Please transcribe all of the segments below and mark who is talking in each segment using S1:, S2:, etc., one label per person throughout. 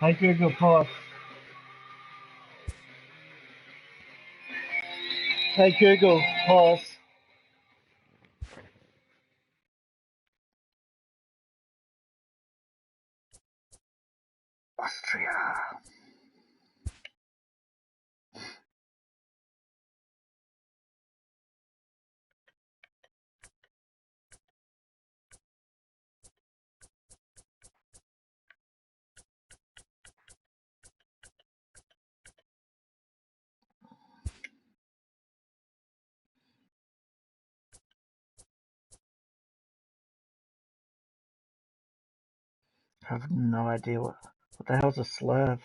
S1: Hey Google, pause. Hey Google, pause. Austria. I have no idea what the hell's a slurve.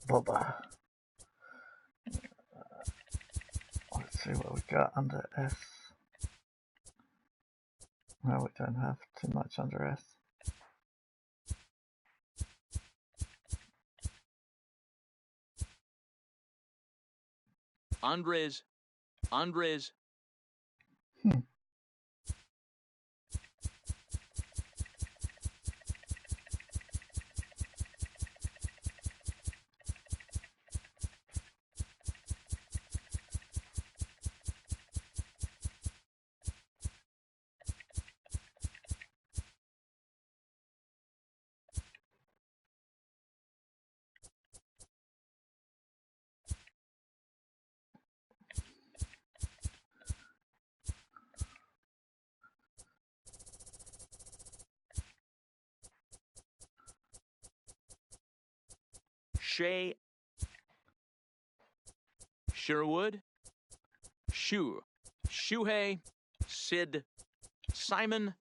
S1: Bubba. Let's see what we got under S. No, we don't have too much under S.
S2: Andres.
S1: Hmm.
S2: Shay, Sherwood, Shu, Shuhei, Sid, Simon,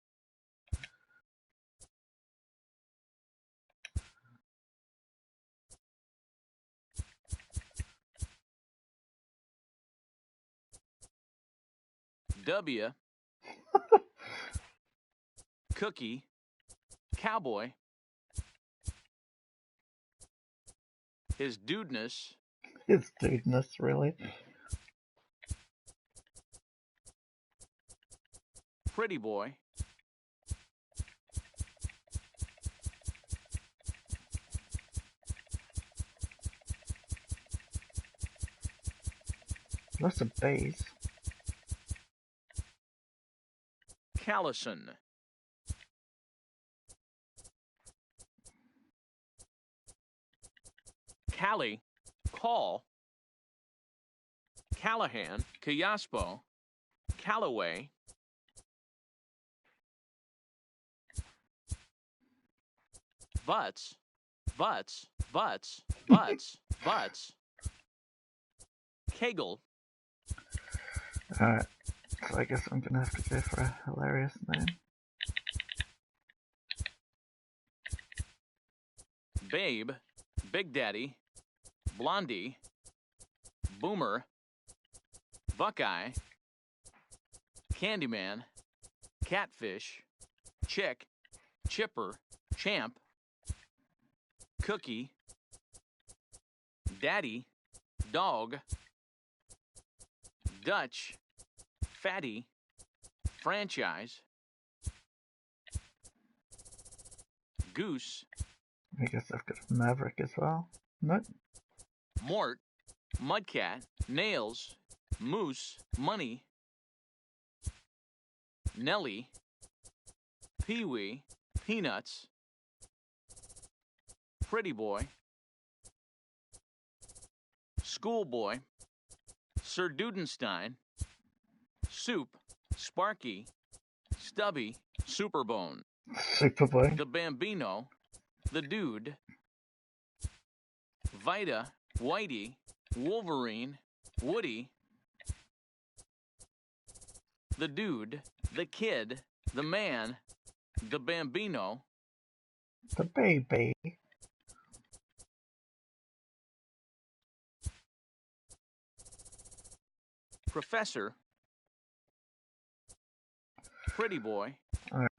S2: W, Cookie, Cowboy, his dudeness,
S1: His dudeness, really.
S2: Pretty Boy,
S1: Lots of B's.
S2: Callison, Callie, Call, Callahan, Kayaspo, Callaway, Butts, Butts, Butts, Butts, Butts, Kegel,
S1: Alright, so I guess I'm gonna have to go for a hilarious name.
S2: Babe, Big Daddy, Blondie, Boomer, Buckeye, Candyman, Catfish, Chick, Chipper, Champ, Cookie, Daddy, Dog, Dutch, Fatty, Franchise, Goose,
S1: I guess I've got Maverick as well. Nope.
S2: Mort, Mudcat, Nails, Moose, Money, Nelly, Pee-wee, Peanuts, Pretty Boy, Schoolboy, Sir Dudenstein, Soup, Sparky, Stubby, Superbone,
S1: Superboy.
S2: the Bambino, the Dude, Vita, Whitey, Wolverine, Woody, the Dude, the Kid, the Man, the Bambino,
S1: The baby.
S2: Professor, Pretty Boy,
S1: Alright.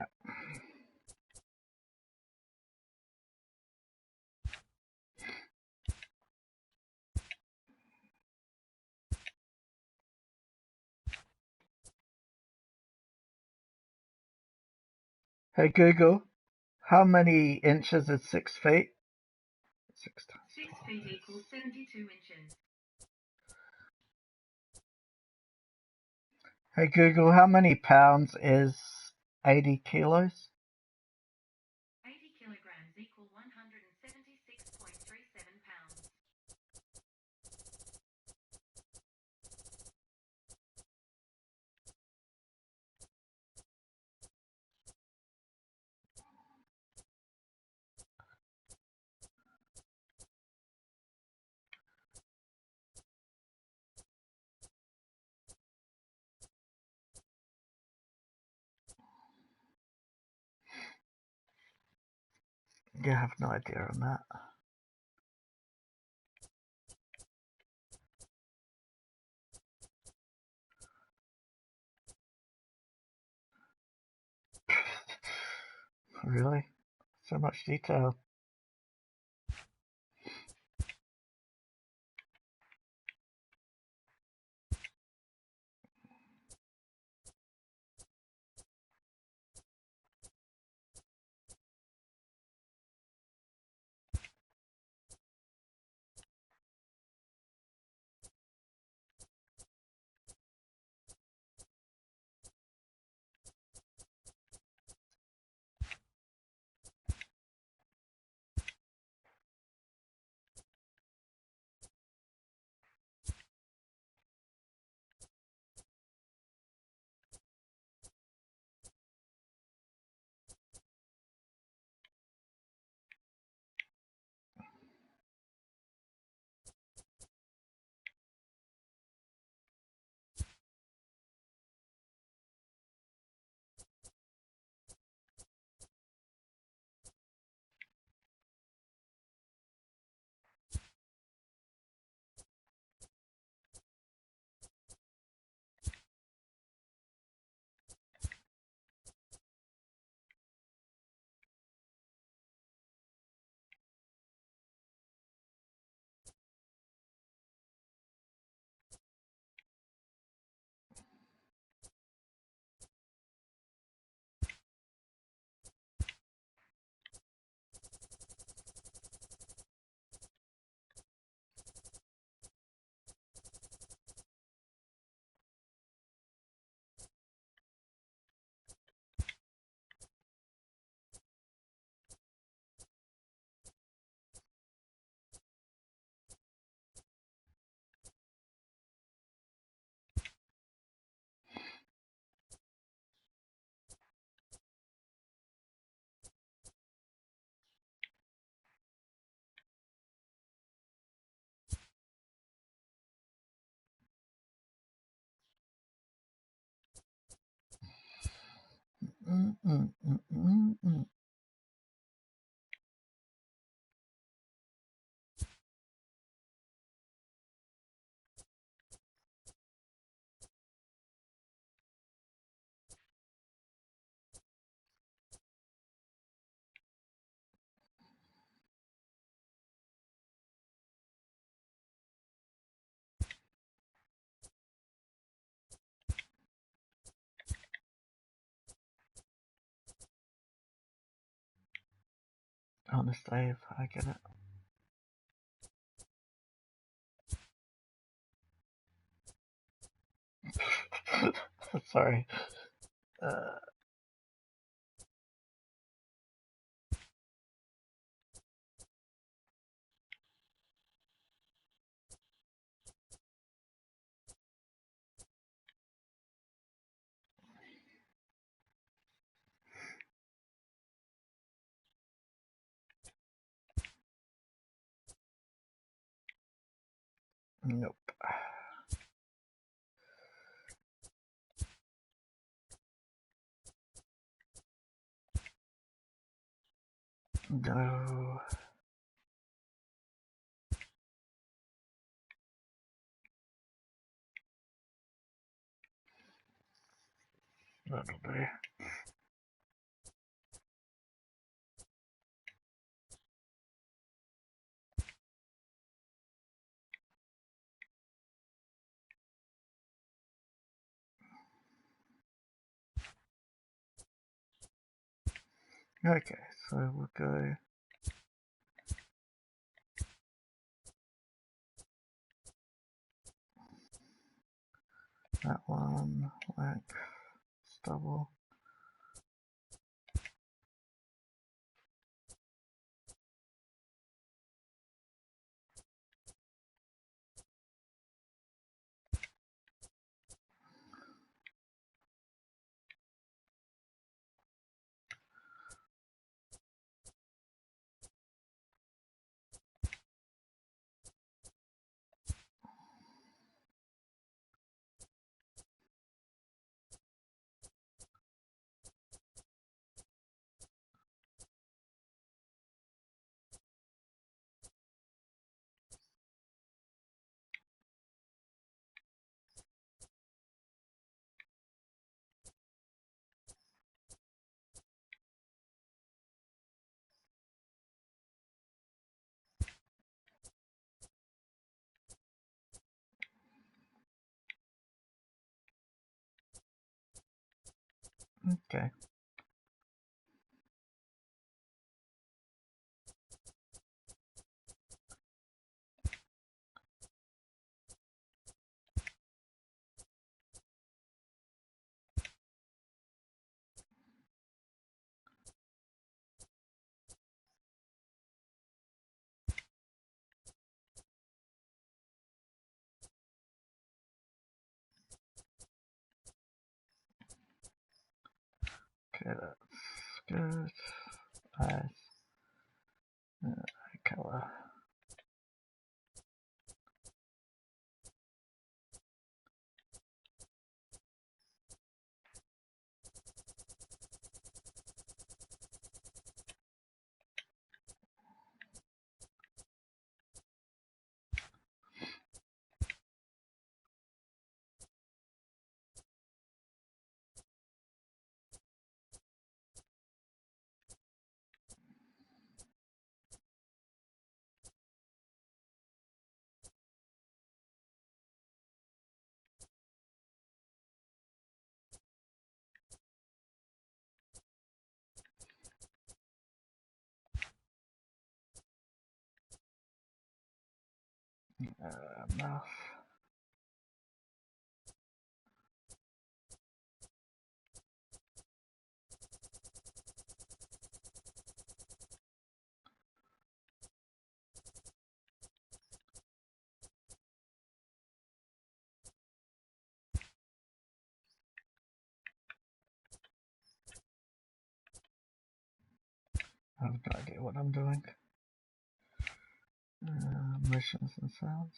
S1: Hey Google, how many inches is 6 feet? 6 times
S3: 6 feet equals 72 inches.
S1: Hey Google, how many pounds is 80 kilos?
S3: 80 kilograms equal 176.37 pounds.
S1: Yeah, I have no idea on that. Really? So much detail. Honest Dave, I get it. Sorry. Nope. No. That'll do. Okay, so we'll go that one, length, double. Okay. Okay, that's good. Nice. Color. Mouth. I have no idea what I'm doing. Motions and sounds.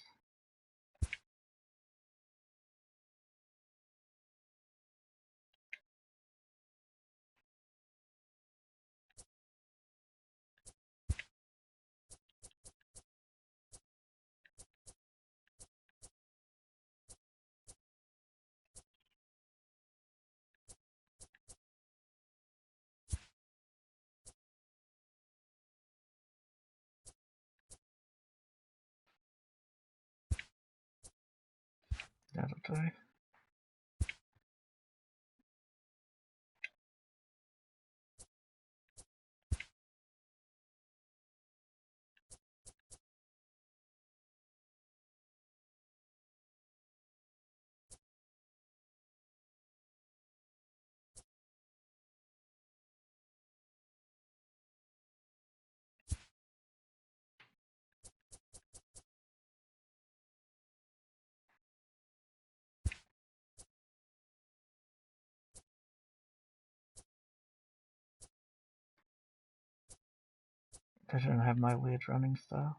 S1: That'll do. Doesn't have my weird running style.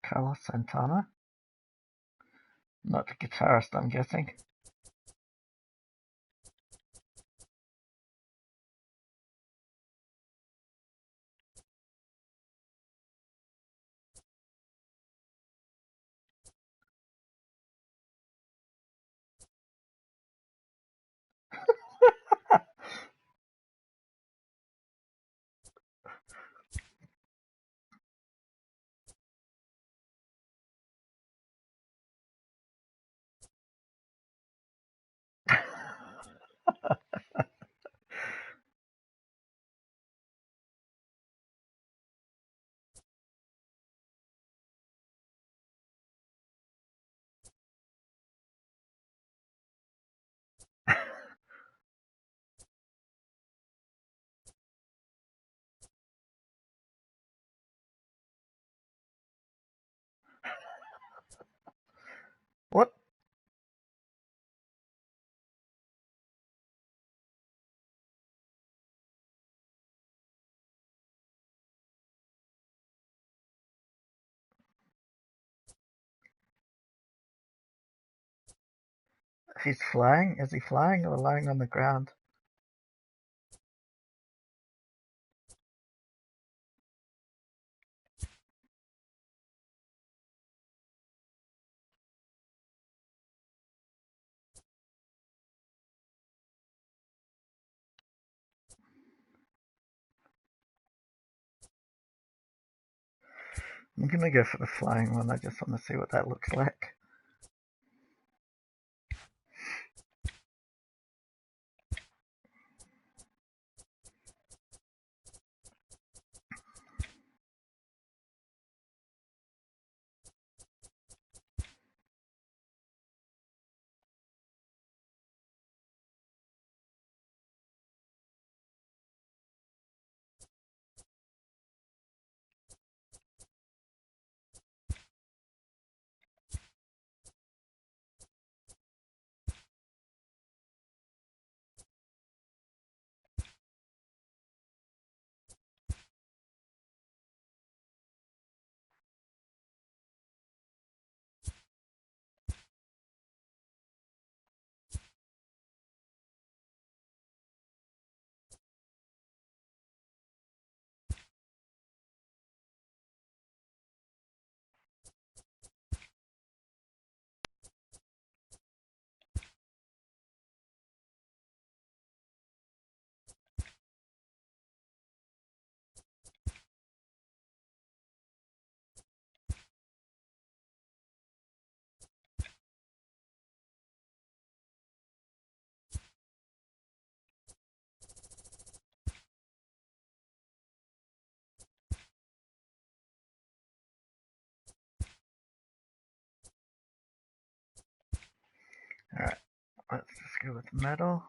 S1: Carlos Santana? Not the guitarist, I'm guessing. What? He's flying? Is he flying or lying on the ground? I'm gonna go for the flying one. I just want to see what that looks like. Alright, let's just go with metal.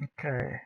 S1: Okay.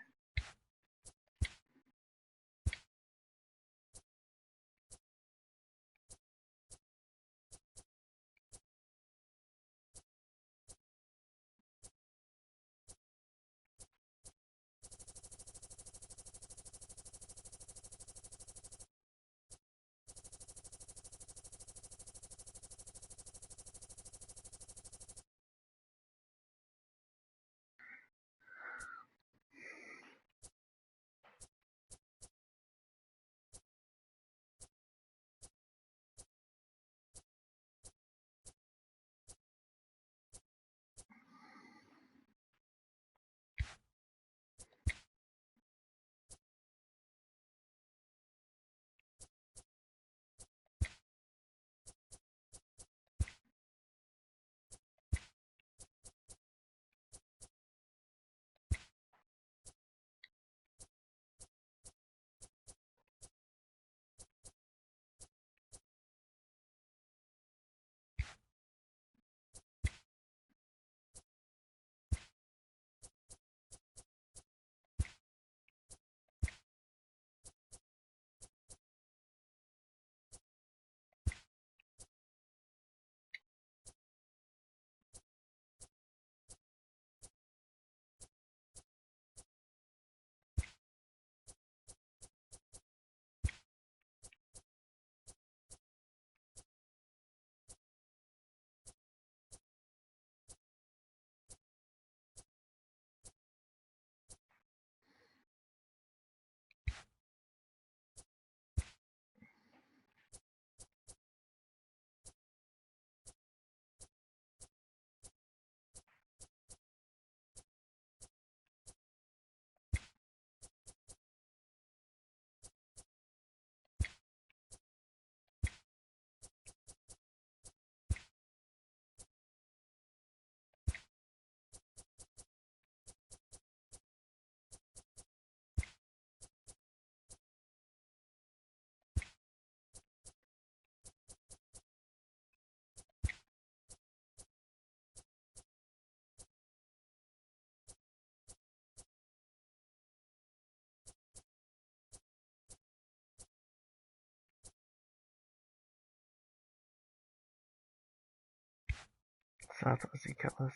S1: South Aussie colours.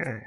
S1: Okay.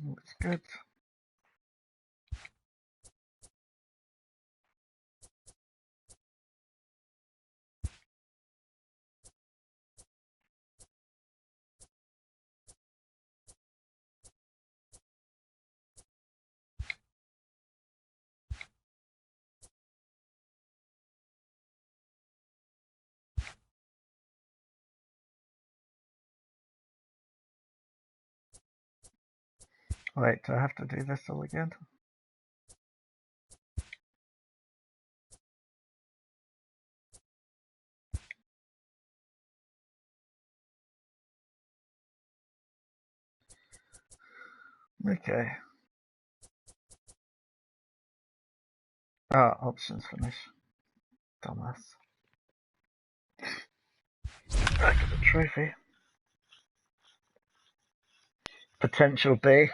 S1: Looks good. Wait, do I have to do this all again? Okay. Ah, options finish. Dumbass. Back of the trophy. Potential B.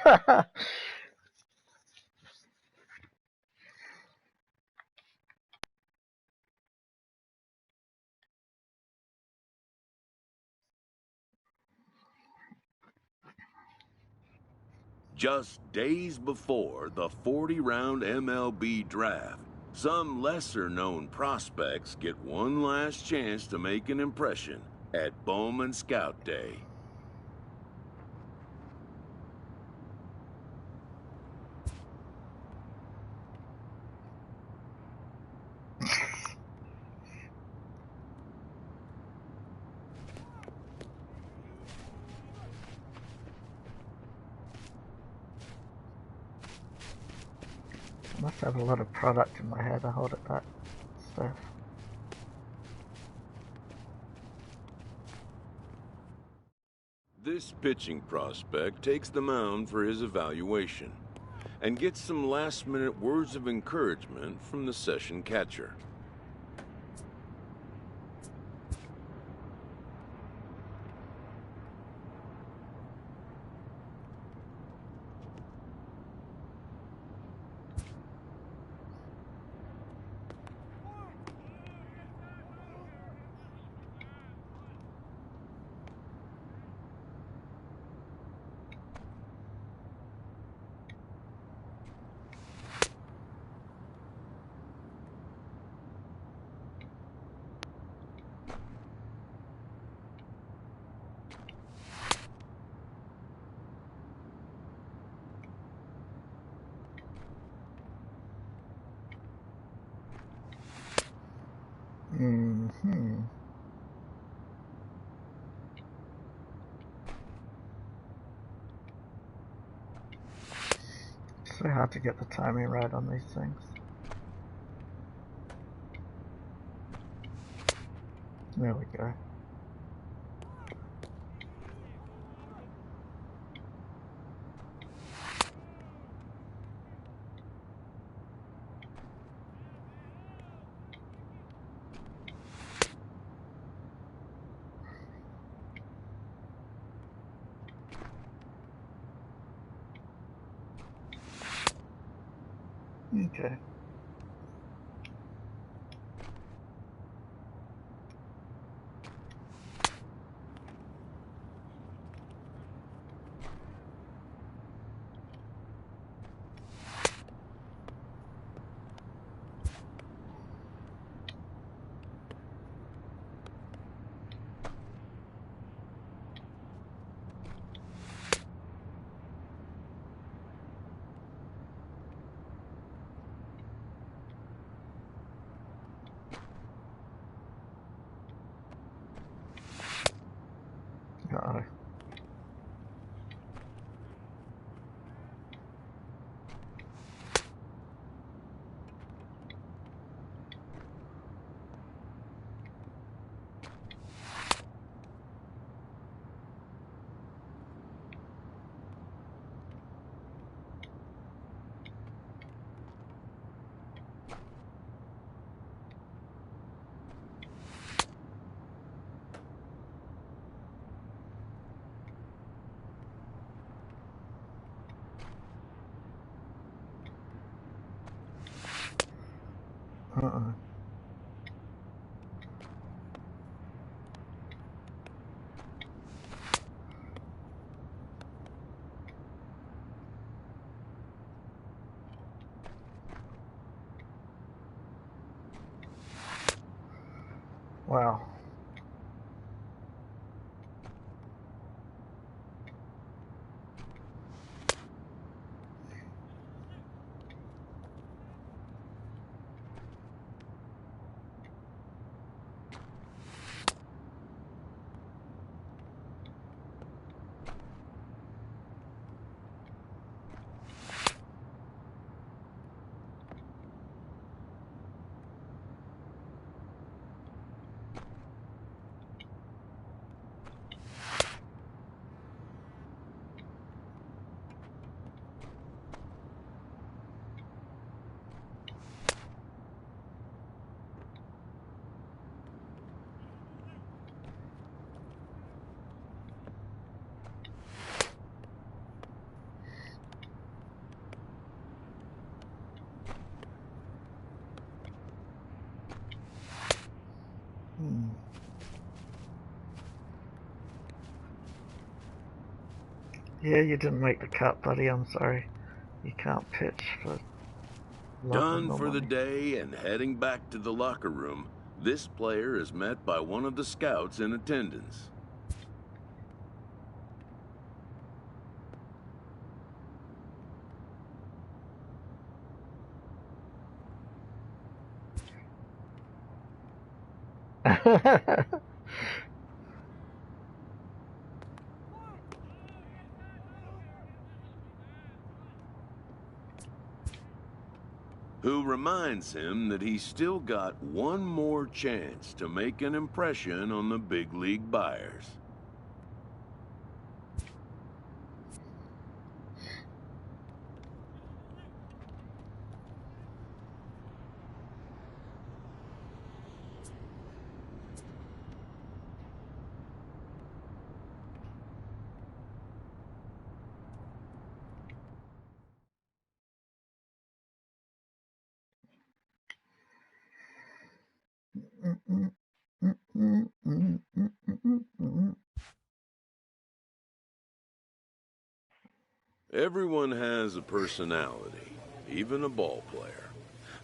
S4: Just days before the 40-round MLB draft, some lesser-known prospects get one last chance to make an impression at Bowman Scout Day.
S1: I must have a lot of product in my head to hold it back. Stuff.
S4: This pitching prospect takes the mound for his evaluation and gets some last-minute words of encouragement from the session catcher.
S1: Mm-hmm. It's so hard to get the timing right on these things. There we go. Okay. Uh-oh. Uh-oh. Wow. Hmm. Yeah, you didn't make the cut, buddy. I'm sorry. You can't pitch for love or
S4: Done
S1: no
S4: for the
S1: money.
S4: day and heading back to the locker room, this player is met by one of the scouts in attendance. Who reminds him that he's still got one more chance to make an impression on the big league buyers. Everyone has a personality, even a ball player.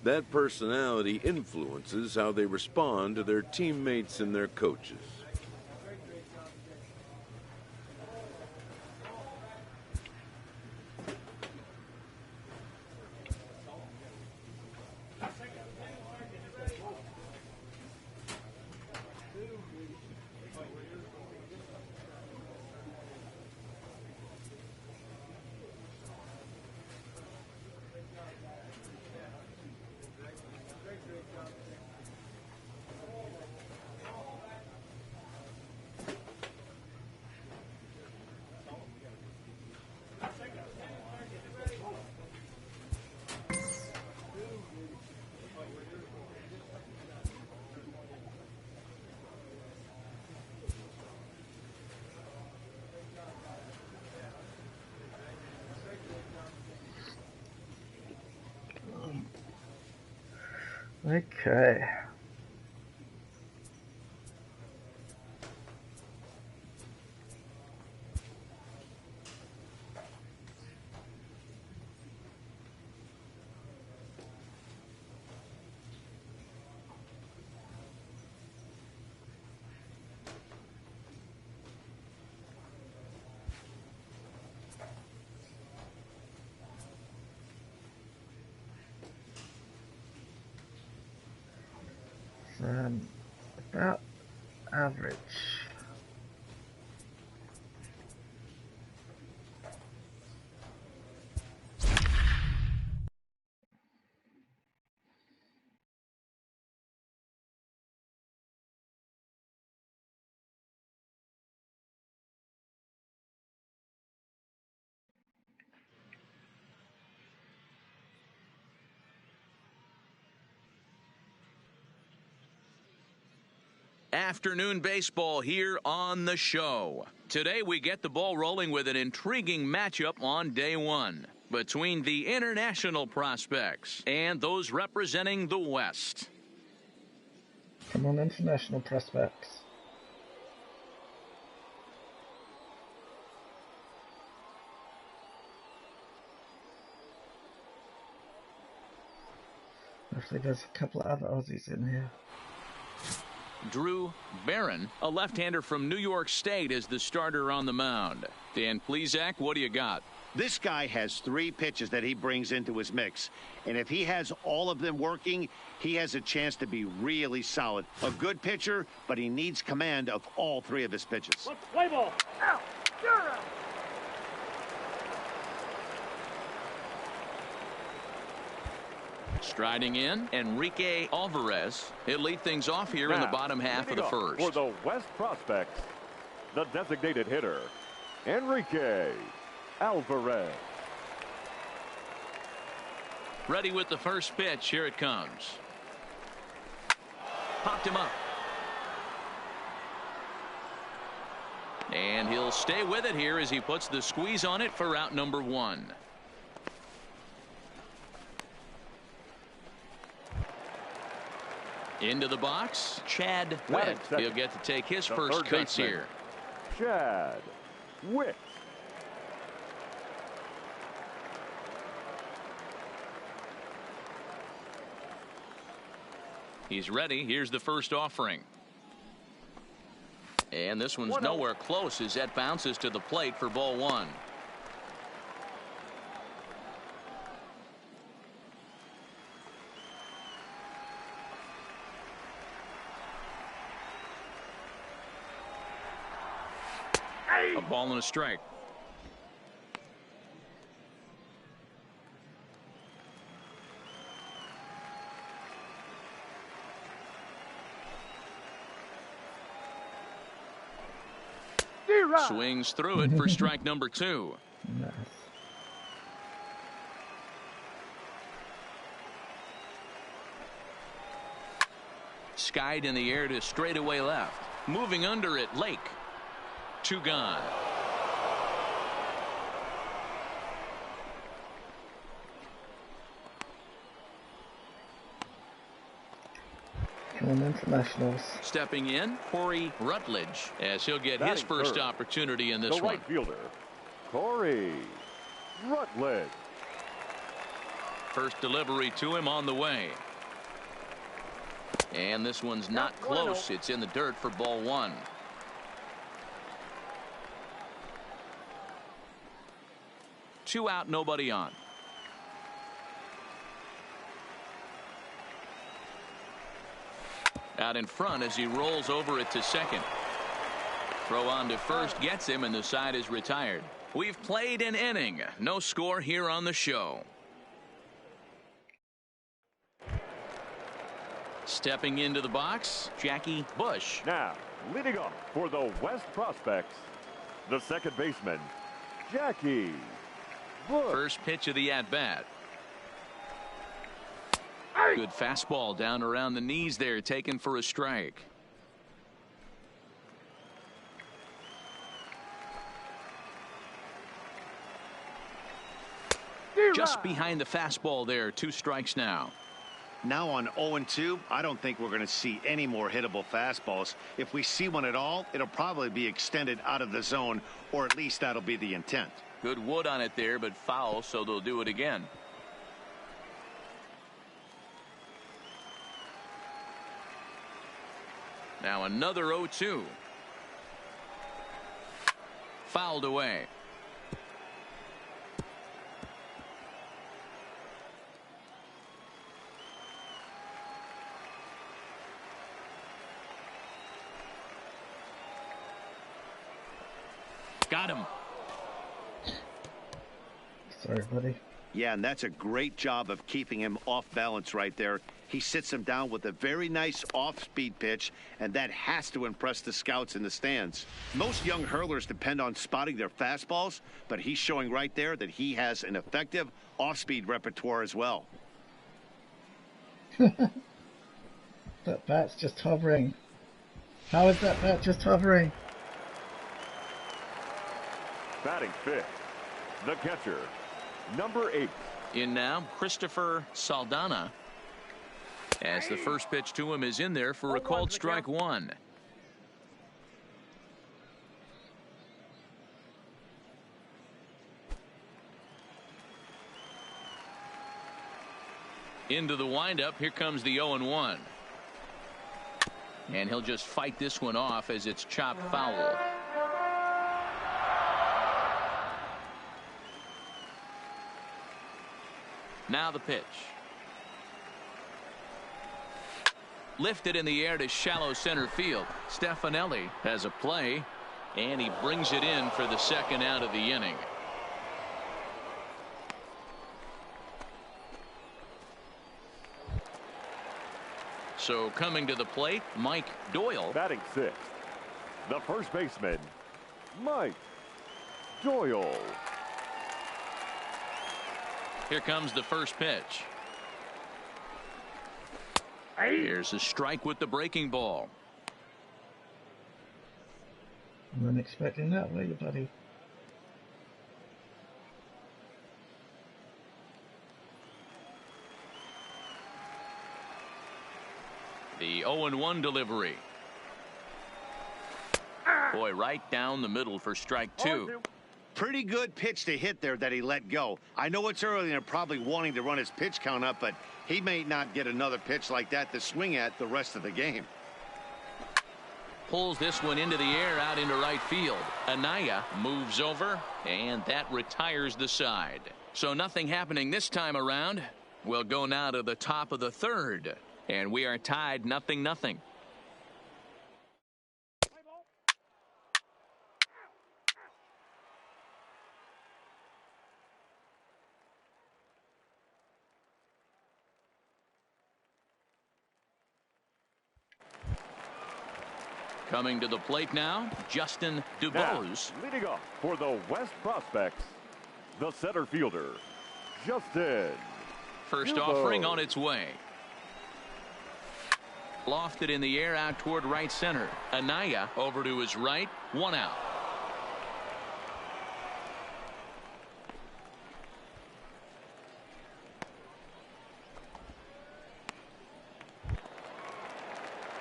S4: That personality influences how they respond to their teammates and their coaches.
S1: Okay. About average.
S2: Afternoon baseball here on the show. Today we get the ball rolling with an intriguing matchup on day one between the international prospects and those representing the West.
S1: Come on, international prospects. Hopefully there's a couple of other Aussies in here.
S2: Drew Barron, a left-hander from New York State, is the starter on the mound. Dan Plesac, what do you got?
S5: This guy has 3 pitches that he brings into his mix. And if he has all of them working, he has a chance to be really solid. A good pitcher, but he needs command of all 3 of his pitches.
S6: Let's play ball. Out. You're out.
S2: Striding in, Enrique Alvarez. He'll lead things off here in the bottom half of the first.
S7: For the West prospects, the designated hitter, Enrique Alvarez.
S2: Ready with the first pitch. Here it comes. Popped him up. And he'll stay with it here as he puts the squeeze on it for out number 1. Into the box, Chad Witt. He'll get to take his first cuts here.
S7: Chad Witt.
S2: He's ready. Here's the first offering. And this one's nowhere close as that bounces to the plate for ball 1. A ball and a strike. Swings through it for strike number 2.
S1: Nice.
S2: Skied in the air to straightaway left. Moving under it, Lake. 2 gone.
S1: Come on, internationals.
S2: Stepping in, Corey Rutledge, as he'll get his first opportunity in this
S7: the
S2: one.
S7: right fielder, Corey Rutledge.
S2: First delivery to him on the way. And this one's not close. It's in the dirt for ball 1. Two out, nobody on. Out in front as he rolls over it to second. Throw on to first gets him, and the side is retired. We've played an inning. No score here on the show. Stepping into the box, Jackie Bush.
S7: Now, leading off for the West prospects, the second baseman, Jackie Bush.
S2: First pitch of the at-bat. Good fastball down around the knees there, taken for a strike. Just behind the fastball there, 2 strikes now.
S5: Now on 0-2, I don't think we're going to see any more hittable fastballs. If we see one at all, it'll probably be extended out of the zone, or at least that'll be the intent.
S2: Good wood on it there, but foul, so they'll do it again. Now another 0-2. Fouled away. Got him.
S1: Sorry, buddy.
S5: Yeah, and that's a great job of keeping him off balance right there. He sits him down with a very nice off-speed pitch, and that has to impress the scouts in the stands. Most young hurlers depend on spotting their fastballs, but he's showing right there that he has an effective off-speed repertoire as well.
S1: That bat's just hovering. How is that bat just hovering?
S7: Batting fifth, the catcher, number 8.
S2: In now, Christopher Saldana. As the first pitch to him is in there for a called strike one. Into the windup. Here comes the 0-1. And he'll just fight this one off as it's chopped foul. Now the pitch. Lifted in the air to shallow center field. Stefanelli has a play, and he brings it in for the second out of the inning. So coming to the plate, Mike Doyle.
S7: Batting sixth, the first baseman, Mike Doyle.
S2: Here comes the first pitch. Here's a strike with the breaking ball.
S1: I wasn't expecting that, were you, buddy?
S2: The 0-1 delivery. Boy, right down the middle for strike two.
S5: Pretty good pitch to hit there that he let go. I know it's early and they're probably wanting to run his pitch count up, but he may not get another pitch like that to swing at the rest of the game.
S2: Pulls this one into the air out into right field. Anaya moves over, and that retires the side. So nothing happening this time around. We'll go now to the top of the third, and we are tied 0-0. Coming to the plate now, Justin DuBose.
S7: Now, leading off for the West Prospects, the center fielder, Justin
S2: First
S7: DuBose.
S2: offering on its way. Lofted in the air out toward right center. Anaya over to his right, one out.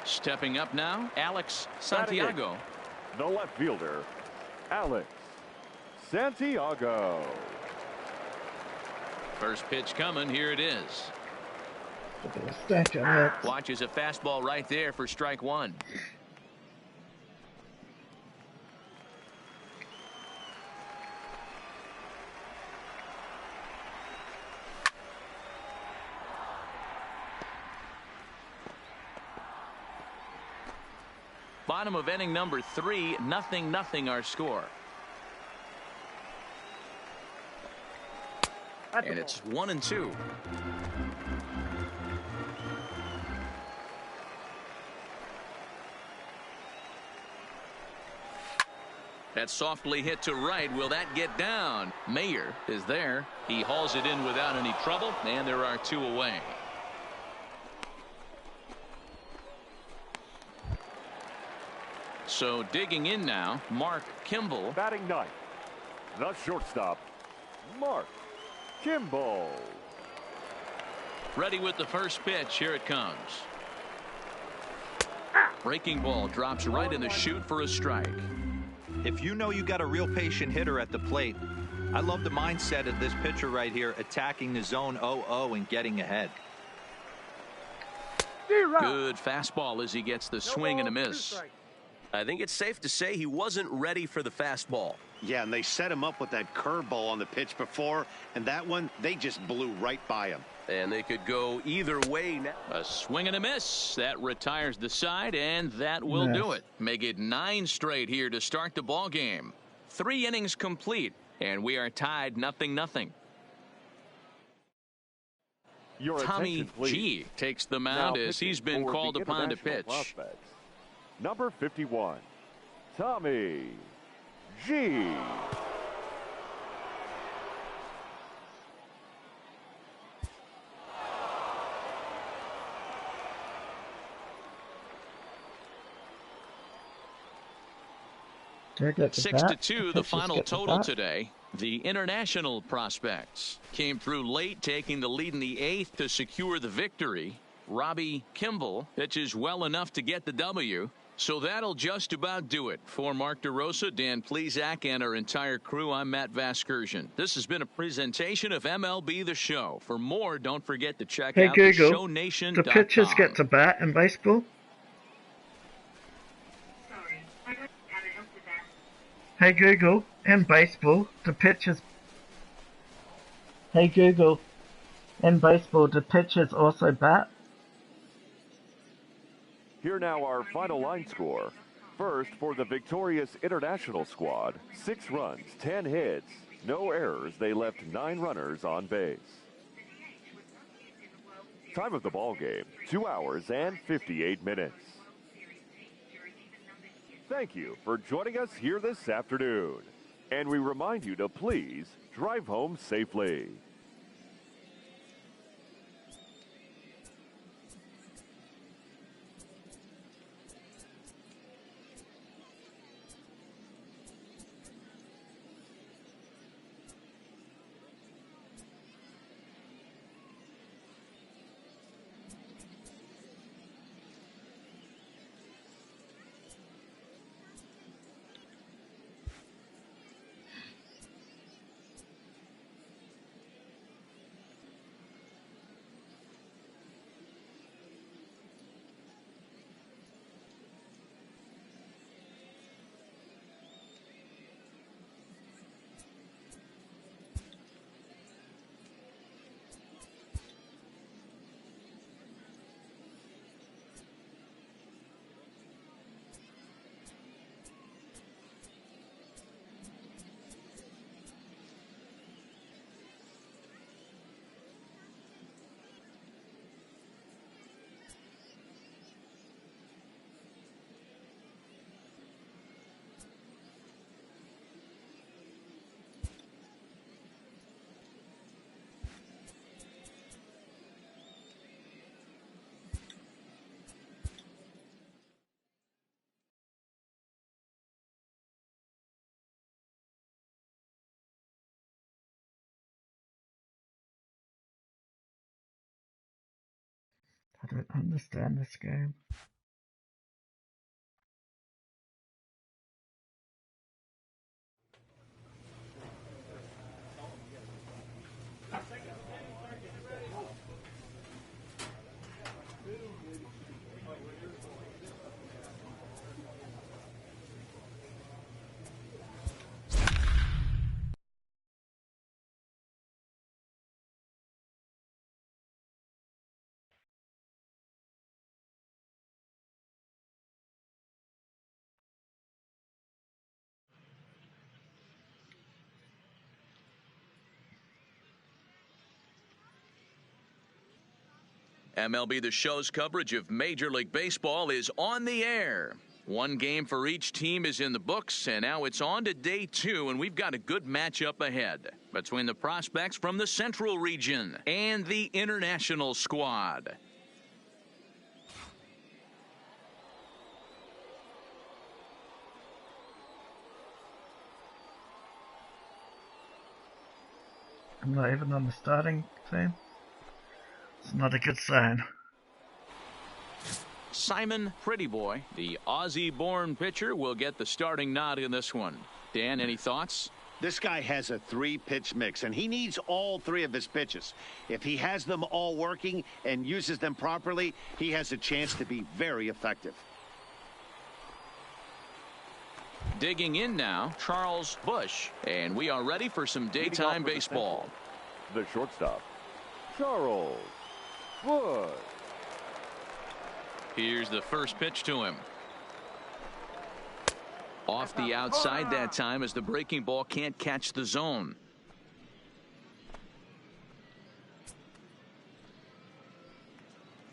S2: Stepping up now, Alex Santiago.
S7: The left fielder, Alex Santiago.
S2: First pitch coming, here it is.
S1: Look at the stack of hits.
S2: Watches a fastball right there for strike one. Bottom of inning number 3, 0-0 our score. And it's 1-2. That softly hit to right. Will that get down? Mayer is there. He hauls it in without any trouble, and there are 2 away. So digging in now, Mark Kimball.
S7: Batting ninth, the shortstop, Mark Kimball.
S2: Ready with the first pitch. Here it comes. Breaking ball drops right in the chute for a strike.
S8: If you know you got a real patient hitter at the plate, I love the mindset of this pitcher right here, attacking the zone 0-0 and getting ahead.
S2: Good fastball as he gets the swing and a miss.
S9: I think it's safe to say he wasn't ready for the fastball.
S5: Yeah, and they set him up with that curveball on the pitch before, and that one, they just blew right by him.
S9: And they could go either way now.
S2: A swing and a miss. That retires the side, and that will do it. Make it 9 straight here to start the ball game. 3 innings complete, and we are tied 0-0.
S7: Your
S2: Tommy
S7: attention, please.
S2: G takes the
S7: Now
S2: mound as he's been
S7: for
S2: called
S7: the
S2: upon to
S7: international
S2: pitch.
S7: prospects. Number 51, Tommy G.
S1: Do I get the bat?
S2: 6-2, the final total today. The international prospects came through late, taking the lead in the 8th to secure the victory. Robbie Kimball pitches well enough to get the W. So that'll just about do it. For Mark DeRosa, Dan Plesac, and our entire crew, I'm Matt Vasgersian. This has been a presentation of MLB The Show. For more, don't forget to check out
S1: Google,
S2: theshownation.com.
S1: do pitchers get to bat in baseball?
S3: Sorry, I don't have a help with that.
S1: Hey Google, in baseball, do pitchers... Hey Google, in baseball, do pitchers also bat?
S7: Here now our final line score. First, for the victorious international squad, 6 runs, 10 hits, no errors. They left 9 runners on base. Time of the ball game, 2 hours and 58 minutes. Thank you for joining us here this afternoon. And we remind you to please drive home safely.
S1: I don't understand this game.
S2: MLB The Show's coverage of Major League Baseball is on the air. 1 game for each team is in the books, and now it's on to day 2, and we've got a good matchup ahead between the prospects from the Central region and the international squad.
S1: I'm not even on the starting team. It's not a good sign.
S2: Simon Prettyboy, the Aussie-born pitcher, will get the starting nod in this one. Dan, any thoughts?
S5: This guy has a 3-pitch mix, and he needs all 3 of his pitches. If he has them all working and uses them properly, he has a chance to be very effective.
S2: Digging in now, Charles Bush, and we are ready for some daytime baseball.
S7: The shortstop, Charles Bush.
S2: Here's the first pitch to him. Off the outside that time as the breaking ball can't catch the zone.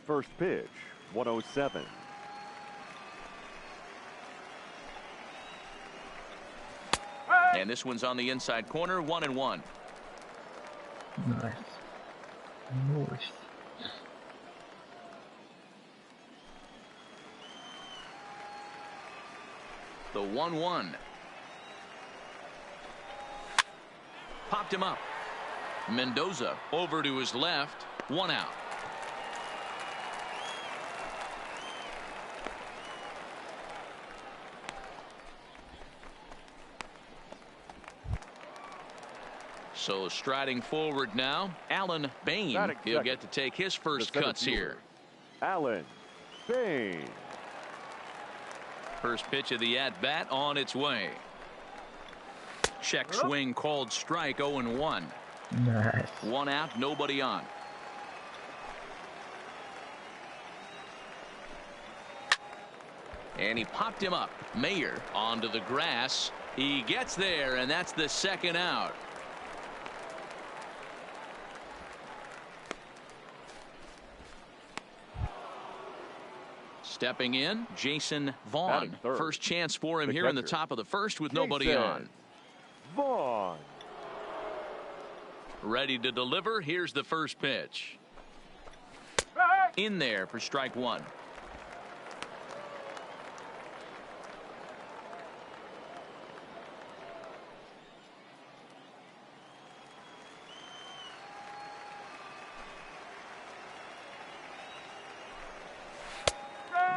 S7: First pitch, 107.
S2: And this one's on the inside corner, 1-1.
S1: Nice. Nice.
S2: The 1-1. Popped him up. Mendoza over to his left. 1 out. So striding forward now, Alan Bain. He'll get to take his first cuts here.
S7: Alan Bain.
S2: First pitch of the at-bat on its way. Check swing called strike, 0-1.
S1: Nice.
S2: 1 out, nobody on. And he popped him up. Mayer onto the grass. He gets there, and that's the 2nd out. Stepping in, Jason Vaughn. First chance for him here in the top of the first with nobody on.
S7: Vaughn.
S2: Ready to deliver. Here's the first pitch. In there for strike 1.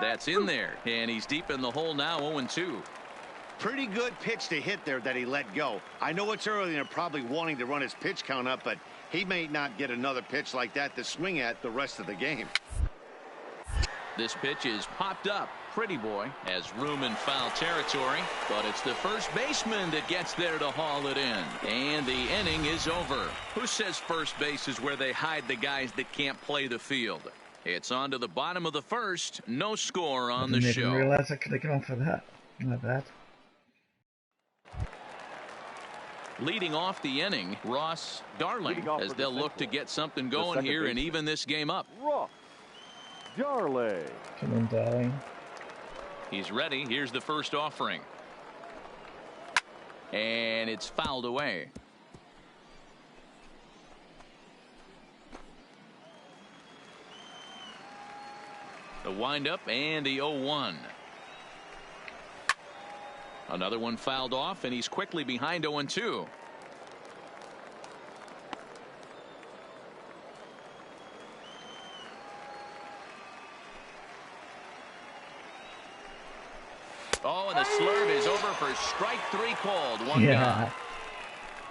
S2: That's in there, and he's deep in the hole now, 0-2.
S5: Pretty good pitch to hit there that he let go. I know it's early and they're probably wanting to run his pitch count up, but he may not get another pitch like that to swing at the rest of the game.
S2: This pitch is popped up. Prettyboy has room in foul territory, but it's the first baseman that gets there to haul it in. And the inning is over. Who says first base is where they hide the guys that can't play the field? It's on to the bottom of the first. No score on the show.
S1: I didn't realize I could have gone for that. Not bad.
S2: Leading off the inning, Ross Darling, as they'll look to get something going here and even this game up.
S7: Ross Darling.
S1: Come on, Darling.
S2: He's ready. Here's the first offering. And it's fouled away. The windup and the 0-1. Another one fouled off, and he's quickly behind 0-2. Oh, and the slurve is over for strike 3 called. 1 gone.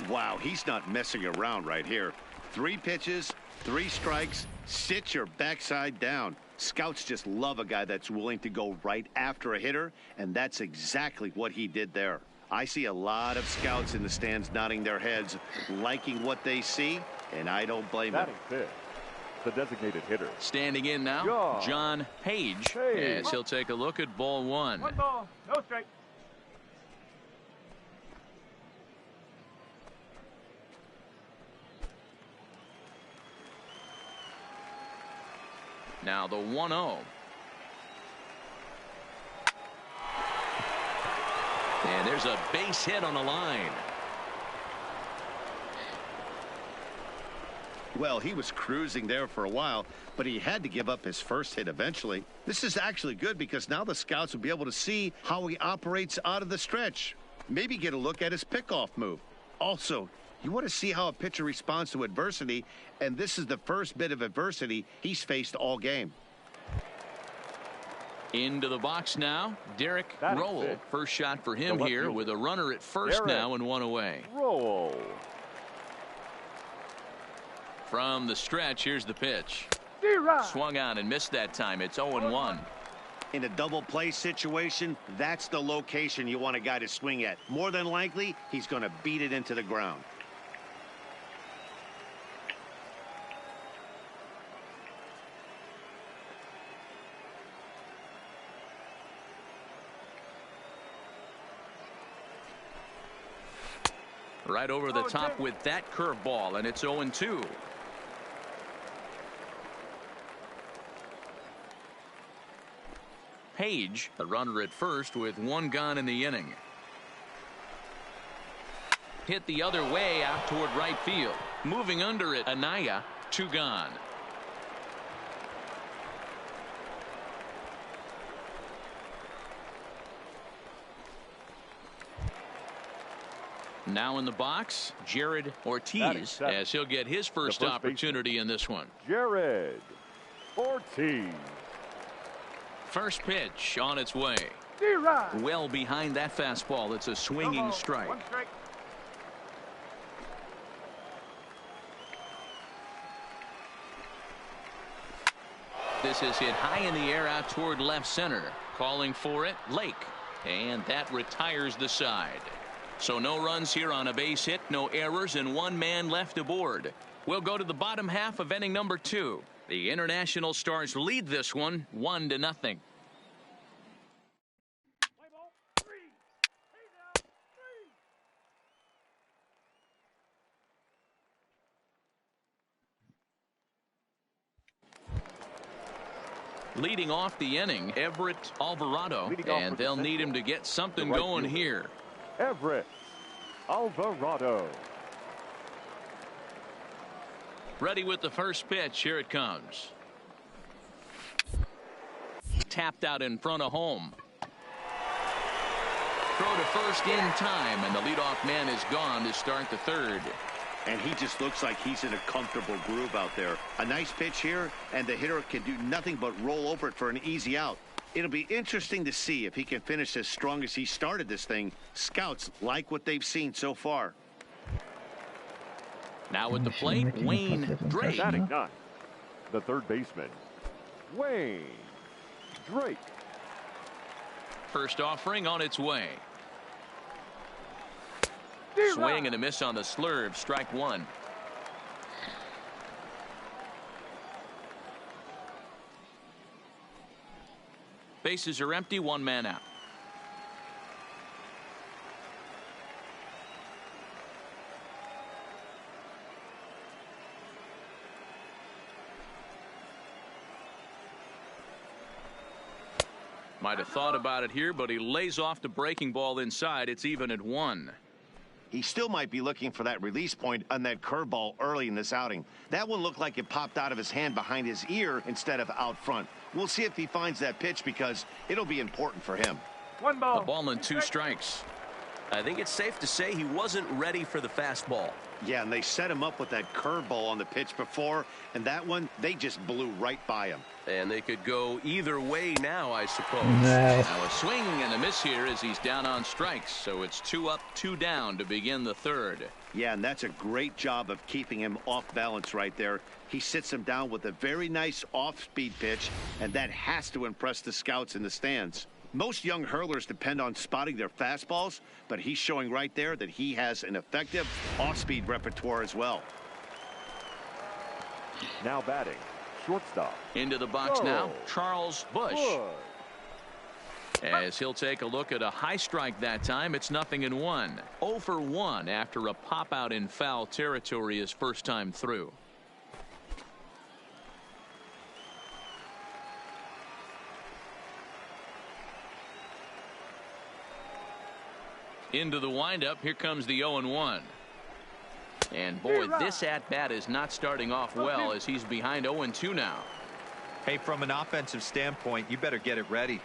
S5: Wow, he's not messing around right here. 3 pitches, 3 strikes. Sit your backside down. Scouts just love a guy that's willing to go right after a hitter, and that's exactly what he did there. I see a lot of scouts in the stands nodding their heads, liking what they see, and I don't blame them.
S7: The designated hitter.
S2: Standing in now, John Page, as he'll take a look at ball 1.
S6: 1 ball, no strike.
S2: Now the 1-0. And there's a base hit on the line.
S5: Well, he was cruising there for a while, but he had to give up his first hit eventually. This is actually good because now the scouts will be able to see how he operates out of the stretch. Maybe get a look at his pickoff move. Also, You want to see how a pitcher responds to adversity, and this is the first bit of adversity he's faced all game.
S2: Into the box now, Derek Rowell. First shot for him here with a runner at first now and one away.
S7: Rowell.
S2: From the stretch, here's the pitch. Swung on and missed that time. It's 0-1.
S5: In a double play situation, that's the location you want a guy to swing at. More than likely, he's going to beat it into the ground.
S2: Right over the top with that curveball, and it's 0-2. Page, a runner at first with one gone in the inning. Hit the other way out toward right field. Moving under it, Anaya, 2 gone. Now in the box, Jared Ortiz, as he'll get his first opportunity in this one.
S7: Jared Ortiz.
S2: First pitch on its way. Well behind that fastball. It's a swinging strike. This is hit high in the air out toward left center. Calling for it, Lake. And that retires the side. So no runs here on a base hit, no errors, and 1 man left aboard. We'll go to the bottom half of inning number 2. The International Stars lead this one 1-0. Leading off the inning, Everett Alvarado, and they'll need him to get something going here.
S7: Everett Alvarado.
S2: Ready with the first pitch. Here it comes. Tapped out in front of home. Throw to first in time, and the leadoff man is gone to start the third.
S5: And he just looks like he's in a comfortable groove out there. A nice pitch here, and the hitter can do nothing but roll over it for an easy out. It'll be interesting to see if he can finish as strong as he started this thing. Scouts like what they've seen so far.
S2: Now at the plate, Wayne Drake.
S7: Batting 9, the third baseman, Wayne Drake.
S2: First offering on its way. Swing and a miss on the slurve. Strike 1. Bases are empty. 1 man out. Might have thought about it here, but he lays off the breaking ball inside. It's even at 1.
S5: He still might be looking for that release point on that curveball early in this outing. That one looked like it popped out of his hand behind his ear instead of out front. We'll see if he finds that pitch because it'll be important for him.
S6: 1 ball.
S2: A ball and 2 strikes.
S9: I think it's safe to say he wasn't ready for the fastball.
S5: Yeah, and they set him up with that curveball on the pitch before, and that one, they just blew right by him.
S9: And they could go either way now, I suppose.
S2: Now a swing and a miss here as he's down on strikes. So it's 2 up, 2 down to begin the third.
S5: Yeah, and that's a great job of keeping him off balance right there. He sits him down with a very nice off-speed pitch, and that has to impress the scouts in the stands. Most young hurlers depend on spotting their fastballs, but he's showing right there that he has an effective off-speed repertoire as well.
S7: Now batting, shortstop.
S2: Into the box now, Charles Bush. As he'll take a look at a high strike that time, it's 0-1. 0 for 1 after a pop out in foul territory his first time through. Into the windup, here comes the 0-1. And boy, this at-bat is not starting off well as he's behind 0-2 now.
S8: Hey, from an offensive standpoint, you better get it ready.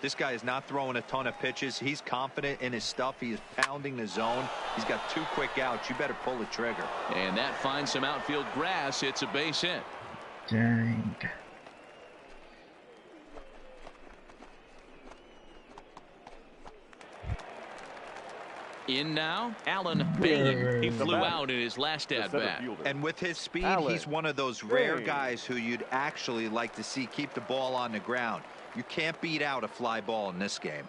S8: This guy is not throwing a ton of pitches. He's confident in his stuff. He is pounding the zone. He's got 2 quick outs. You better pull the trigger.
S2: And that finds some outfield grass. It's a base hit.
S1: Dang.
S2: In now, Allen Bain. He flew out in his last at-bat.
S8: And with his speed,
S7: Allen
S8: he's one of those rare
S7: Bain.
S8: guys who you'd actually like to see keep the ball on the ground. You can't beat out a fly ball in this game.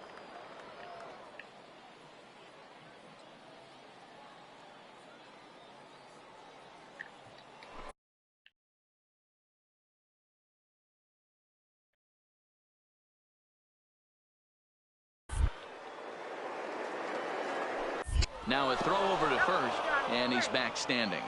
S2: Now a throw over to first, and he's back standing.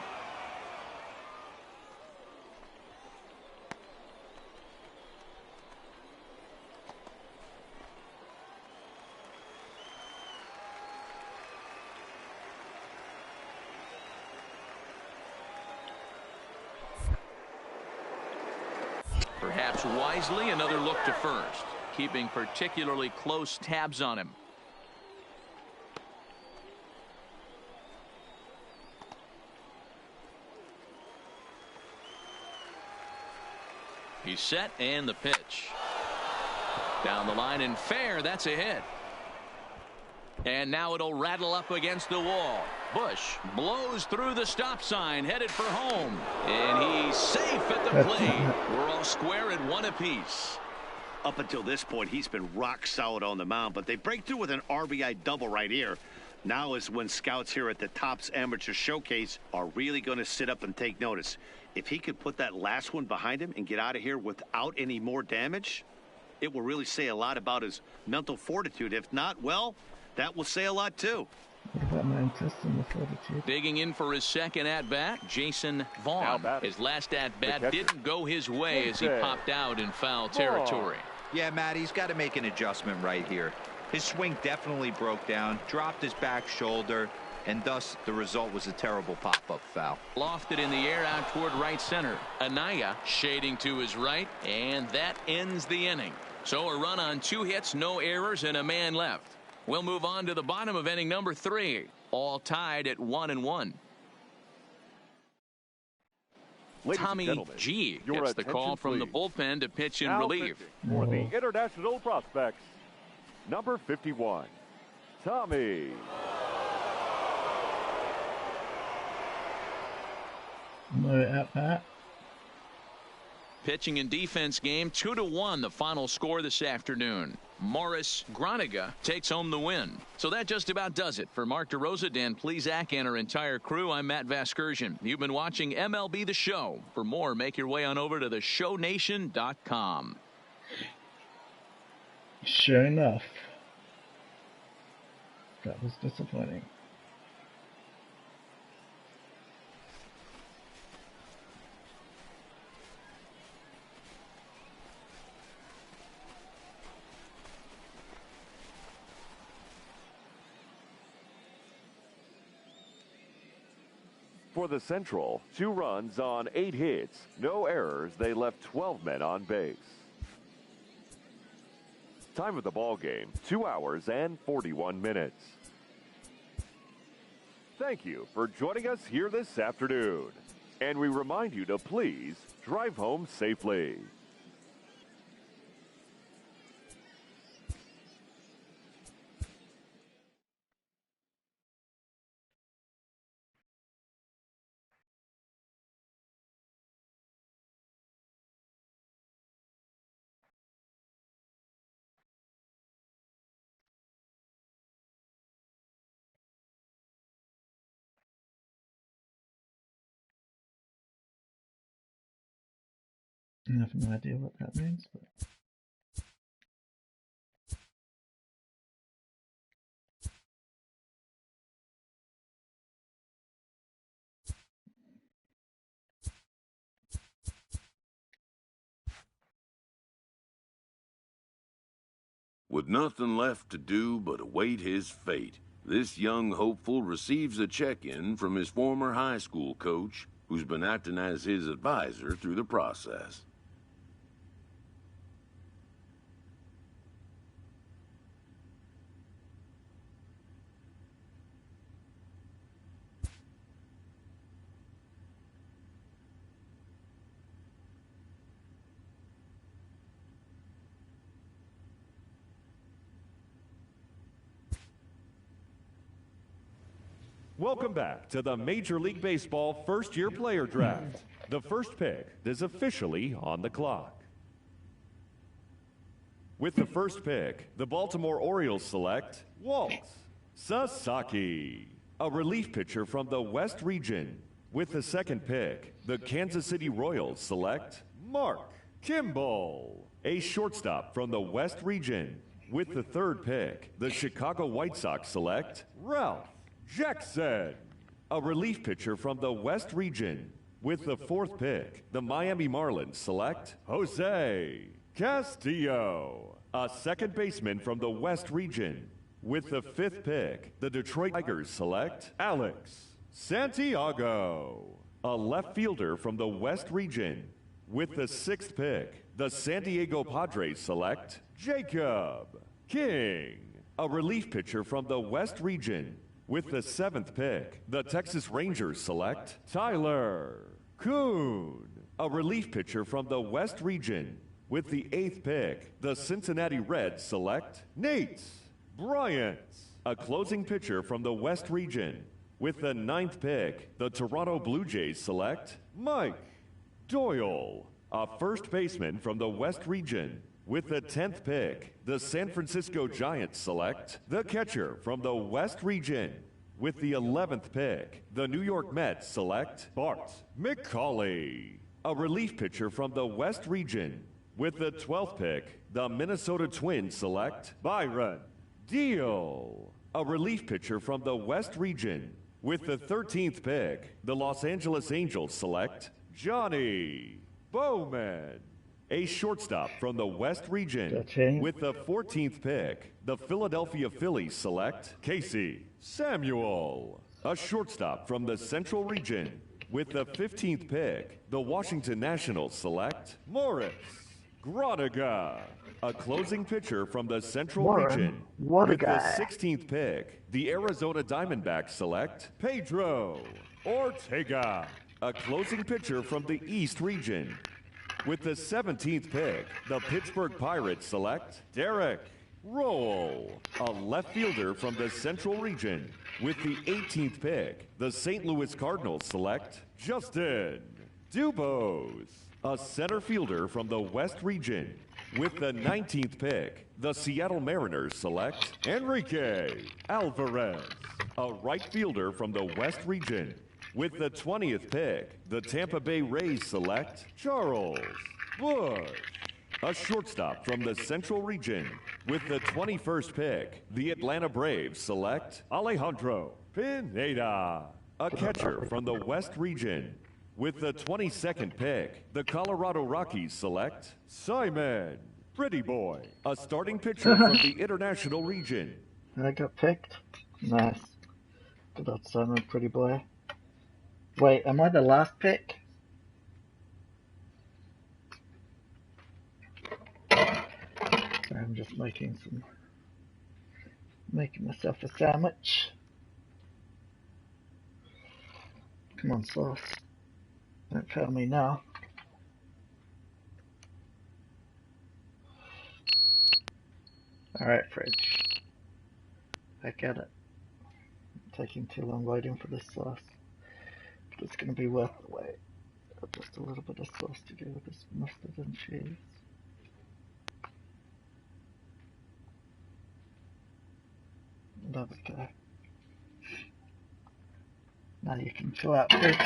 S2: Perhaps wisely, another look to first, keeping particularly close tabs on him. He's set, and the pitch. Down the line and fair. That's a hit. And now it'll rattle up against the wall. Bush blows through the stop sign, headed for home. And he's safe at the plate. We're all square at 1 apiece.
S5: Up until this point, he's been rock solid on the mound, but they break through with an RBI double right here. Now is when scouts here at the Topps Amateur Showcase are really going to sit up and take notice. If he could put that last one behind him and get out of here without any more damage, it will really say a lot about his mental fortitude. If not, well, that will say a lot too.
S1: What about my intestinal fortitude?
S2: Digging in for his second at-bat, Jason Vaughn. His last at-bat didn't go his way as he popped out in foul territory.
S8: Yeah, Matt, he's got to make an adjustment right here. His swing definitely broke down, dropped his back shoulder, and thus the result was a terrible pop-up foul.
S2: Lofted in the air out toward right center. Anaya shading to his right, and that ends the inning. So a run on 2 hits, no errors, and a man left. We'll move on to the bottom of inning number 3, all tied at 1-1. Tommy G gets the call from the bullpen to pitch in relief.
S7: For the international prospects, number 51, Tommy.
S1: No at-bat.
S2: Pitching and defense game, 2-1 the final score this afternoon. Morris Groniga takes home the win. So that just about does it. For Mark DeRosa, Dan Plesac, and our entire crew, I'm Matt Vasgersian. You've been watching MLB The Show. For more, make your way on over to theshownation.com.
S1: Sure enough, that was disappointing.
S7: For the Central, 2 runs on 8 hits, no errors. They left 12 men on base. Time of the ball game, 2 hours and 41 minutes. Thank you for joining us here this afternoon. And we remind you to please drive home safely.
S1: I have no idea what that means, but
S4: With nothing left to do but await his fate, this young hopeful receives a check-in from his former high school coach, who's been acting as his advisor through the process.
S7: Welcome back to the Major League Baseball first-year player draft. The first pick is officially on the clock. With the first pick, the Baltimore Orioles select Walt Sasaki, a relief pitcher from the West region. With the second pick, the Kansas City Royals select Mark Kimball, a shortstop from the West region. With the third pick, the Chicago White Sox select Ralph Jackson, a relief pitcher from the West region. With the fourth pick, the Miami Marlins select Jose Castillo, a second baseman from the West region. With the fifth pick, the Detroit Tigers select Alex Santiago, a left fielder from the West region. With the sixth pick, the San Diego Padres select Jacob King, a relief pitcher from the West region. With the seventh pick, the Texas Rangers select Tyler Kuhn, a relief pitcher from the West region. With the eighth pick, the Cincinnati Reds select Nate Bryant, a closing pitcher from the West region. With the ninth pick, the Toronto Blue Jays select Mike Doyle, a first baseman from the West region. With the 10th pick, the San Francisco Giants select the catcher from the West region. With the 11th pick, the New York Mets select Bart McCauley, a relief pitcher from the West region. With the 12th pick, the Minnesota Twins select Byron Deal, a relief pitcher from the West region. With the 13th pick, the Los Angeles Angels select Johnny Bowman, a shortstop from the West region. With the 14th pick, the Philadelphia Phillies select Casey Samuel, a shortstop from the Central region. With the 15th pick, the Washington Nationals select Morris Groniga, a closing pitcher from the Central region. With the 16th pick, the Arizona Diamondbacks select Pedro Ortega, a closing pitcher from the East region. With the 17th pick, the Pittsburgh Pirates select Derek Roll, a left fielder from the Central region. With the 18th pick, the St. Louis Cardinals select Justin Dubose, a center fielder from the West region. With the 19th pick, the Seattle Mariners select Enrique Alvarez, a right fielder from the West region. With the 20th pick, the Tampa Bay Rays select Charles Bush, a shortstop from the Central region. With the 21st pick, the Atlanta Braves select Alejandro Pineda, a catcher from the West region. With the 22nd pick, the Colorado Rockies select Simon Pretty Boy, a starting pitcher from the International region.
S1: I got picked. Nice. Good old Simon Pretty Boy. Wait, am I the last pick? I'm just making myself a sandwich. Come on, sauce. Don't fail me now. Alright, fridge. Back at it. Taking too long waiting for this sauce. But it's going to be worth the wait. Just a little bit of sauce to go with this mustard and cheese. There we go. Now you can chill out, fridge.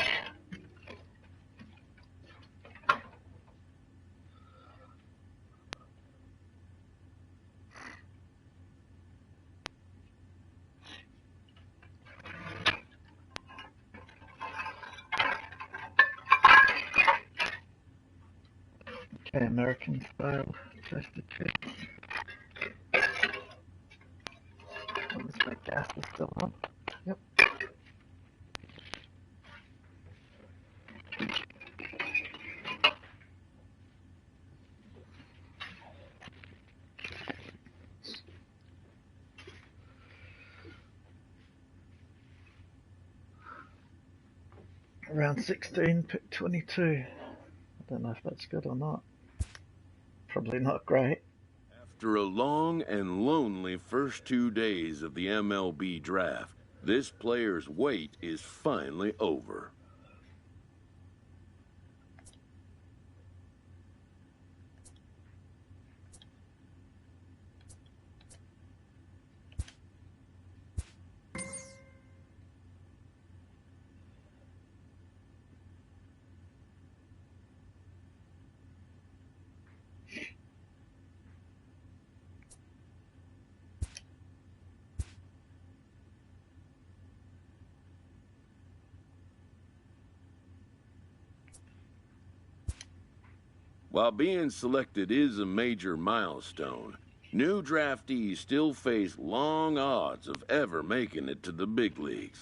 S1: Okay, American style toasted chips. Oh, my gas is still on. Yep. Round 16, pick 22. I don't know if that's good or not. Probably not great.
S4: After a long and lonely first 2 days of the MLB draft, This player's wait is finally over. While being selected is a major milestone, new draftees still face long odds of ever making it to the big leagues.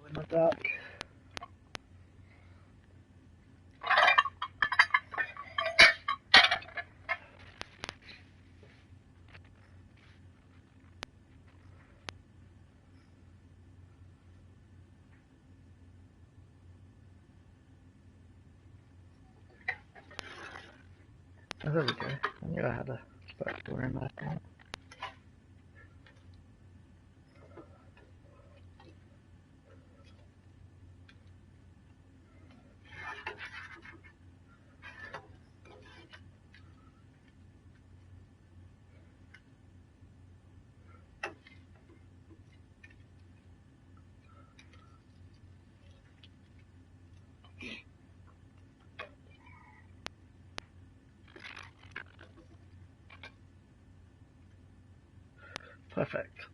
S1: In the dark. Oh, there we go. I knew I had a back door in that thing. Perfect.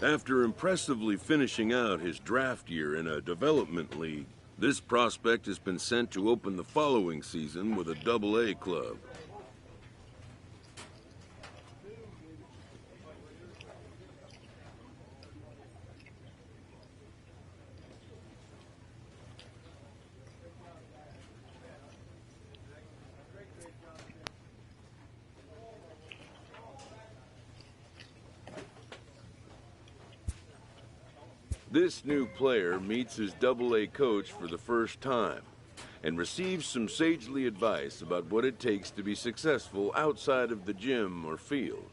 S4: After impressively finishing out his draft year in a development league, this prospect has been sent to open the following season with a Double-A club. This new player meets his Double-A coach for the first time and receives some sagely advice about what it takes to be successful outside of the gym or field.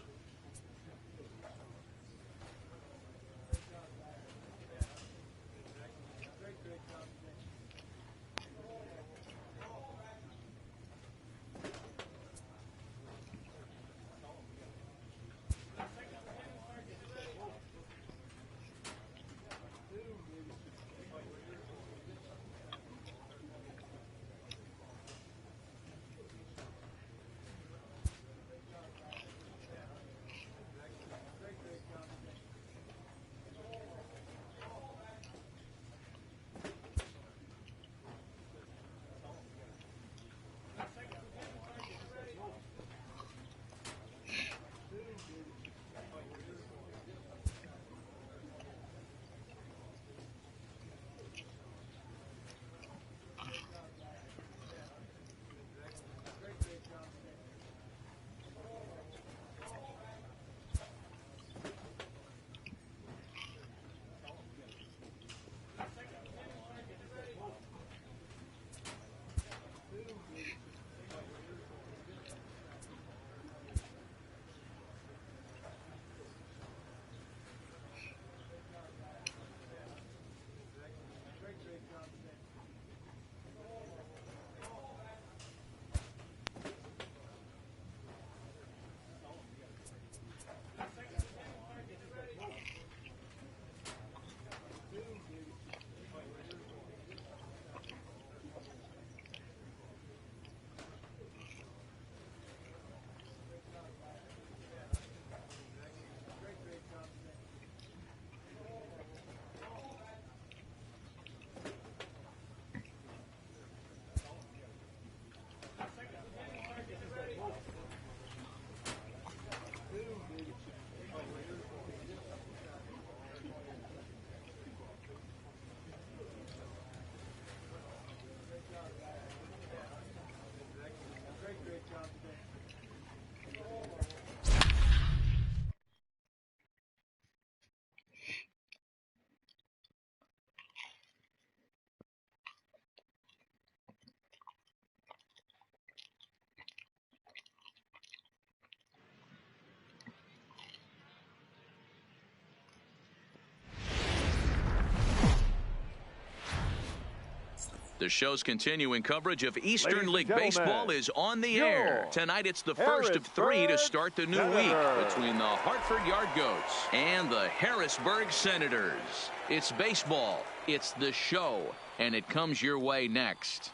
S2: The show's continuing coverage of Eastern League
S7: Ladies and
S2: Baseball
S7: gentlemen,
S2: is on the
S7: your
S2: air. Tonight it's the first of 3 to start the new week
S7: Senators.
S2: between the Hartford Yard Goats and the Harrisburg Senators. It's baseball, it's the show, and it comes your way next.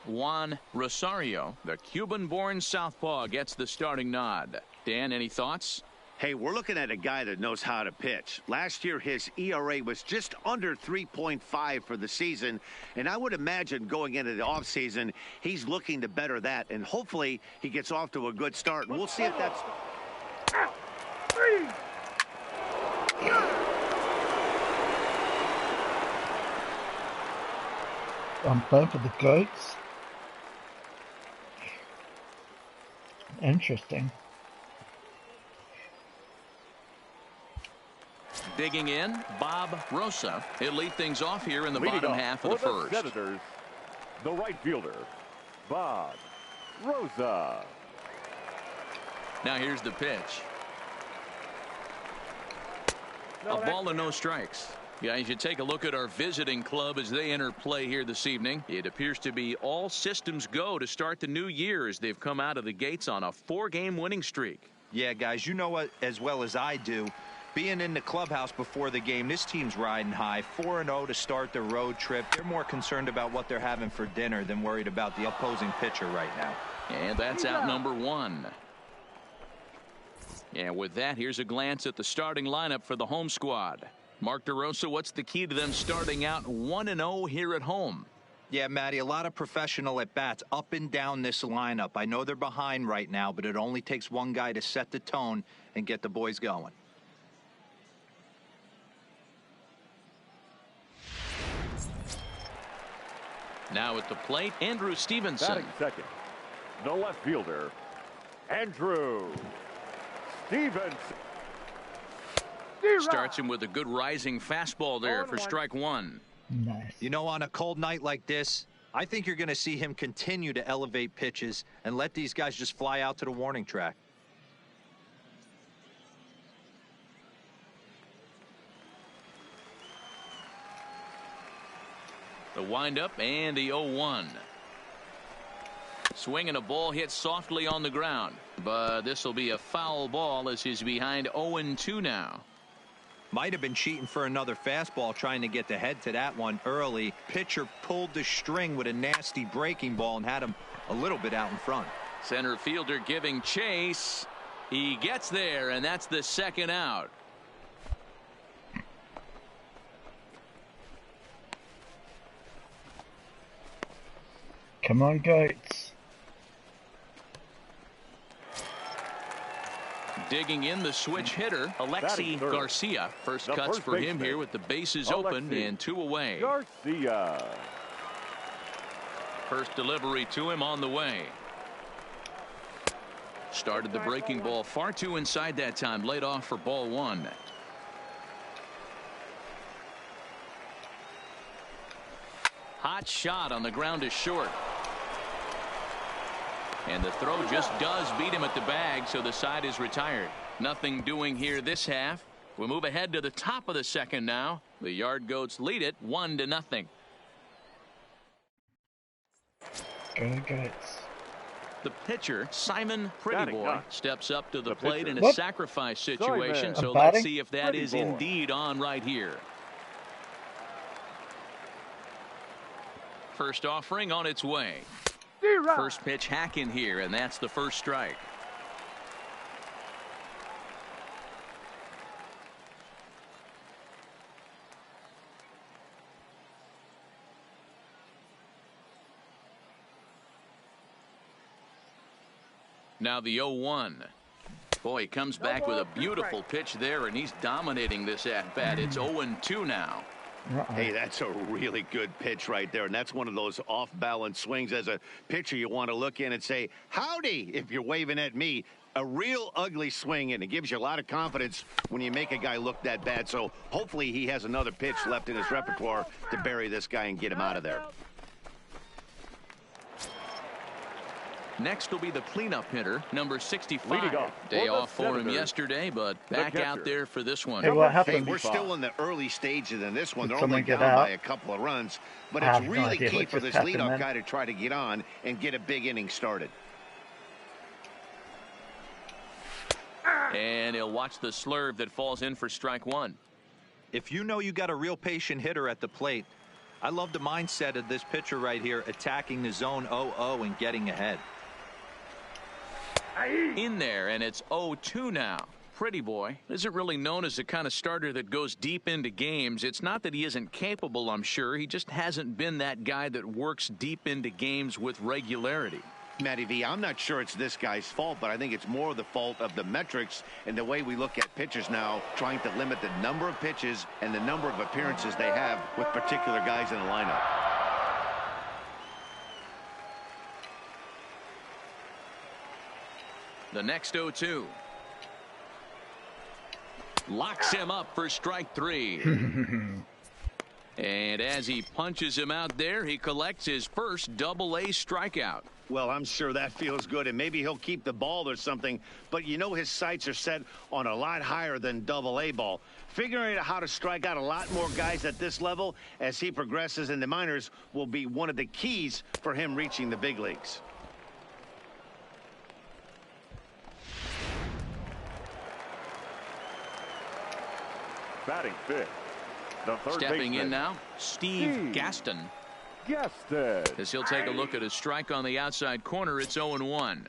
S2: Juan Rosario, the Cuban-born southpaw, gets the starting nod. Dan, any thoughts?
S5: Hey, we're looking at a guy that knows how to pitch. Last year, his ERA was just under 3.5 for the season, and I would imagine going into the offseason, he's looking to better that, and hopefully he gets off to a good start. And we'll see if that's...
S1: I'm playing for the Goats. Interesting.
S2: Digging in, Bob Rosa. He'll lead things off here in the
S7: Leading
S2: bottom
S7: off
S2: half of the
S7: for
S2: first.
S7: Senators, the right fielder, Bob Rosa.
S2: Now here's the pitch. A ball and no strikes. Guys, you take a look at our visiting club as they enter play here this evening. It appears to be all systems go to start the new year as they've come out of the gates on a 4-game winning streak.
S8: Yeah, guys, you know what as well as I do. Being in the clubhouse before the game, this team's riding high. 4-0 to start their road trip. They're more concerned about what they're having for dinner than worried about the opposing pitcher right now.
S2: And that's out number 1. And with that, here's a glance at the starting lineup for the home squad. Mark DeRosa, what's the key to them starting out 1-0 here at home?
S8: Yeah, Matty, a lot of professional at-bats up and down this lineup. I know they're behind right now, but it only takes one guy to set the tone and get the boys going.
S2: Now at the plate, Andrew Stevenson.
S7: Batting second, the left fielder, Andrew Stevenson.
S2: Starts him with a good rising fastball there for strike 1.
S1: Nice.
S8: You know, on a cold night like this, I think you're going to see him continue to elevate pitches and let these guys just fly out to the warning track.
S2: The windup and the 0-1. Swinging a ball hit softly on the ground, but this will be a foul ball as he's behind 0-2 now.
S8: Might have been cheating for another fastball trying to get the head to that one early. Pitcher pulled the string with a nasty breaking ball and had him a little bit out in front.
S2: Center fielder giving chase. He gets there, and that's the second out.
S1: Come on, Goats.
S2: Digging in the switch hitter, Alexi Garcia. First
S7: The
S2: cuts
S7: first
S2: for him
S7: baseman,
S2: here with the bases open
S7: Alexi
S2: and 2 away.
S7: Garcia.
S2: First delivery to him on the way. Started the breaking ball far too inside that time. Laid off for ball 1. Hot shot on the ground is short. And the throw just does beat him at the bag, so the side is retired. Nothing doing here this half. We move ahead to the top of the second now. The Yard Goats lead it 1-0.
S1: Go Goats.
S2: The pitcher, Simon Prettyboy, steps up to the plate in a
S1: What?
S2: sacrifice situation, so
S1: batting?
S2: let's see if that is
S7: Prettyboy.
S2: indeed on right here. First offering on its way. First pitch hack in here, and that's the first strike. Now the 0-1. Boy, he comes back with a beautiful pitch there, and he's dominating this at-bat. It's 0-2 now.
S5: Hey, that's a really good pitch right there, and that's one of those off-balance swings. As a pitcher, you want to look in and say, howdy, if you're waving at me. A real ugly swing, and it gives you a lot of confidence when you make a guy look that bad. So hopefully he has another pitch left in his repertoire to bury this guy and get him out of there.
S2: Next will be the cleanup hitter, number 65.
S7: Leading off
S2: Day
S7: for the
S2: off for him
S7: Senators,
S2: yesterday, but
S7: the
S2: back out
S7: catcher.
S2: there for this one.
S1: Hey, what
S5: Hey,
S1: happened?
S5: we're still in the early stages in this one.
S1: Did
S5: They're only
S1: someone get
S5: down by
S1: out?
S5: a couple of runs, but
S1: I
S5: it's
S1: have no
S5: really
S1: idea
S5: key
S1: what
S5: for
S1: just
S5: this
S1: happened
S5: leadoff
S1: then.
S5: guy to try to get on and get a big inning started.
S2: And he'll watch the slurve that falls in for strike one.
S8: If you know you got a real patient hitter at the plate, I love the mindset of this pitcher right here, attacking the zone 0-0 and getting ahead.
S2: In there, and it's 0-2 now. Pretty boy isn't really known as the kind of starter that goes deep into games. It's not that he isn't capable, I'm sure. He just hasn't been that guy that works deep into games with regularity.
S5: Matty V, I'm not sure it's this guy's fault, but I think it's more the fault of the metrics and the way we look at pitchers now, trying to limit the number of pitches and the number of appearances they have with particular guys in the lineup.
S2: The next 0-2. Locks him up for strike three. And as he punches him out there, he collects his first double-A strikeout.
S5: Well, I'm sure that feels good, and maybe he'll keep the ball or something, but you know his sights are set on a lot higher than double-A ball. Figuring out how to strike out a lot more guys at this level as he progresses in the minors will be one of the keys for him reaching the big leagues.
S7: Batting fifth, the third
S2: Stepping
S7: baseman,
S2: in now, Steve Gaston.
S7: Gaston.
S2: As he'll take a look at a strike on the outside corner, it's 0-1.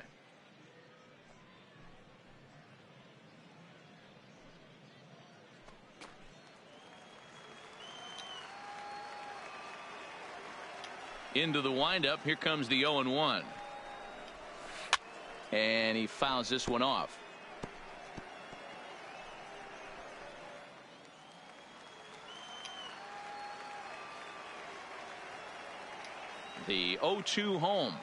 S2: Into the windup, here comes the 0-1. And he fouls this one off. The 0-2 home.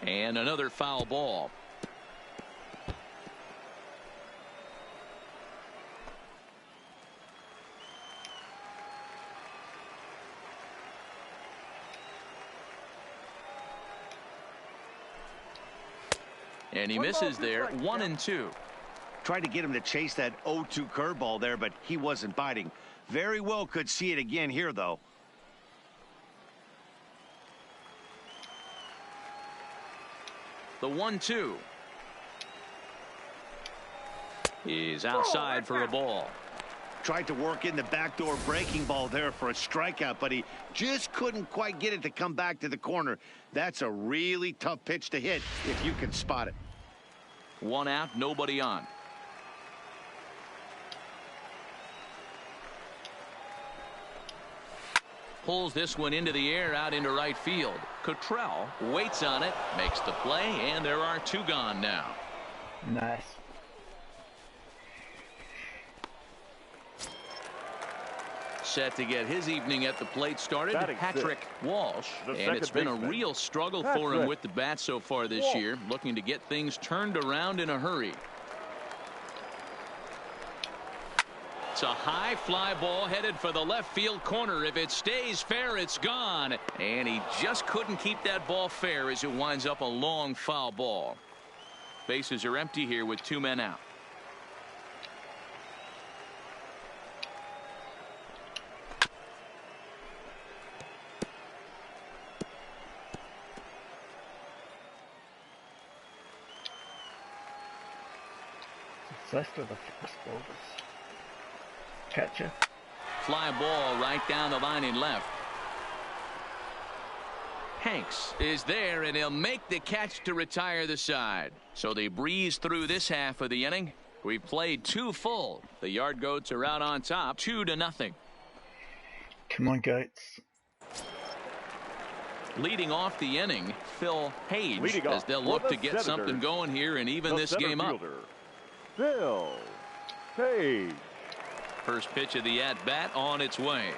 S2: And another foul ball. And he misses there, 1-2.
S5: Tried to get him to chase that 0-2 curveball there, but he wasn't biting. Very well could see it again here, though.
S2: The 1-2 is outside for a ball.
S5: Tried to work in the backdoor breaking ball there for a strikeout, but he just couldn't quite get it to come back to the corner. That's a really tough pitch to hit if you can spot it.
S2: One out, nobody on. Pulls this one into the air out into right field. Cottrell waits on it, makes the play, and there are two gone now.
S1: Nice.
S2: Set to get his evening at the plate started,
S7: Batting
S2: Patrick
S7: sixth,
S2: Walsh.
S7: the
S2: And it's been a
S7: second
S2: real struggle for him
S7: Patrick
S2: with the bat so far this
S7: Walsh.
S2: year, looking to get things turned around in a hurry. It's a high fly ball headed for the left field corner. If it stays fair, it's gone. And he just couldn't keep that ball fair as it winds up a long foul ball. Bases are empty here with two men out.
S1: Obsessed with the fastball. Catcher.
S2: Fly ball right down the line in left. Hanks is there, and he'll make the catch to retire the side. So they breeze through this half of the inning. We've played two full. The Yard Goats are out on top, 2-0.
S1: Come on, Goats.
S2: Leading off the inning, Phil Page,
S7: Leading
S2: as
S7: off
S2: they'll
S7: for
S2: look
S7: the
S2: to get something
S7: Senators,
S2: going here and even
S7: the
S2: this
S7: center
S2: game up.
S7: fielder, Phil Page.
S2: First pitch of the at-bat on its way.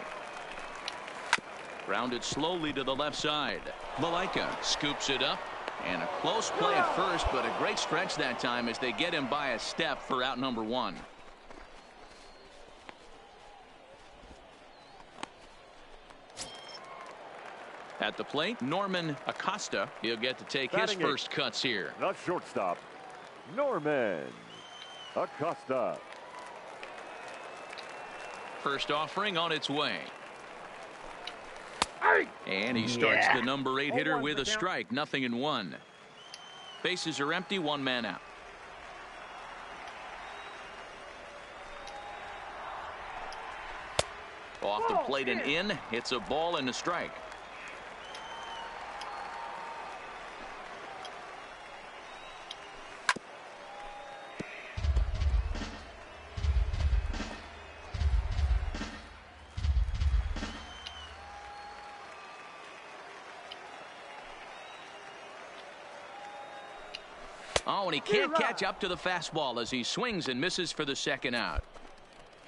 S2: Grounded slowly to the left side. Malaika scoops it up. And a close play at first, but a great stretch that time as they get him by a step for out number one. At the plate, Norman Acosta. He'll get to take his first cuts here.
S7: The shortstop, Norman Acosta.
S2: First offering on its way. And he starts the number 8 hitter with a strike. 0-1. Bases are empty. 1 man out. Off the plate and in. It's a ball and a strike. Oh, and he can't catch up to the fastball as he swings and misses for the second out.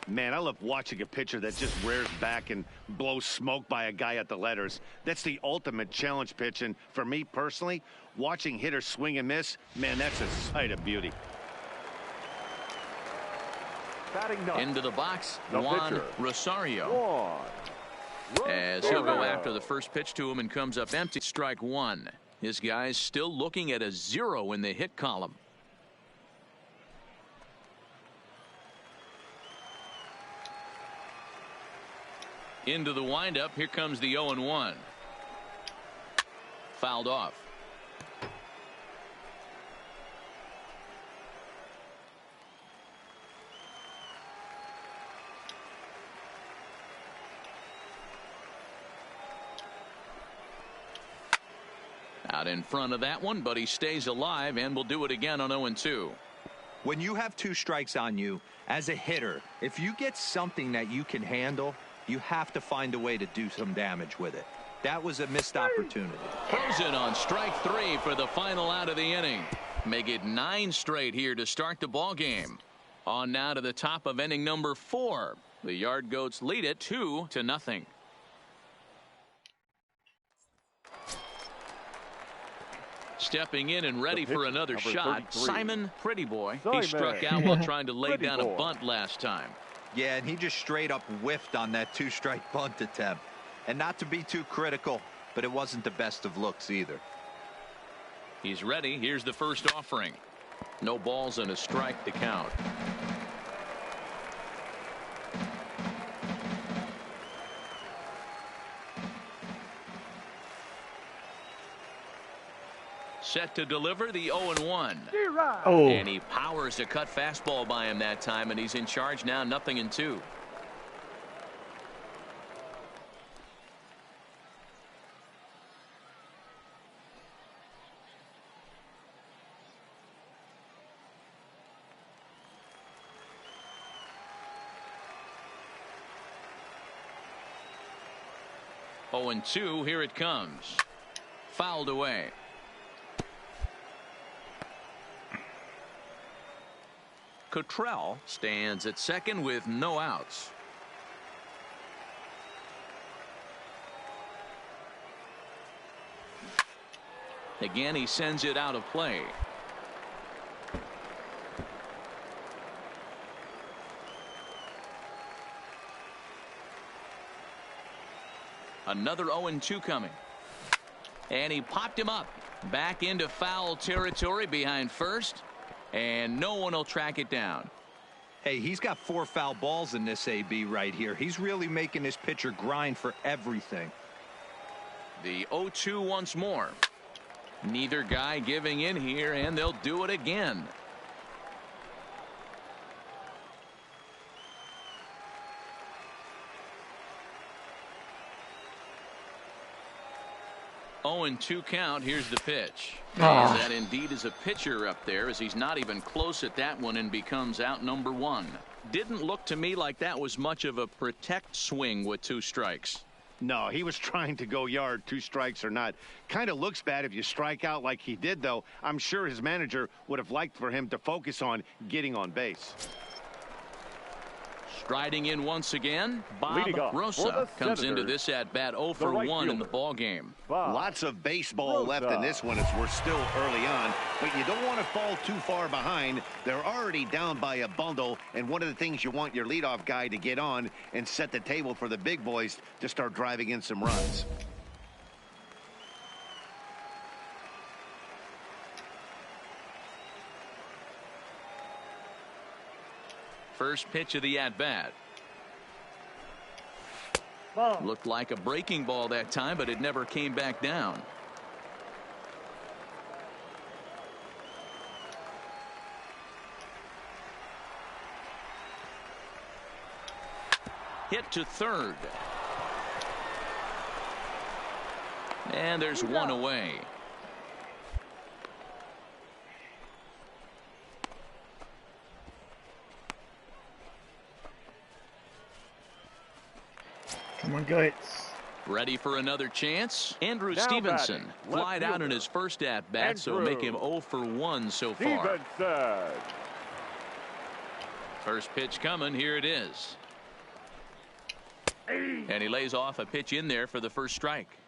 S5: Man, I love watching a pitcher that just rears back and blows smoke by a guy at the letters. That's the ultimate challenge pitch, and for me personally, watching hitters swing and miss, man, that's a sight of beauty.
S2: Into the box, Juan Rosario. As he'll go after the first pitch to him and comes up empty. Strike 1. His guy's still looking at a 0 in the hit column. Into the windup. Here comes the 0-1. Fouled off. Out in front of that one, but he stays alive and will do it again on 0-2.
S8: When you have 2 strikes on you, as a hitter, if you get something that you can handle, you have to find a way to do some damage with it. That was a missed opportunity.
S2: Frozen on strike 3 for the final out of the inning. Make it 9 straight here to start the ball game. On now to the top of inning number 4. The Yard Goats lead it 2-0. Stepping in and ready for another shot, Simon Prettyboy. He struck out while trying to lay down a bunt last time.
S8: Yeah, and he just straight up whiffed on that 2-strike bunt attempt. And not to be too critical, but it wasn't the best of looks either.
S2: He's ready. Here's the first offering. No balls and a strike to count. Set to deliver the 0-1.
S1: Oh.
S2: And he powers a cut fastball by him that time, and he's in charge now. 0-2. Oh, and 2. Here it comes. Fouled away. Cottrell stands at second with no outs. Again, he sends it out of play. Another 0-2 coming. And he popped him up. Back into foul territory behind first. And no one will track it down.
S8: Hey, he's got 4 foul balls in this AB right here. He's really making this pitcher grind for everything.
S2: The 0-2 once more. Neither guy giving in here, and they'll do it again. Oh, and 2 count. Here's the pitch. And that indeed is a pitcher up there, as he's not even close at that one and becomes out number 1. Didn't look to me like that was much of a protect swing with 2 strikes.
S5: No, he was trying to go yard, 2 strikes or not. Kind of looks bad if you strike out like he did, though. I'm sure his manager would have liked for him to focus on getting on base.
S2: Striding in once again, Bob Rosa comes into this at bat 0 for 1 in the ball game.
S5: Lots of baseball left in this one as we're still early on, but you don't want to fall too far behind. They're already down by a bundle, and one of the things you want your leadoff guy to get on and set the table for the big boys to start driving in some runs.
S2: First pitch of the at-bat. Looked like a breaking ball that time, but it never came back down. Hit to third. And there's one away.
S1: Come on, Gates.
S2: Ready for another chance. Andrew
S7: Now
S2: Stevenson
S7: batting,
S2: flied
S7: left
S2: out in
S7: fielder.
S2: his first at bat, so
S7: Andrew
S2: make him 0 for 1 so far.
S7: Stevenson.
S2: First pitch coming. Here it is. And he lays off a pitch in there for the first strike.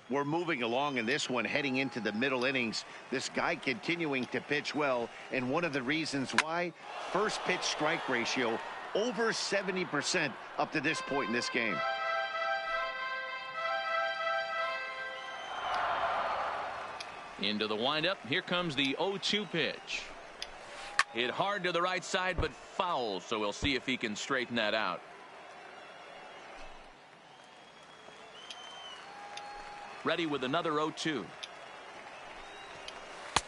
S5: We're moving along in this one, heading into the middle innings. This guy continuing to pitch well, and one of the reasons why, first pitch strike ratio over 70% up to this point in this game.
S2: Into the windup. Here comes the 0-2 pitch. Hit hard to the right side, but foul, so we'll see if he can straighten that out. Ready with another 0-2.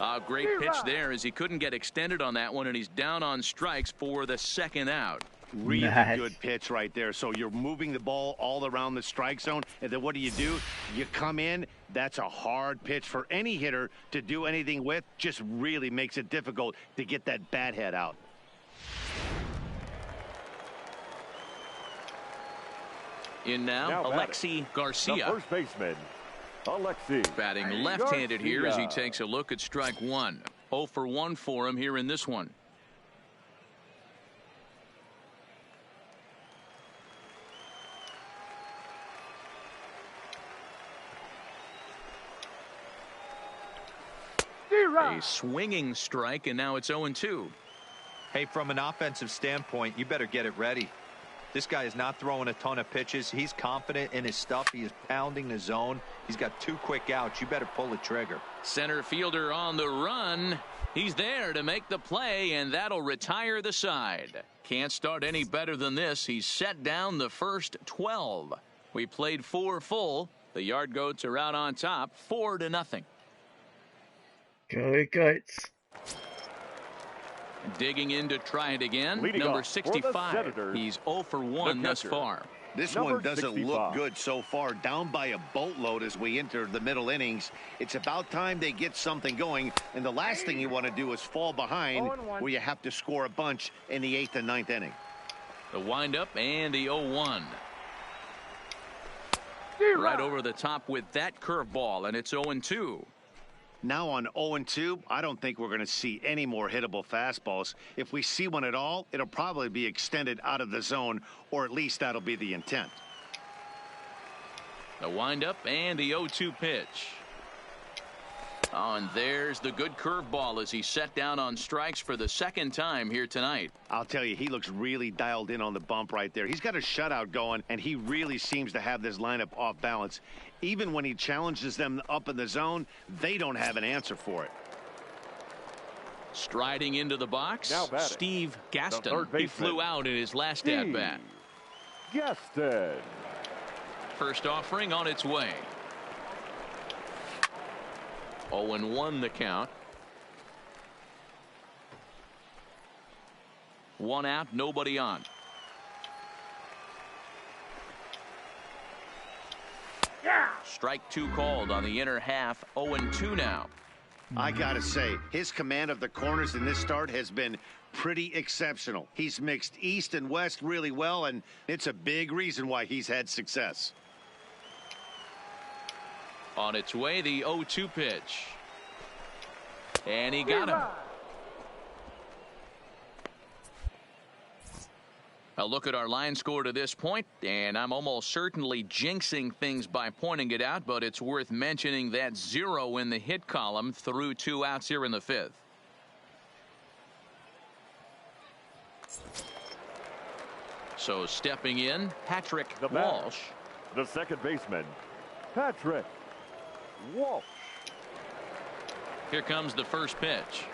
S2: A great pitch there as he couldn't get extended on that one, and he's down on strikes for the second out.
S5: Really
S1: Nice.
S5: good pitch right there. So you're moving the ball all around the strike zone, and then what do? You come in. That's a hard pitch for any hitter to do anything with. Just really makes it difficult to get that bat head out.
S2: In now Alexi
S7: The
S2: Garcia.
S7: first baseman, Alexi.
S2: Batting left-handed here as he
S7: Garcia.
S2: takes a look at strike one. 0 for 1 for him here in this one. A swinging strike, and now it's 0-2.
S8: Hey, from an offensive standpoint, you better get it ready. This guy is not throwing a ton of pitches. He's confident in his stuff. He is pounding the zone. He's got 2 quick outs. You better pull the trigger.
S2: Center fielder on the run. He's there to make the play, and that'll retire the side. Can't start any better than this. He's set down the first 12. We played 4 full. The Yard Goats are out on top, 4-0.
S1: Go, Gates.
S2: Digging in to try it again.
S7: Leading
S2: Number
S7: off for the
S2: 65.
S7: Senators,
S2: He's 0 for 1 thus
S7: catcher.
S2: far.
S5: This
S7: Number
S5: one doesn't
S7: 65.
S5: look good so far. Down by a boatload as we enter the middle innings. It's about time they get something going. And the last thing you want to do is fall behind
S6: 0-1.
S5: where you have to score a bunch in the 8th and 9th inning.
S2: The windup and the 0-1. Right over the top with that curveball, and it's 0-2.
S5: Now on 0-2, I don't think we're going to see any more hittable fastballs. If we see one at all, it'll probably be extended out of the zone, or at least that'll be the intent.
S2: The windup and the 0-2 pitch. Oh, and there's the good curveball as he's set down on strikes for the second time here tonight.
S5: I'll tell you, he looks really dialed in on the bump right there. He's got a shutout going, and he really seems to have this lineup off balance. Even when he challenges them up in the zone, they don't have an answer for it.
S2: Striding into the box,
S7: Now batting,
S2: Steve Gaston.
S7: third
S2: He
S7: baseman,
S2: flew out in his last
S7: Steve
S2: at-bat.
S7: Gaston.
S2: First offering on its way. 0-1 the count. 1 out, nobody on. Strike 2 called on the inner half. 0-2 now.
S5: I gotta say, his command of the corners in this start has been pretty exceptional. He's mixed east and west really well, and it's a big reason why he's had success.
S2: On its way, the 0-2 pitch. And he got him. A look at our line score to this point, and I'm almost certainly jinxing things by pointing it out, but it's worth mentioning that 0 in the hit column through 2 outs here in the 5th. So stepping in, Patrick
S7: The batter,
S2: Walsh.
S7: The second baseman, Patrick Walsh.
S2: Here comes the first pitch.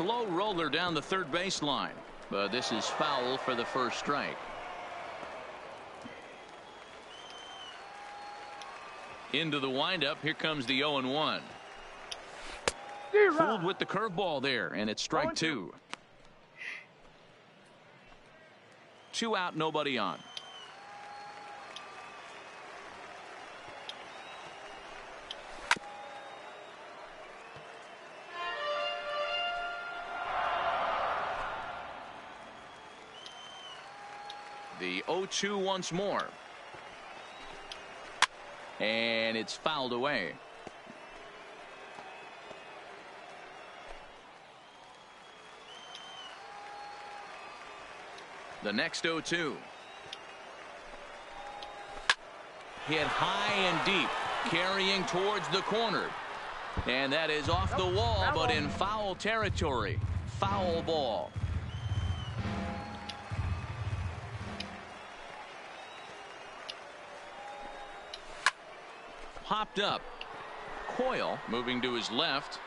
S2: slow roller down the third baseline, but this is foul for the first strike. Into the windup. Here comes the 0-1. Fooled with the curveball there, and it's strike two. 2 out, nobody on. The 0-2 once more. And it's fouled away. The next 0-2. Hit high and deep, carrying towards the corner. And that is off the wall, but in foul territory. Foul ball. Popped up. Coyle moving to his left.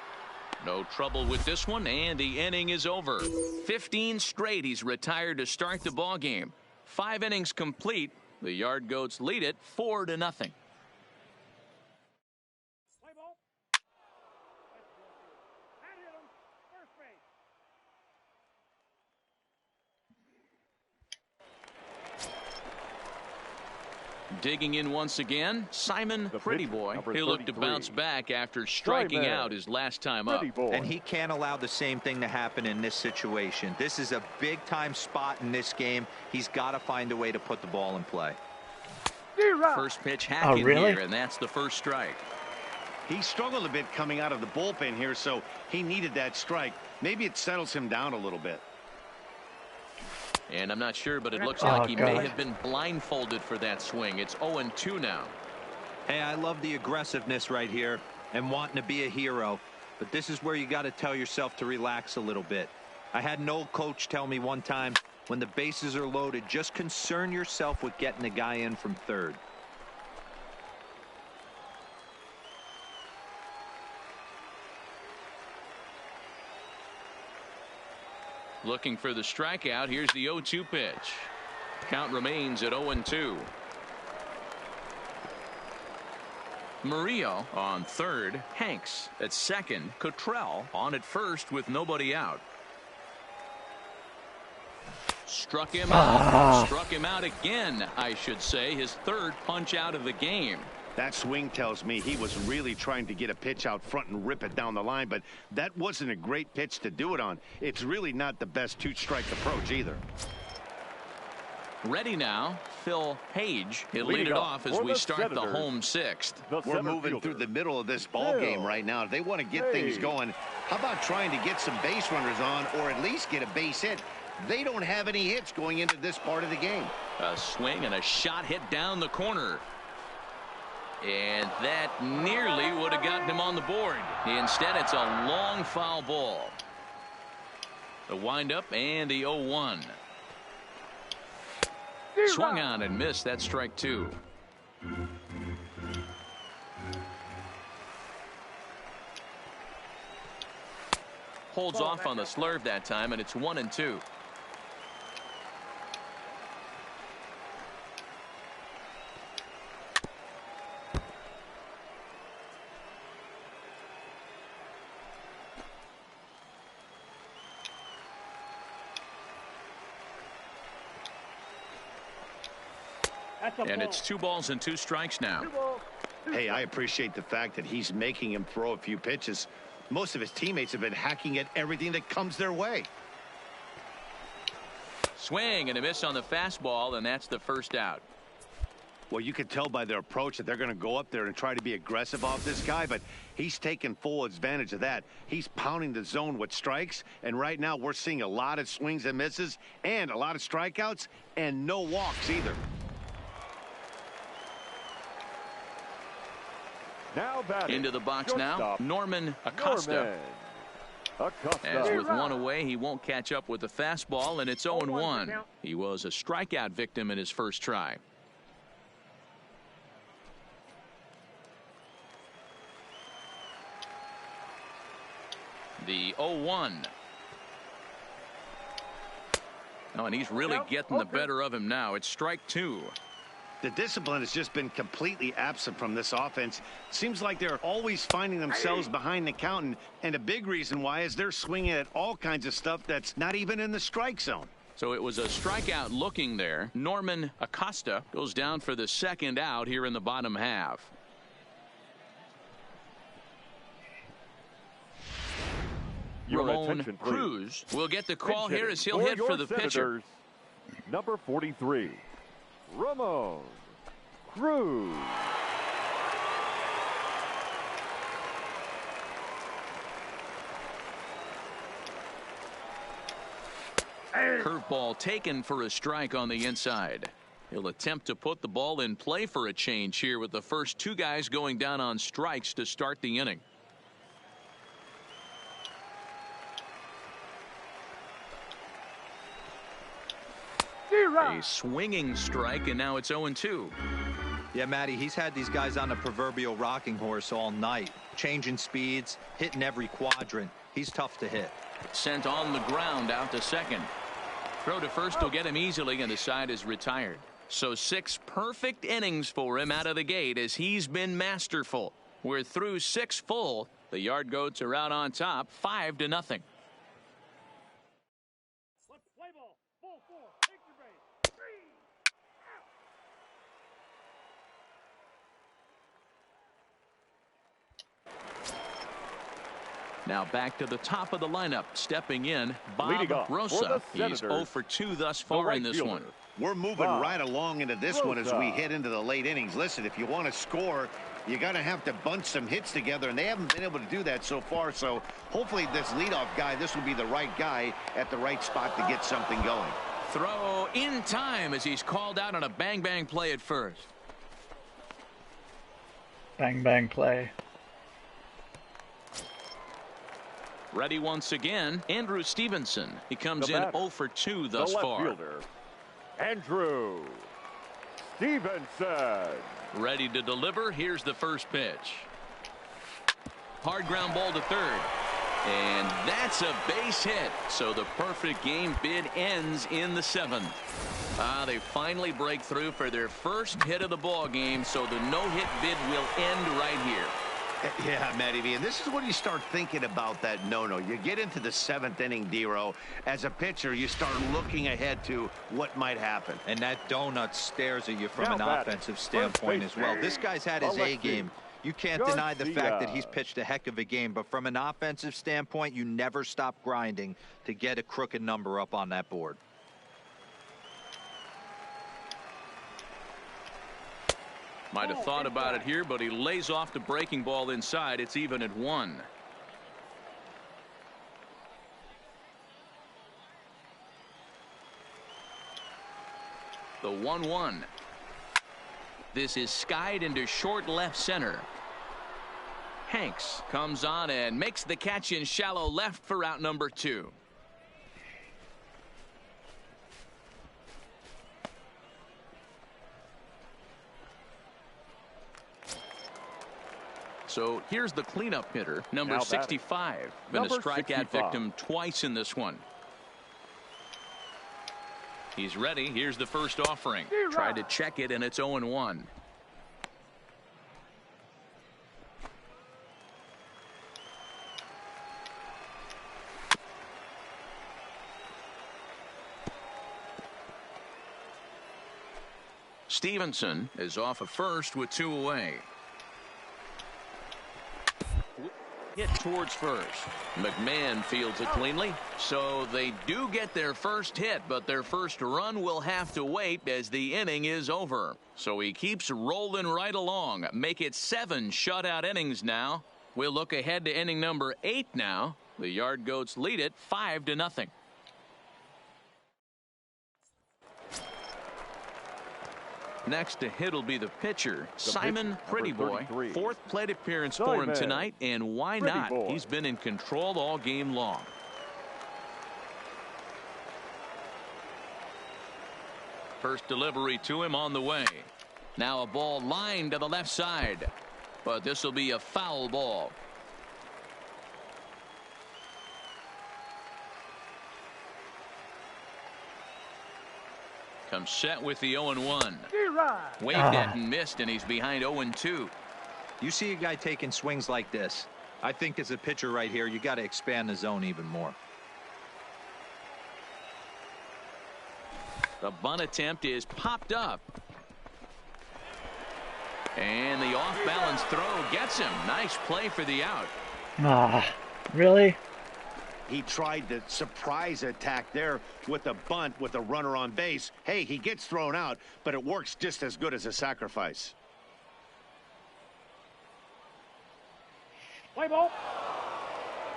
S2: No trouble with this one, and the inning is over. 15 straight he's retired to start the ball game. 5 innings complete. The Yard Goats lead it 4-0. Digging in once again, Simon Pretty Boy. He'll look to bounce back after striking out his last time up.
S8: And he can't allow the same thing to happen in this situation. This is a big-time spot in this game. He's got to find a way to put the ball in play.
S2: First pitch hacking here, and that's the first strike.
S5: He struggled a bit coming out of the bullpen here, so he needed that strike. Maybe it settles him down a little bit.
S2: And I'm not sure, but it looks like he may have been blindfolded for that swing. It's 0-2 now.
S8: Hey, I love the aggressiveness right here and wanting to be a hero. But this is where you got to tell yourself to relax a little bit. I had an old coach tell me one time, when the bases are loaded, just concern yourself with getting the guy in from third.
S2: Looking for the strikeout. Here's the 0-2 pitch. Count remains at 0-2. Murillo on third. Hanks at second. Cottrell on at first with nobody out. Struck him out. Struck him out again, I should say. His third punch out of the game.
S5: That swing tells me he was really trying to get a pitch out front and rip it down the line, but that wasn't a great pitch to do it on. It's really not the best two-strike approach either.
S2: Ready now, Phil Page. He'll lead it off as we start the home sixth.
S5: We're moving through the middle of this ball game right now. If they want to get things going, how about trying to get some base runners on or at least get a base hit? They don't have any hits going into this part of the game.
S2: A swing and a shot hit down the corner. And that nearly would have gotten him on the board. Instead, it's a long foul ball. The windup and the 0-1. Swung on and missed. That's strike two. Holds off on the slurve that time, and it's 1-2. And it's 2 balls and 2 strikes now.
S5: Hey, I appreciate the fact that he's making him throw a few pitches. Most of his teammates have been hacking at everything that comes their way.
S2: Swing and a miss on the fastball, and that's the first out.
S5: Well, you can tell by their approach that they're going to go up there and try to be aggressive off this guy, but he's taking full advantage of that. He's pounding the zone with strikes, and right now we're seeing a lot of swings and misses and a lot of strikeouts and no walks either.
S7: Now batting.
S2: Into the box now, Norman Acosta. As with one away, he won't catch up with the fastball, and it's 0-1. He was a strikeout victim in his first try. The 0-1. Oh, and he's really getting the better of him now. It's strike 2.
S5: The discipline has just been completely absent from this offense. Seems like they're always finding themselves behind the count, and a big reason why is they're swinging at all kinds of stuff that's not even in the strike zone.
S2: So it was a strikeout looking there. Norman Acosta goes down for the second out here in the bottom half. Ramon Cruz will get the call here as he'll hit for the pitcher.
S7: Number 43, Ramon Cruz.
S2: Curveball taken for a strike on the inside. He'll attempt to put the ball in play for a change here with the first 2 guys going down on strikes to start the inning. A swinging strike, and now it's 0-2.
S8: Yeah, Matty, he's had these guys on a proverbial rocking horse all night, changing speeds, hitting every quadrant. He's tough to hit.
S2: Sent on the ground out to second. Throw to first will get him easily, and the side is retired. So 6 perfect innings for him out of the gate as he's been masterful. We're through 6 full. The Yard Goats are out on top, 5-0.
S6: Let's play ball. Ball 4. Take your base. 3.
S2: Now back to the top of the lineup. Stepping in, Bob Rosa. He's 0 for 2 thus far in this one.
S5: We're moving right along into this one as we head into the late innings. Listen, if you want to score, you got to have to bunch some hits together, and they haven't been able to do that so far. So hopefully this leadoff guy, this will be the right guy at the right spot to get something going.
S2: Throw in time as he's called out on a bang-bang play at first.
S1: Bang-bang play.
S2: Ready once again, Andrew Stevenson. He comes in 0 for 2 thus far.
S7: Fielder, Andrew Stevenson.
S2: Ready to deliver. Here's the first pitch. Hard ground ball to third. And that's a base hit. So the perfect game bid ends in the 7th. They finally break through for their first hit of the ball game. So the no-hit bid will end right here.
S5: Yeah, Matty V, and this is when you start thinking about that no-no. You get into the 7th inning, D-Row. As a pitcher, you start looking ahead to what might happen.
S8: And that donut stares at you from an offensive standpoint as well. This guy's had his A game. You can't deny the fact that he's pitched a heck of a game, but from an offensive standpoint, you never stop grinding to get a crooked number up on that board.
S2: Might have thought about it here, but he lays off the breaking ball inside. It's even at 1. The 1-1. This is skied into short left center. Hanks comes on and makes the catch in shallow left for out number 2. So here's the cleanup hitter, number 65. Been a strikeout victim twice in this one. He's ready. Here's the first offering. Tried to check it, and it's 0-1. Stevenson is off of first with 2 away. Hit towards first. McMahon fields it cleanly. So they do get their first hit, but their first run will have to wait as the inning is over. So he keeps rolling right along. Make it 7 shutout innings now. We'll look ahead to inning number 8 now. The Yard Goats lead it 5-0. Next to hit will be the pitcher, Simon Prettyboy. 4th plate appearance for him tonight, and why not? He's been in control all game long. First delivery to him on the way. Now a ball lined to the left side, but this will be a foul ball. Comes set with the 0-1. Waved at and missed, and he's behind 0-2.
S8: You see a guy taking swings like this. I think as a pitcher right here, you got to expand the zone even more.
S2: The bunt attempt is popped up. And the off-balance throw gets him. Nice play for the out.
S1: Really?
S5: He tried the surprise attack there with a bunt with a runner on base. Hey, he gets thrown out, but it works just as good as a sacrifice.
S6: Play ball.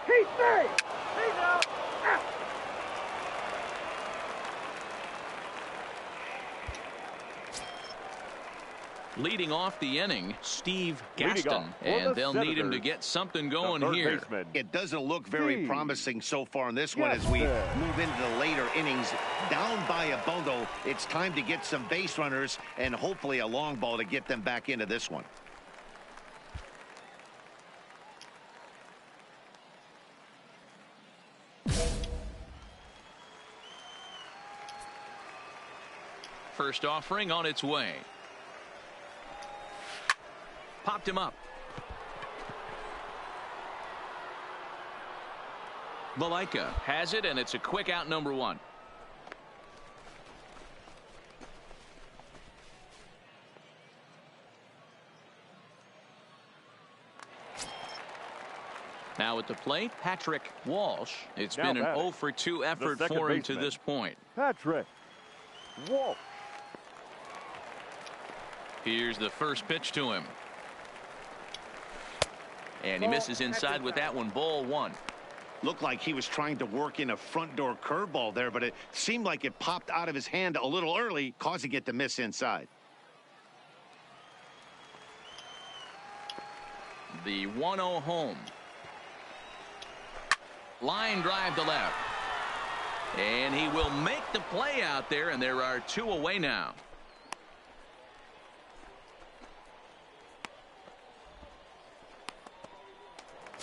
S6: He's safe. He's out.
S2: Leading off the inning, Steve Gaston, and they'll need him to get something going here.
S5: It doesn't look very promising so far in this one as we move into the later innings. Down by a bundle, it's time to get some base runners and hopefully a long ball to get them back into this one.
S2: First offering on its way. Popped him up. Valaika has it, and it's a quick out, number 1. Now at the plate, Patrick Walsh. It's been an 0-for-2 effort for him to this point.
S7: Patrick Walsh.
S2: Here's the first pitch to him. And he misses inside with that one. Ball 1.
S5: Looked like he was trying to work in a front door curveball there, but it seemed like it popped out of his hand a little early, causing it to miss inside.
S2: The 1-0 home. Line drive to left. And he will make the play out there, and there are 2 away now.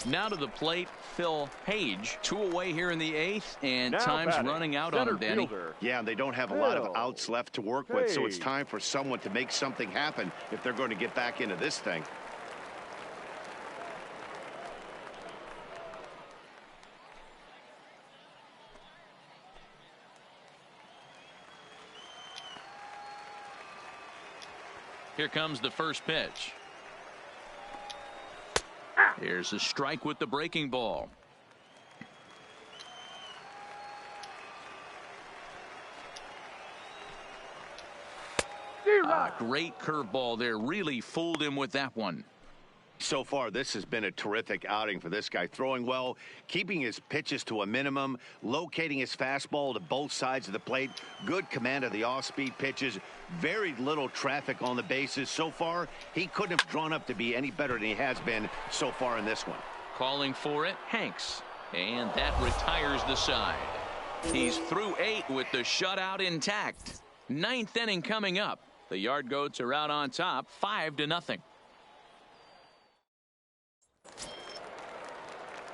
S2: Now to the plate, Phil Page. 2 away here in the 8th, and time's running out on him, Danny.
S5: Yeah, they don't have a lot of outs left to work with, so it's time for someone to make something happen if they're going to get back into this thing.
S2: Here comes the first pitch. Here's a strike with the breaking ball. Great curveball there. Really fooled him with that one.
S5: So far, this has been a terrific outing for this guy. Throwing well, keeping his pitches to a minimum, locating his fastball to both sides of the plate. Good command of the off-speed pitches. Very little traffic on the bases. So far, he couldn't have drawn up to be any better than he has been so far in this one.
S2: Calling for it, Hanks. And that retires the side. He's through 8 with the shutout intact. 9th inning coming up. The Yard Goats are out on top, 5-0.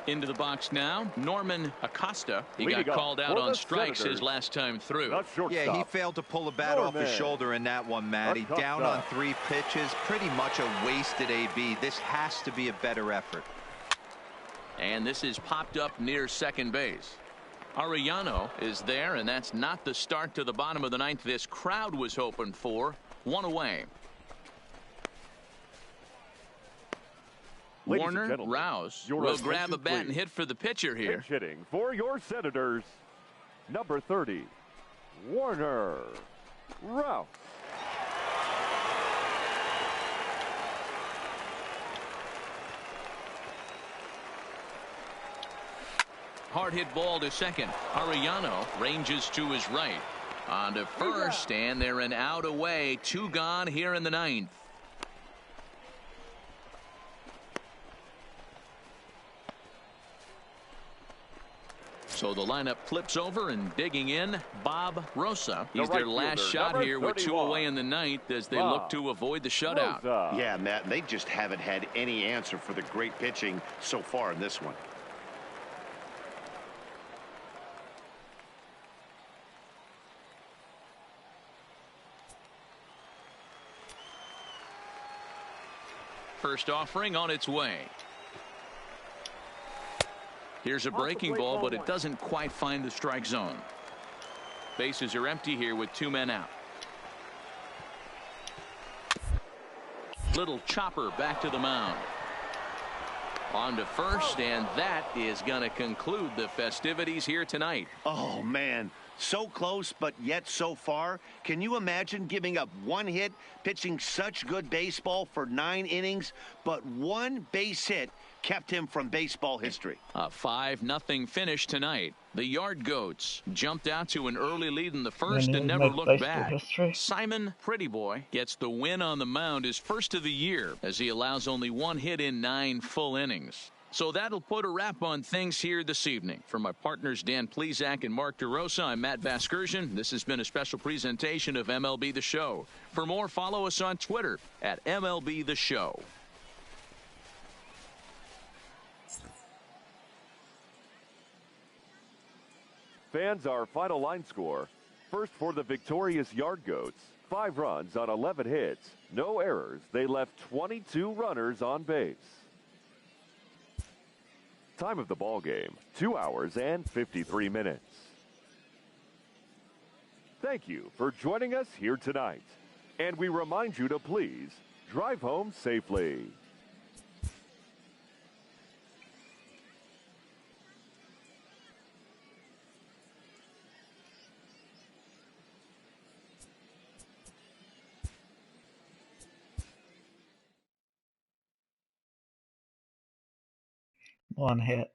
S2: Into the box now, Norman Acosta. He got called out on strikes his last time through.
S8: Yeah, he failed to pull the bat off his shoulder in that one, Matty. Down on 3 pitches, pretty much a wasted AB. This has to be a better effort.
S2: And this is popped up near second base. Arellano is there, and that's not the start to the bottom of the 9th this crowd was hoping for. 1 away. Warner Rouse will grab a bat and hit for the pitcher here.
S7: Pitch hitting for your Senators, number 30, Warner Rouse.
S2: Hard hit ball to second. Arellano ranges to his right. On to first, and they're an out away. 2 gone here in the 9th. So the lineup flips over, and digging in, Bob Rosa. He's their last shot here with 2 away in the 9th as they look to avoid the shutout.
S5: Yeah, Matt, they just haven't had any answer for the great pitching so far in this one.
S2: First offering on its way. Here's a breaking ball, but it doesn't quite find the strike zone. Bases are empty here with 2 men out. Little chopper back to the mound. On to first, and that is going to conclude the festivities here tonight.
S5: Oh, man. So close, but yet so far. Can you imagine giving up 1 hit, pitching such good baseball for 9 innings, but 1 base hit kept him from baseball history?
S2: A 5-0 finish tonight. The Yard Goats jumped out to an early lead in the first and never looked back. Simon Prettyboy gets the win on the mound, his first of the year, as he allows only 1 hit in 9 full innings. So that'll put a wrap on things here this evening. For my partners Dan Plesac and Mark DeRosa, I'm Matt Vasgersian. This has been a special presentation of MLB The Show. For more, follow us on Twitter at MLB The Show.
S7: Fans, our final line score. First for the victorious Yard Goats. 5 runs on 11 hits. No errors. They left 22 runners on base. Time of the ball game, 2 hours and 53 minutes. Thank you for joining us here tonight. And we remind you to please drive home safely.
S1: One hit.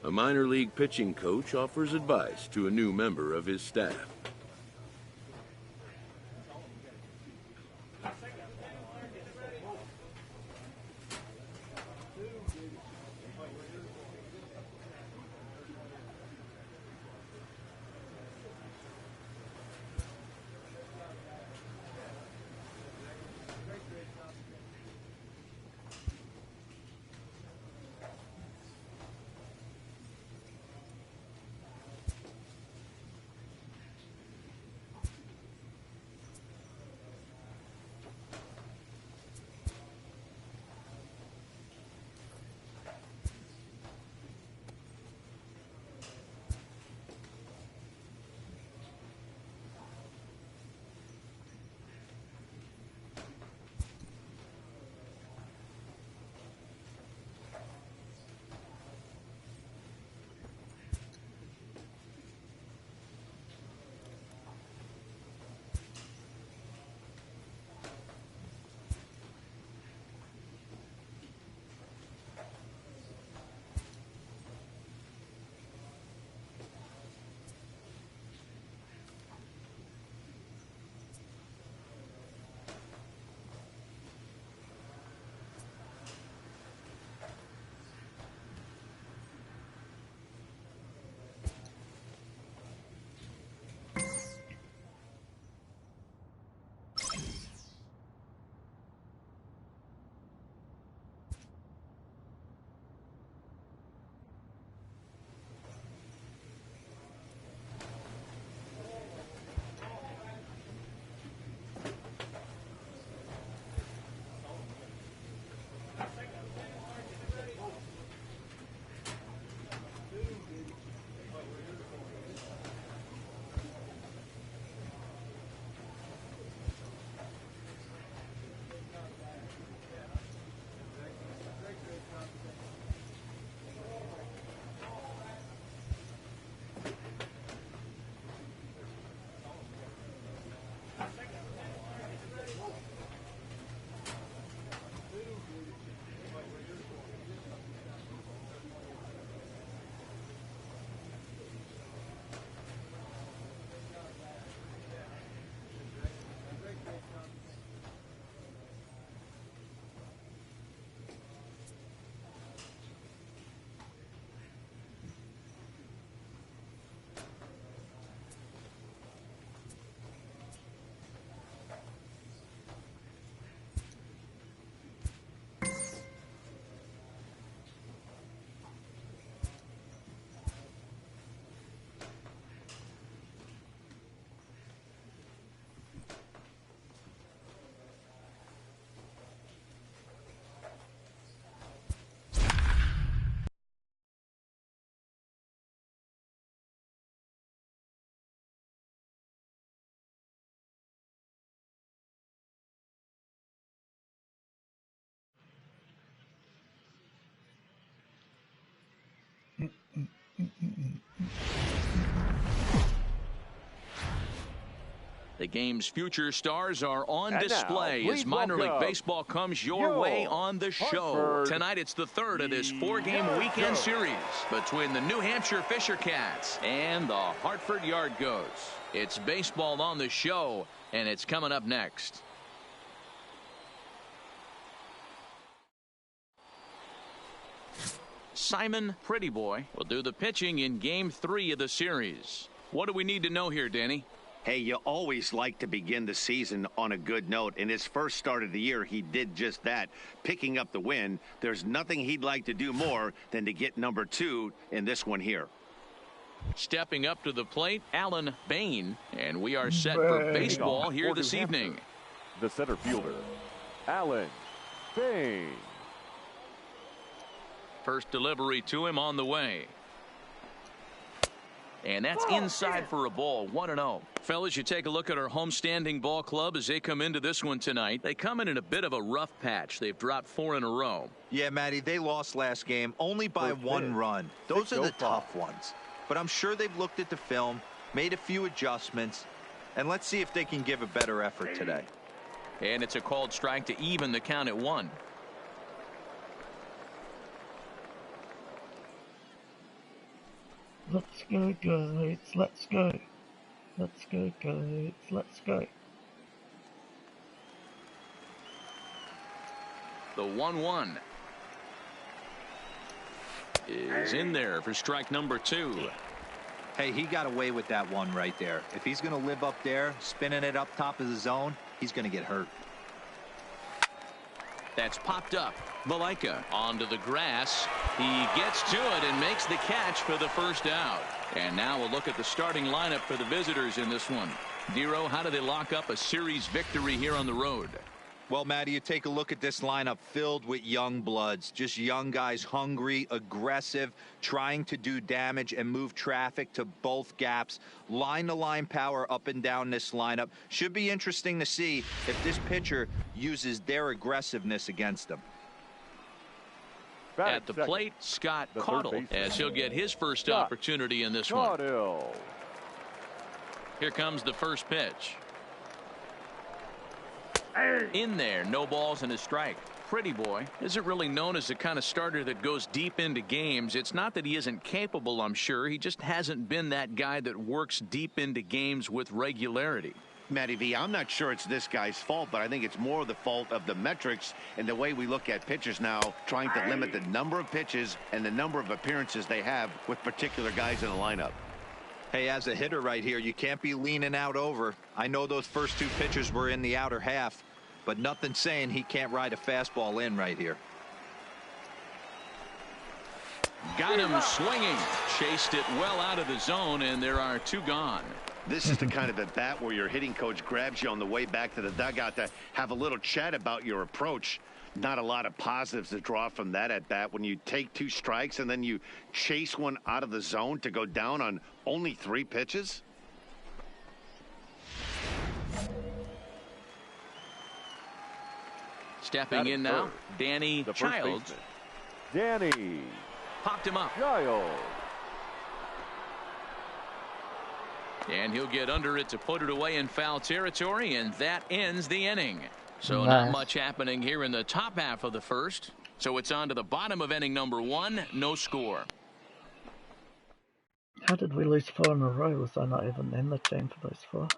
S4: A minor league pitching coach offers advice to a new member of his staff.
S2: The game's future stars are on
S7: And
S2: display
S7: now,
S2: as minor league
S7: welcome
S2: baseball comes your way on the show.
S7: Hartford
S2: Tonight it's the third of this 4-game weekend series between the New Hampshire Fisher Cats and the Hartford Yard Goats. It's baseball on the show, and it's coming up next. Simon Prettyboy will do the pitching in Game 3 of the series. What do we need to know here, Danny?
S5: Hey, you always like to begin the season on a good note. In his first start of the year, he did just that, picking up the win. There's nothing he'd like to do more than to get number 2 in this one here.
S2: Stepping up to the plate, Alan Bain, and we are set for baseball here this evening.
S7: The center fielder, Alan Bain.
S2: First delivery to him on the way. And that's inside for a ball, 1-0. Fellas, you take a look at our homestanding ball club as they come into this one tonight. They come in a bit of a rough patch. They've dropped 4 in a row.
S8: Yeah, Matty, they lost last game only by 1 run. Those are the tough ones. But I'm sure they've looked at the film, made a few adjustments, and let's see if they can give a better effort today.
S2: And it's a called strike to even the count at 1.
S1: Let's go, Goats. Let's go. Let's go, Goats. Let's go.
S2: The 1-1 is in there for strike number 2.
S8: Hey, he got away with that one right there. If he's going to live up there, spinning it up top of the zone, he's going to get hurt.
S2: That's popped up. Malaika onto the grass. He gets to it and makes the catch for the first out. And now we'll look at the starting lineup for the visitors in this one. Dero, how do they lock up a series victory here on the road?
S8: Well, Matty, you take a look at this lineup filled with young bloods, just young guys, hungry, aggressive, trying to do damage and move traffic to both gaps. Line-to-line power up and down this lineup. Should be interesting to see if this pitcher uses their aggressiveness against them.
S2: At the plate, Scott Caudle, as he'll get his first opportunity in this one. Here comes the first pitch. In there, no balls and a strike. Prettyboy isn't really known as the kind of starter that goes deep into games. It's not that he isn't capable, I'm sure. He just hasn't been that guy that works deep into games with regularity.
S5: Matty V, I'm not sure it's this guy's fault, but I think it's more the fault of the metrics and the way we look at pitchers now, trying to limit the number of pitches and the number of appearances they have with particular guys in the lineup.
S8: Hey, as a hitter right here, you can't be leaning out over. I know those first 2 pitches were in the outer half, but nothing saying he can't ride a fastball in right here.
S2: Got him swinging. Chased it well out of the zone, and there are 2 gone.
S5: This is the kind of at bat where your hitting coach grabs you on the way back to the dugout to have a little chat about your approach. Not a lot of positives to draw from that at bat when you take 2 strikes and then you chase one out of the zone to go down on only 3 pitches.
S2: Stepping in now, Danny Childs.
S7: Danny
S2: Popped him up.
S7: Childs.
S2: And he'll get under it to put it away in foul territory, and that ends the inning. So
S1: Nice.
S2: not much happening here in the top half of the first. So it's on to the bottom of inning number 1. No score.
S1: How did we lose 4 in a row? Was I not even in the team for those 4?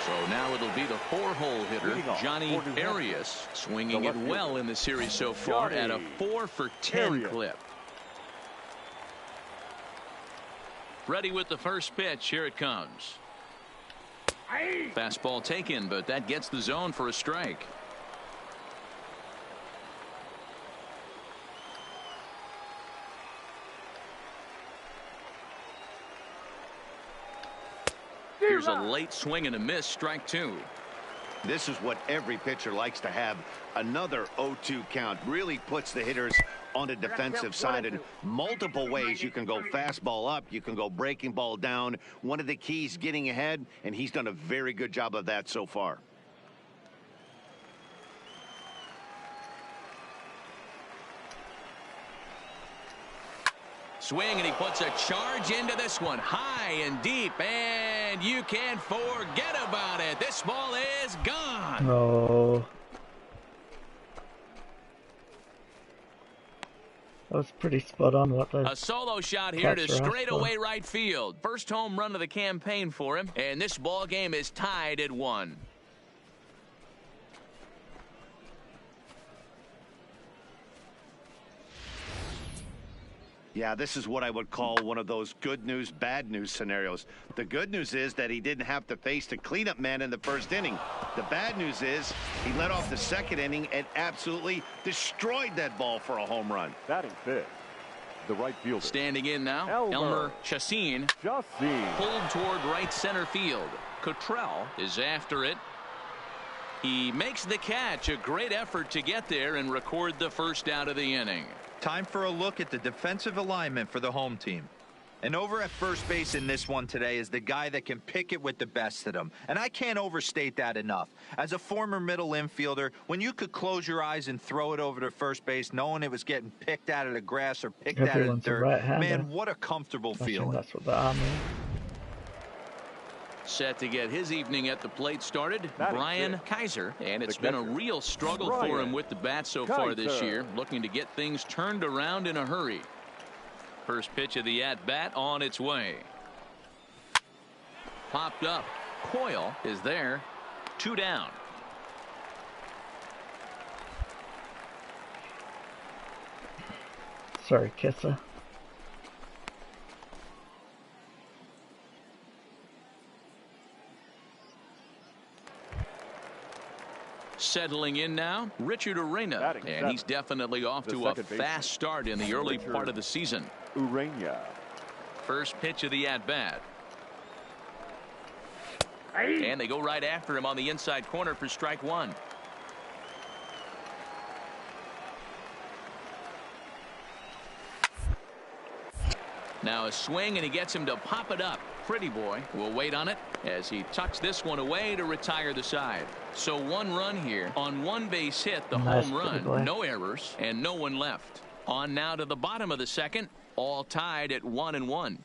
S2: So now it'll be the 4-hole hitter, Johnny Arias, swinging it well in the series so far at a 4 for 10 clip. Ready with the first pitch. Here it comes. Fastball taken, but that gets the zone for a strike. Here's a late swing and a miss, strike 2.
S5: This is what every pitcher likes to have. Another 0-2 count really puts the hitters on the defensive side in multiple ways. You can go fastball up, you can go breaking ball down. One of the keys, getting ahead, and he's done a very good job of that so far.
S2: Swing, and he puts a charge into this one. High and deep, and you can't forget about it. This ball is gone.
S1: Oh. That was pretty spot on what the
S2: A solo shot here to
S1: catcher asked
S2: straightaway
S1: for.
S2: right field. First home run of the campaign for him, and this ball game is tied at 1.
S5: Yeah, this is what I would call one of those good news, bad news scenarios. The good news is that he didn't have to face the cleanup man in the first inning. The bad news is he led off the second inning and absolutely destroyed that ball for a home run.
S7: Batting fifth, the right fielder.
S2: Standing in now,
S7: Elmer
S2: Chassin pulled toward right center field. Cottrell is after it. He makes the catch. A great effort to get there and record the first out of the inning.
S8: Time for a look at the defensive alignment for the home team. And over at first base in this one today is the guy that can pick it with the best of them. And I can't overstate that enough. As a former middle infielder, when you could close your eyes and throw it over to first base knowing it was getting picked out of the grass or picked out of the dirt, man, what a comfortable feeling.
S1: That's what the arm is.
S2: Set to get his evening at the plate started, Brian Kaiser, and it's been a real struggle for him with the bat so far this year, looking to get things turned around in a hurry. First pitch of the at-bat on its way. Popped up. Coyle is there. 2 down.
S1: Sorry, Kisser.
S2: Settling in now, Richard Urena, and he's definitely off to a fast start in the early part of the season.
S7: Urena.
S2: First pitch of the at-bat. And they go right after him on the inside corner for strike 1. Now a swing, and he gets him to pop it up. Pretty boy will wait on it as he tucks this one away to retire the side. So 1 run here on 1 base hit, the home run. No errors and no one left. On now to the bottom of the second, all tied at 1-1.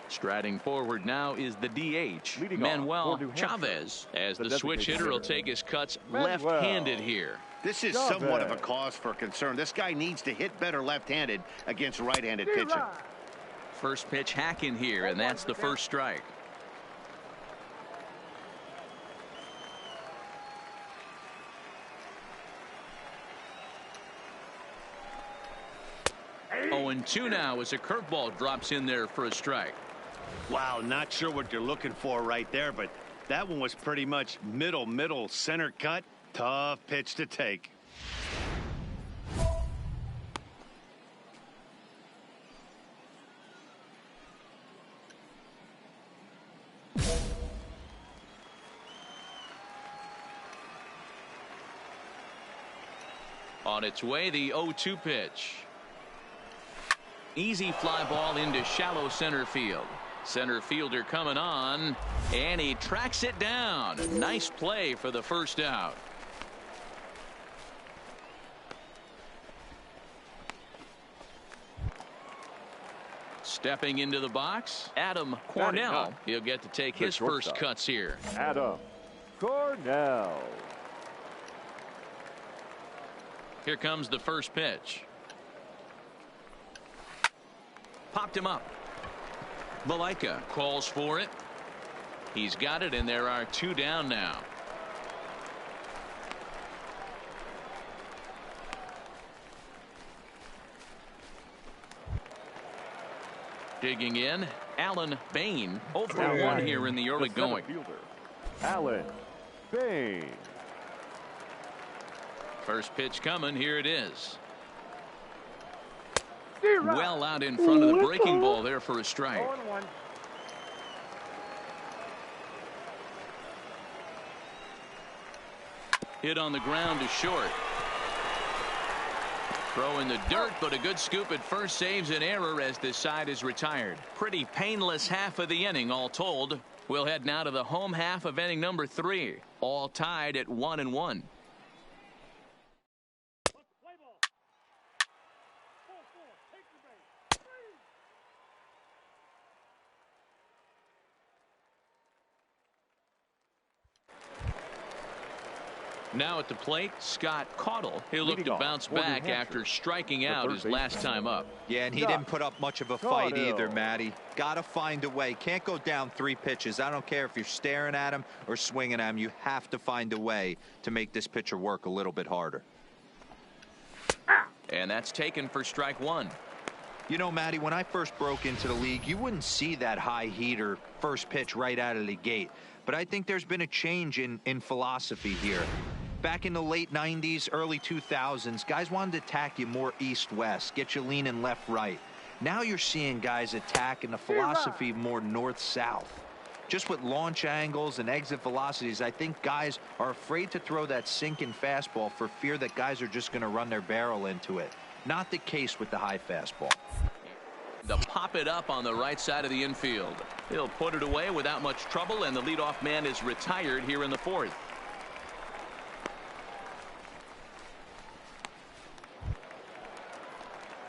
S2: Striding forward now is the DH, Manuel Chavez, as the switch hitter will take his cuts left-handed here.
S5: This is somewhat of a cause for concern. This guy needs to hit better left-handed against right-handed pitching.
S2: First pitch hack in here, and that's the first strike. Oh, and 2 now as a curveball drops in there for a strike.
S5: Wow, not sure what you're looking for right there, but that one was pretty much middle center cut. Tough pitch to take.
S2: On its way, the 0-2 pitch. Easy fly ball into shallow center field. Center fielder coming on, and he tracks it down. Nice play for the first out. Stepping into the box, Adam Cornell. He'll get to take his first cuts here.
S7: Adam Cornell.
S2: Here comes the first pitch. Popped him up. Malaika calls for it. He's got it, and there are 2 down now. Digging in, Alan Bain. 0-for-1 here in the early going.
S7: Alan Bain.
S2: First pitch coming. Here it is. Well out in front of the breaking ball there for a strike. Hit on the ground to short. Throw in the dirt, but a good scoop at first saves an error as this side is retired. Pretty painless half of the inning all told. We'll head now to the home half of inning number 3. All tied at 1-1. Now at the plate, Scott Caudle. He'll look to bounce back after striking out his last time up.
S8: Yeah, and he didn't put up much of a fight either, Matty. Got to find a way. Can't go down 3 pitches. I don't care if you're staring at him or swinging at him. You have to find a way to make this pitcher work a little bit harder.
S2: And that's taken for strike 1.
S8: You know, Matty, when I first broke into the league, you wouldn't see that high heater first pitch right out of the gate. But I think there's been a change in philosophy here. Back in the late 90s, early 2000s, guys wanted to attack you more east-west, get you leaning left-right. Now you're seeing guys attack in the philosophy more north-south. Just with launch angles and exit velocities, I think guys are afraid to throw that sinking fastball for fear that guys are just going to run their barrel into it. Not the case with the high fastball.
S2: To pop it up on the right side of the infield. He'll put it away without much trouble, and the leadoff man is retired here in the 4th.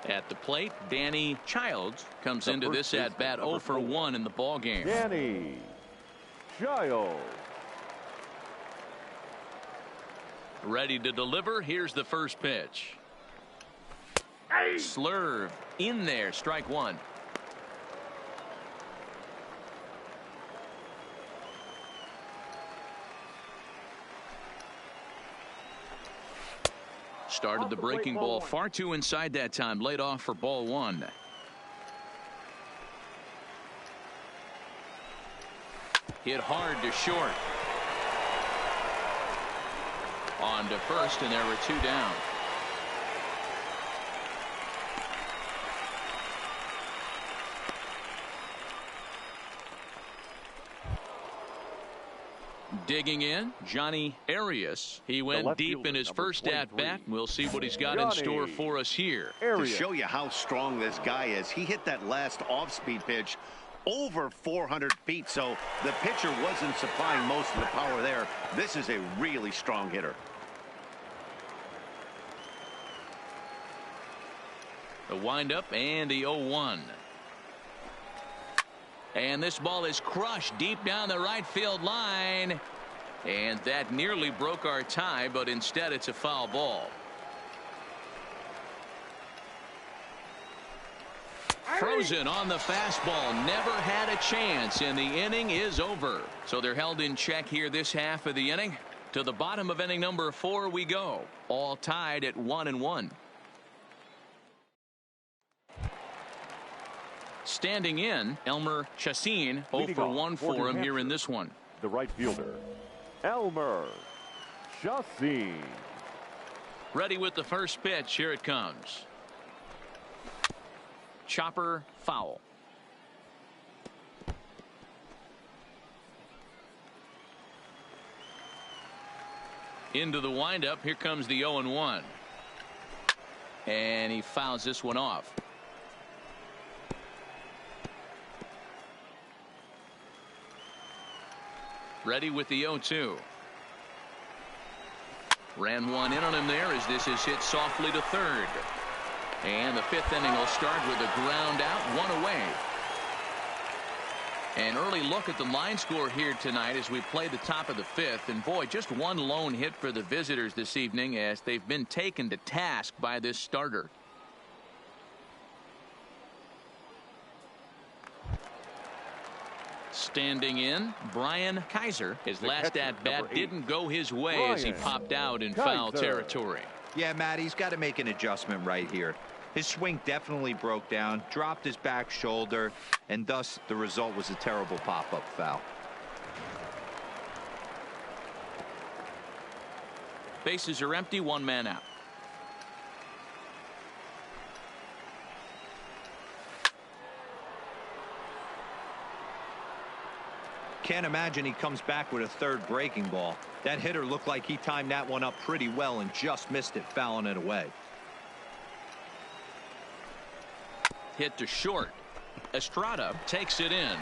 S2: At the plate, Danny Childs comes into this at bat 0 for 1 in the ball game.
S7: Danny Childs.
S2: Ready to deliver. Here's the first pitch. Slurve in there, strike 1. Started the breaking ball far too inside that time. Laid off for ball 1. Hit hard to short. On to first, and there were 2 down. Digging in, Johnny Arias. He went deep in his first at-bat. We'll see what he's got in store for us here.
S5: To show you how strong this guy is, he hit that last off-speed pitch over 400 feet, so the pitcher wasn't supplying most of the power there. This is a really strong hitter.
S2: The windup and the 0-1. And this ball is crushed deep down the right field line. And that nearly broke our tie, but instead it's a foul ball. Frozen on the fastball. Never had a chance, and the inning is over. So they're held in check here this half of the inning. To the bottom of inning number 4 we go. All tied at 1-1. Standing in, Elmer Chassin, 0 for 1 for him here in this one.
S7: The right fielder, Elmer Chassin.
S2: Ready with the first pitch. Here it comes. Chopper foul. Into the windup. Here comes the 0-1. And he fouls this one off. Ready with the 0-2. Ran one in on him there as this is hit softly to third. And the 5th inning will start with a ground out, 1 away. An early look at the line score here tonight as we play the top of the 5th. And boy, just one lone hit for the visitors this evening as they've been taken to task by this starter. Standing in, Brian Kaiser. His last at-bat didn't go his way as he popped out in foul territory.
S8: Yeah, Matt, he's got to make an adjustment right here. His swing definitely broke down, dropped his back shoulder, and thus the result was a terrible pop-up foul.
S2: Bases are empty, 1 man out.
S8: Can't imagine he comes back with a 3rd breaking ball. That hitter looked like he timed that one up pretty well and just missed it, fouling it away.
S2: Hit to short. Estrada takes it in.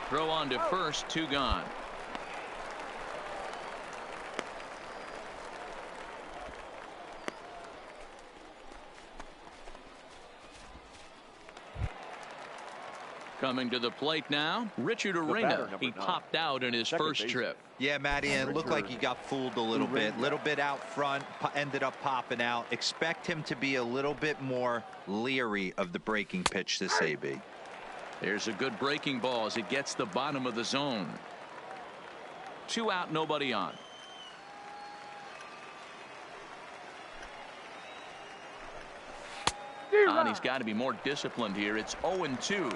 S2: Throw on to first, 2 gone. Coming to the plate now, Richard Arena. He popped out in his first trip.
S8: Yeah, Matty, and it looked like he got fooled a little bit. Little bit out front, ended up popping out. Expect him to be a little bit more leery of the breaking pitch this AB.
S2: There's a good breaking ball as it gets the bottom of the zone. 2 out, nobody on. And he's got to be more disciplined here. It's 0-2.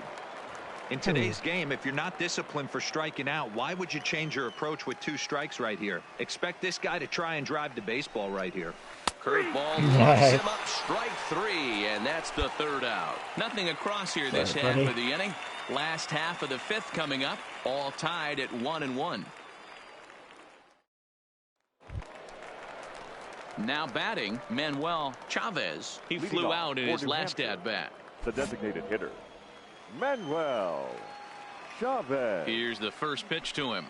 S8: In today's game, if you're not disciplined for striking out, why would you change your approach with 2 strikes right here? Expect this guy to try and drive the baseball right here.
S2: Curveball locks him up, strike 3, and that's the 3rd out. Nothing across here this half of the inning. Last half of the 5th coming up, all tied at 1-1. Now batting, Manuel Chavez. He flew out in his last at-bat.
S7: The designated hitter, Manuel Chavez.
S2: Here's the first pitch to him.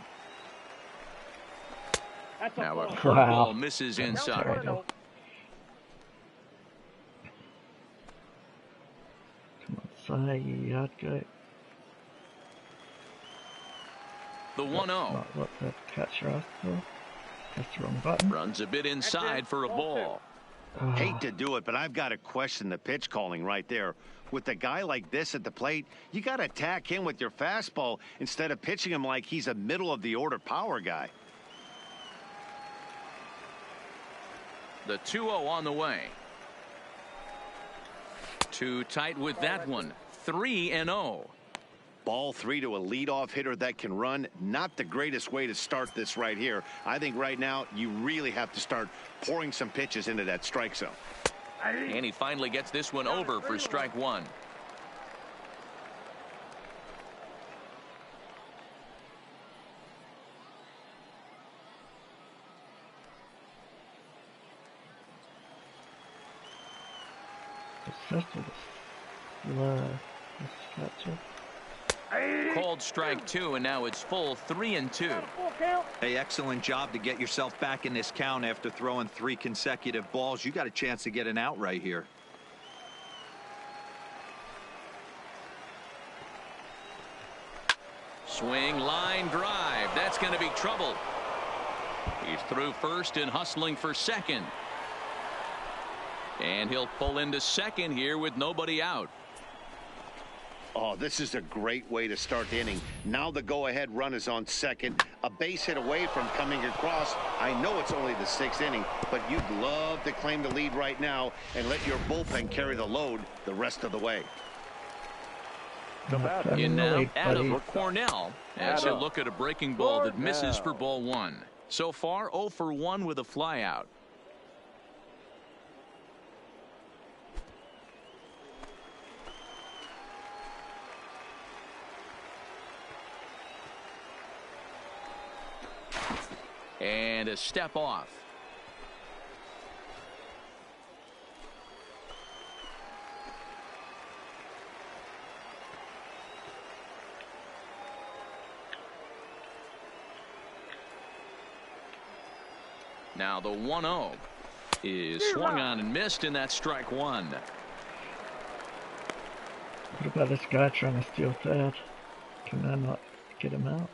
S2: Now a
S1: Wow.
S2: curveball misses inside.
S1: Come on, say you go.
S2: The 1-0.
S1: Not what the catcher asked for. That's the wrong button.
S2: Runs a bit inside for a ball.
S5: Hate to do it, but I've got to question the pitch calling right there. With a guy like this at the plate, you got to attack him with your fastball instead of pitching him like he's a middle-of-the-order power guy.
S2: The 2-0 on the way. Too tight with that one. 3-0.
S5: Ball 3 to a leadoff hitter that can run. Not the greatest way to start this right here. I think right now you really have to start pouring some pitches into that strike zone.
S2: And he finally gets this one over for strike 1. Called strike 2, and now it's full 3-2.
S8: Hey, excellent job to get yourself back in this count after throwing 3 consecutive balls. You got a chance to get an out right here.
S2: Swing, line drive. That's going to be trouble. He's through first and hustling for second. And he'll pull into second here with nobody out.
S5: Oh, this is a great way to start the inning. Now the go-ahead run is on second. A base hit away from coming across. I know it's only the 6th inning, but you'd love to claim the lead right now and let your bullpen carry the load the rest of the way.
S2: In now, Adam Cornell as you look at a breaking ball that misses for ball 1. So far, 0 for 1 with a flyout. And a step off. Now the 1-0 is swung on and missed, and that's strike 1.
S1: What about this guy trying to steal third? Can I not get him out?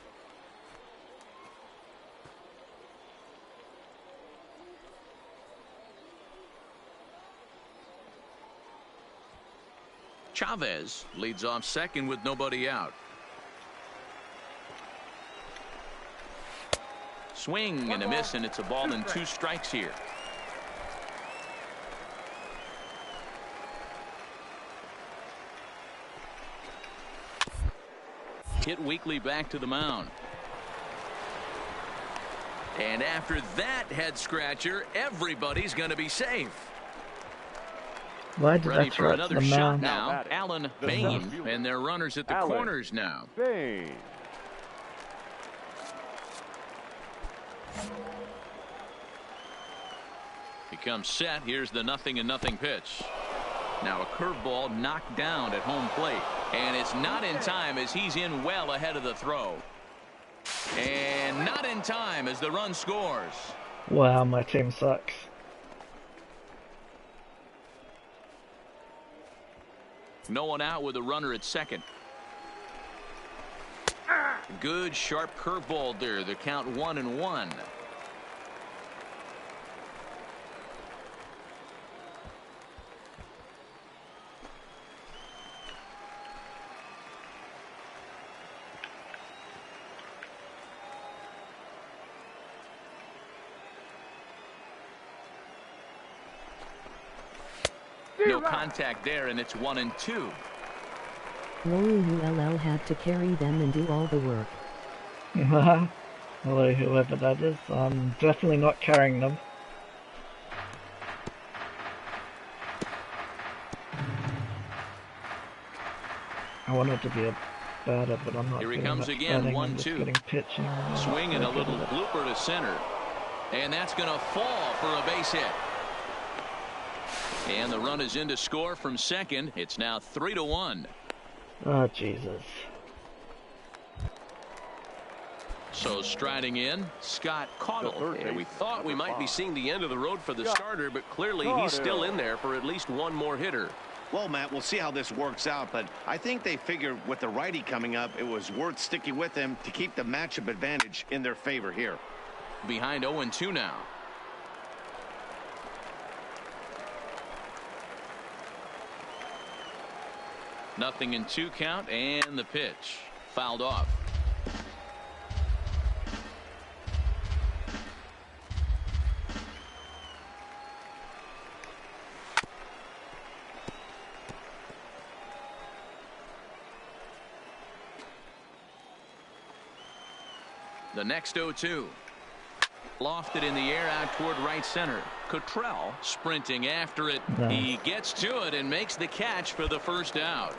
S2: Chavez leads off second with nobody out. Swing and a miss, and it's a ball and 2 strikes here. Hit weakly back to the mound. And after that head scratcher, everybody's going to be safe.
S1: Why did
S2: Ready
S1: I
S2: for
S1: throw
S2: another
S1: the
S2: shot
S1: mound?
S2: now. Alan Bain, and their runners at the corners now.
S7: Bain.
S2: Becomes set. Here's the 0-0 pitch. Now a curveball knocked down at home plate, and it's not in time as he's in well ahead of the throw. And not in time as the run scores.
S1: Wow, my team sucks.
S2: No one out with a runner at second. good sharp curveball there. The count 1-1. No contact there, and it's 1-2.
S10: ULL had to carry them and do all the work.
S1: Hello, whoever that is. I'm definitely not carrying them. I wanted to be a batter, but I'm not.
S2: Here he
S1: getting
S2: comes
S1: much
S2: again,
S1: batting. I'm
S2: 1-2.
S1: just getting pitching.
S2: Swing and a little blooper to center. And that's going to fall for a base hit. And the run is in to score from second. It's now 3-1.
S1: Oh, Jesus.
S2: So striding in, Scott Caudle.
S9: And we thought we might be seeing the end of the road for the starter, but clearly he's still in there for at least one more hitter.
S5: Well, Matt, we'll see how this works out, but I think they figured with the righty coming up, it was worth sticking with him to keep the matchup advantage in their favor here.
S2: Behind 0-2 now. Nothing in 2 count, and the pitch fouled off. The next 0-2. Lofted in the air out toward right center. Cottrell sprinting after it.
S1: Nice.
S2: He gets to it and makes the catch for the first out.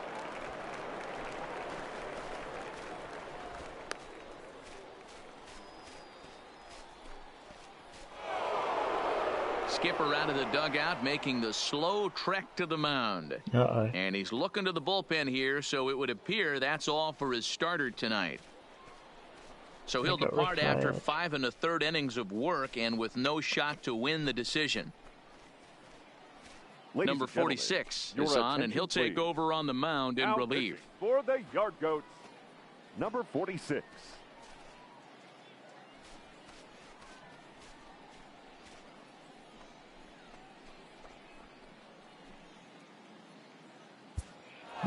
S2: Skipper out of the dugout making the slow trek to the mound. And he's looking to the bullpen here, so it would appear that's all for his starter tonight. So he'll depart after 5 1/3 innings of work and with no shot to win the decision. Number 46 is on, and he'll take over on the mound in relief.
S7: For the Yard Goats, number 46.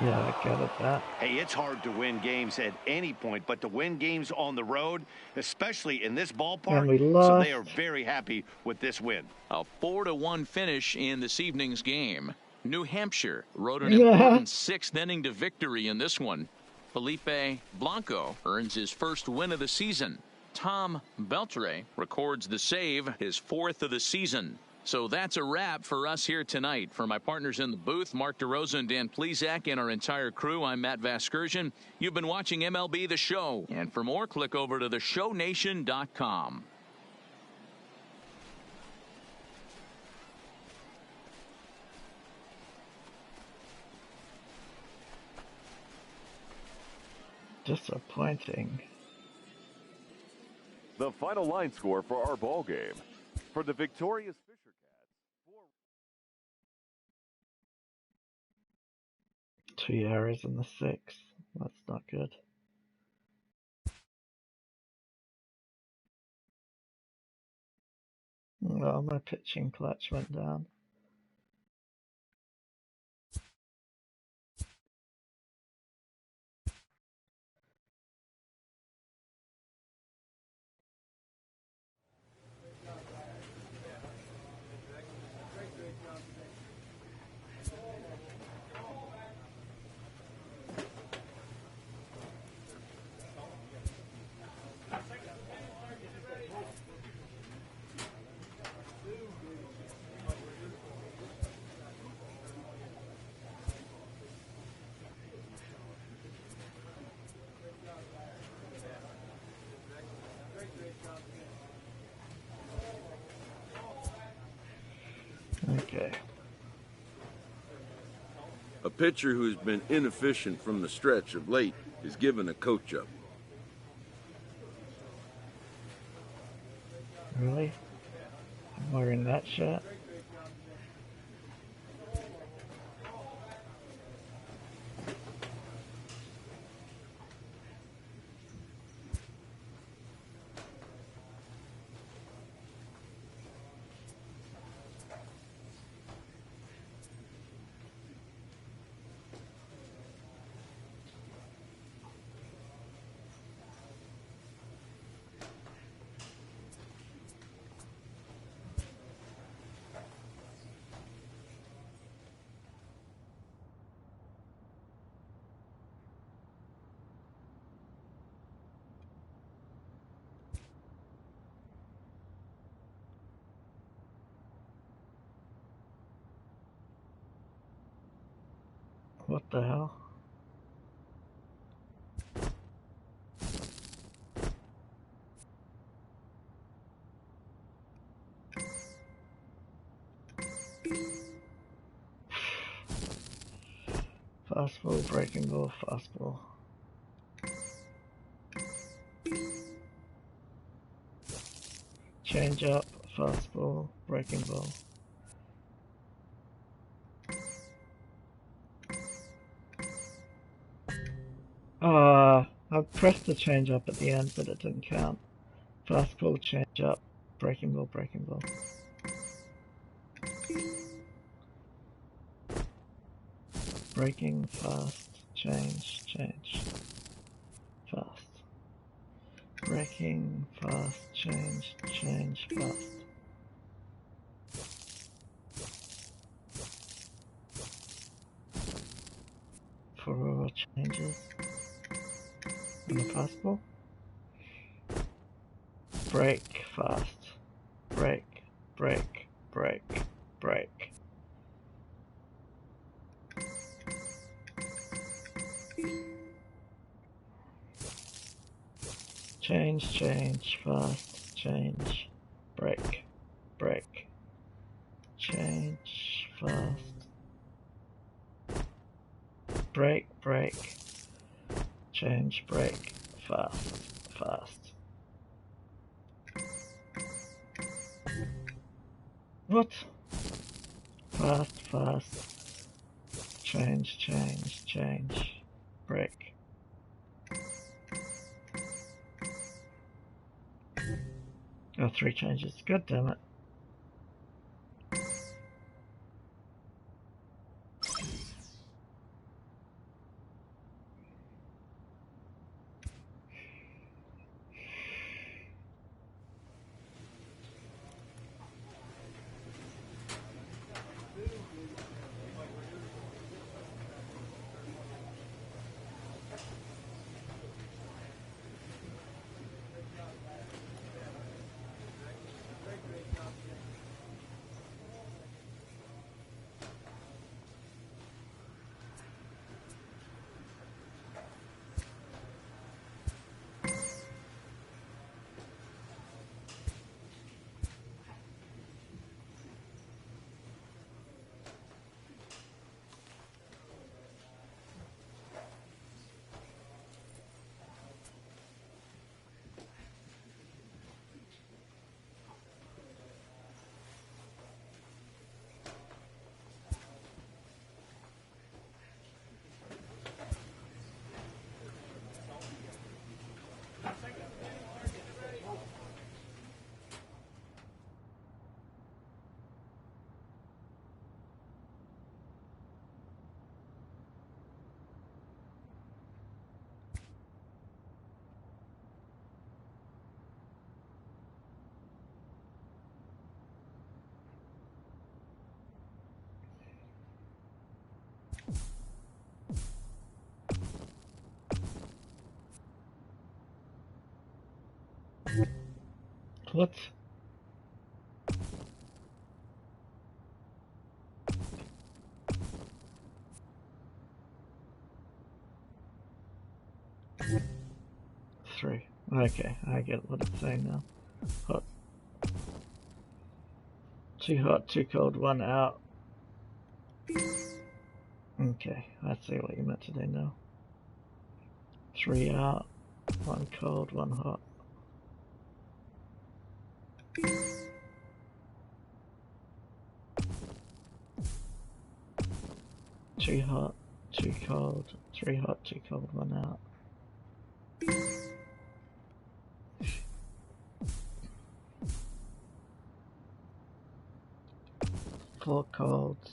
S1: Yeah, I got it, that.
S5: Hey, it's hard to win games at any point, but to win games on the road, especially in this ballpark,
S1: And we
S5: so
S1: lost.
S5: they are very happy with this win.
S2: A 4-1 finish in this evening's game. New Hampshire rode an important 6th inning to victory in this one. Felipe Blanco earns his first win of the season. Tom Beltre records the save, his 4th of the season. So that's a wrap for us here tonight. For my partners in the booth, Mark DeRosa and Dan Plesac, and our entire crew, I'm Matt Vasgersian. You've been watching MLB The Show. And for more, click over to theshownation.com.
S1: Disappointing.
S7: The final line score for our ball game. For the victorious Fisher Cats,
S1: 2 errors in the 6th. That's not good. Well, my pitching clutch went down. Okay.
S4: A pitcher who's been inefficient from the stretch of late is given a coach up.
S1: Really? I'm wearing that shirt? What the hell? Fastball, breaking ball, fastball. Change up, fastball, breaking ball. I pressed the change up at the end, but it didn't count. Fastball, change up, breaking ball, breaking ball. Breaking, fast, change, change, fast. Breaking, fast, change, change, fast. For changes on the fastball. Break, fast. Break, break, break, break. Change, change, fast, change, break, break, change, fast, break, break, change, break, fast, fast. What? Fast, fast, change, change, change, break. Oh, 3 changes. God damn it. What? Three. Okay, I get what it's saying now. Hot. Too hot, too cold, 1 out. Okay, I see what you meant to do now. 3 out, 1 cold, 1 hot. Too hot, too cold, 3 hot, 2 cold, 1 out. 4 colds.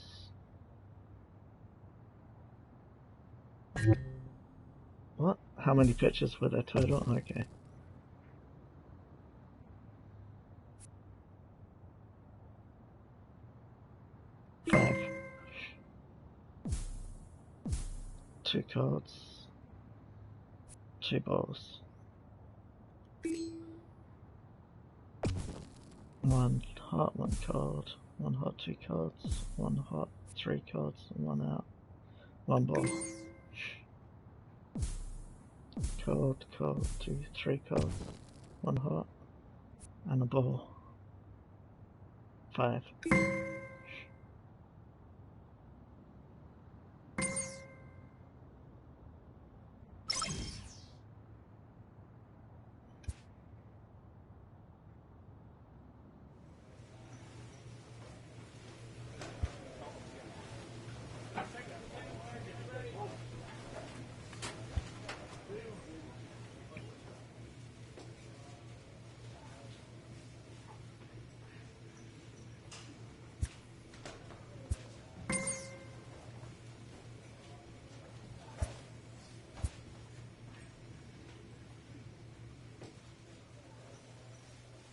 S1: What? How many pitches were there total? Okay. Five. 2 colds. 2 balls. 1 hot, 1 cold. 1 hot, 2 colds. 1 hot, 3 colds, and 1 out. One ball. Cold, cold, 2, 3 cold. 1 hot. And a ball. 5.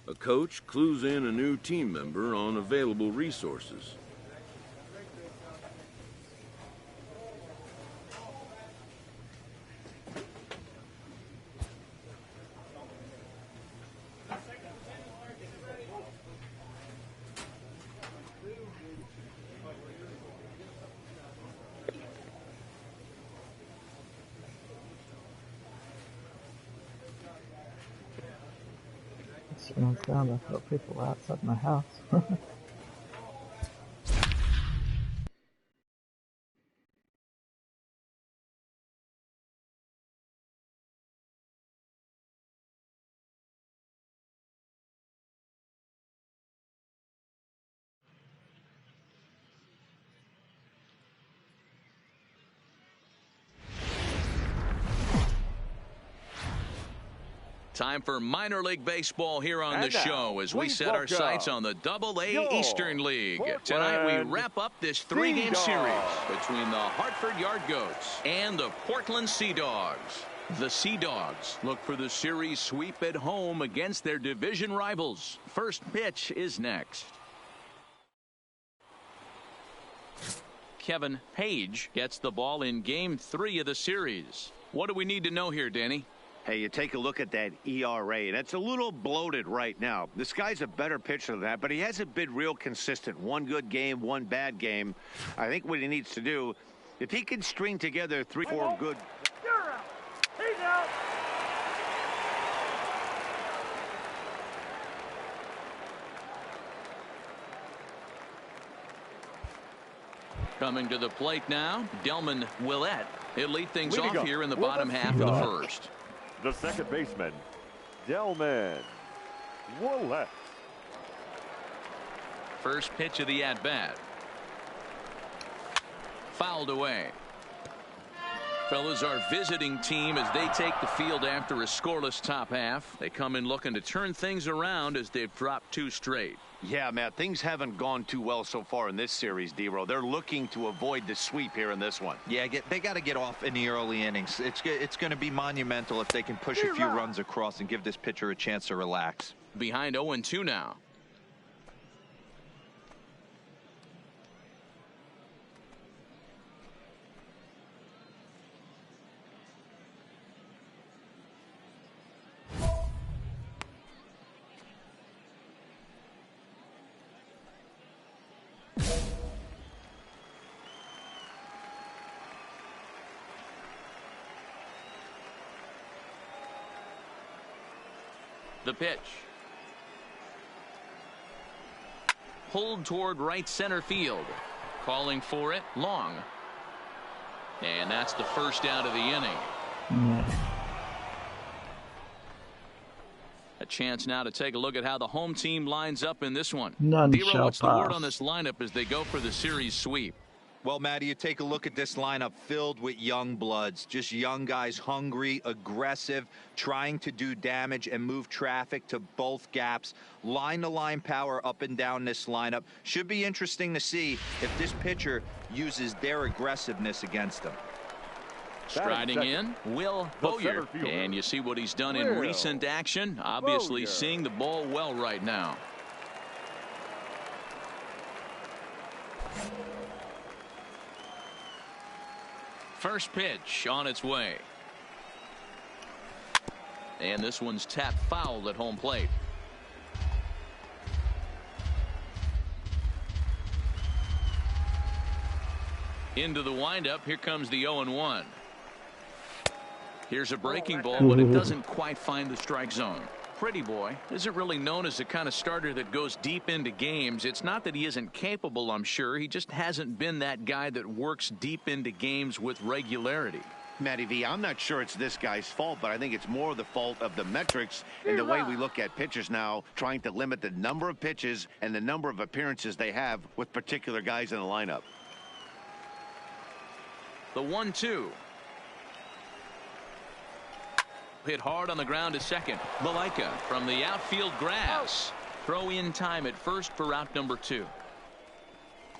S4: A coach clues in a new team member on available resources.
S1: When I found I've got people outside my house.
S2: Time for minor league baseball here on the show as we set our sights on the AA Eastern League. Tonight we wrap up this 3-game series between the Hartford Yard Goats and the Portland Sea Dogs. The Sea Dogs look for the series sweep at home against their division rivals. First pitch is next. Kevin Page gets the ball in Game 3 of the series. What do we need to know here, Danny?
S5: Hey, you take a look at that ERA, and it's a little bloated right now. This guy's a better pitcher than that, but he hasn't been real consistent. One good game, one bad game. I think what he needs to do, if he can string together 3 or 4 good...
S6: You're out. He's out.
S2: Coming to the plate now, Delman Willett. He'll lead things off here in the bottom half of the first.
S7: The second baseman, Delman Willett.
S2: First pitch of the at-bat. Fouled away. Fellas, our visiting team as they take the field after a scoreless top half. They come in looking to turn things around as they've dropped 2 straight.
S5: Yeah, Matt, things haven't gone too well so far in this series, D-Row. They're looking to avoid the sweep here in this one.
S8: Yeah, they got to get off in the early innings. It's going to be monumental if they can push a few runs across and give this pitcher a chance to relax.
S2: Behind 0-2 now. The pitch. Pulled toward right center field. Calling for it, long. And that's the first out of the inning.
S1: Yeah.
S2: A chance now to take a look at how the home team lines up in this one.
S1: None
S2: Dero,
S1: shall
S2: what's the word
S1: pass.
S2: on this lineup as they go for the series sweep?
S8: Well, Matty, you take a look at this lineup filled with young bloods, just young guys, hungry, aggressive, trying to do damage and move traffic to both gaps. Line-to-line power up and down this lineup. Should be interesting to see if this pitcher uses their aggressiveness against them.
S2: Striding in, Will Bowyer. And you see what he's done in recent action. Obviously seeing the ball well right now. First pitch on its way. And this one's tapped foul at home plate. Into the windup. Here comes the 0-1. Here's a breaking ball, but it doesn't quite find the strike zone. Pretty Boy isn't really known as the kind of starter that goes deep into games. It's not that he isn't capable, I'm sure. He just hasn't been that guy that works deep into games with regularity.
S5: Matty V, I'm not sure it's this guy's fault, but I think it's more the fault of the metrics and the way we look at pitchers now, trying to limit the number of pitches and the number of appearances they have with particular guys in the lineup.
S2: The 1-2. Hit hard on the ground to second. Malaika from the outfield grass. Throw in time at first for route number 2.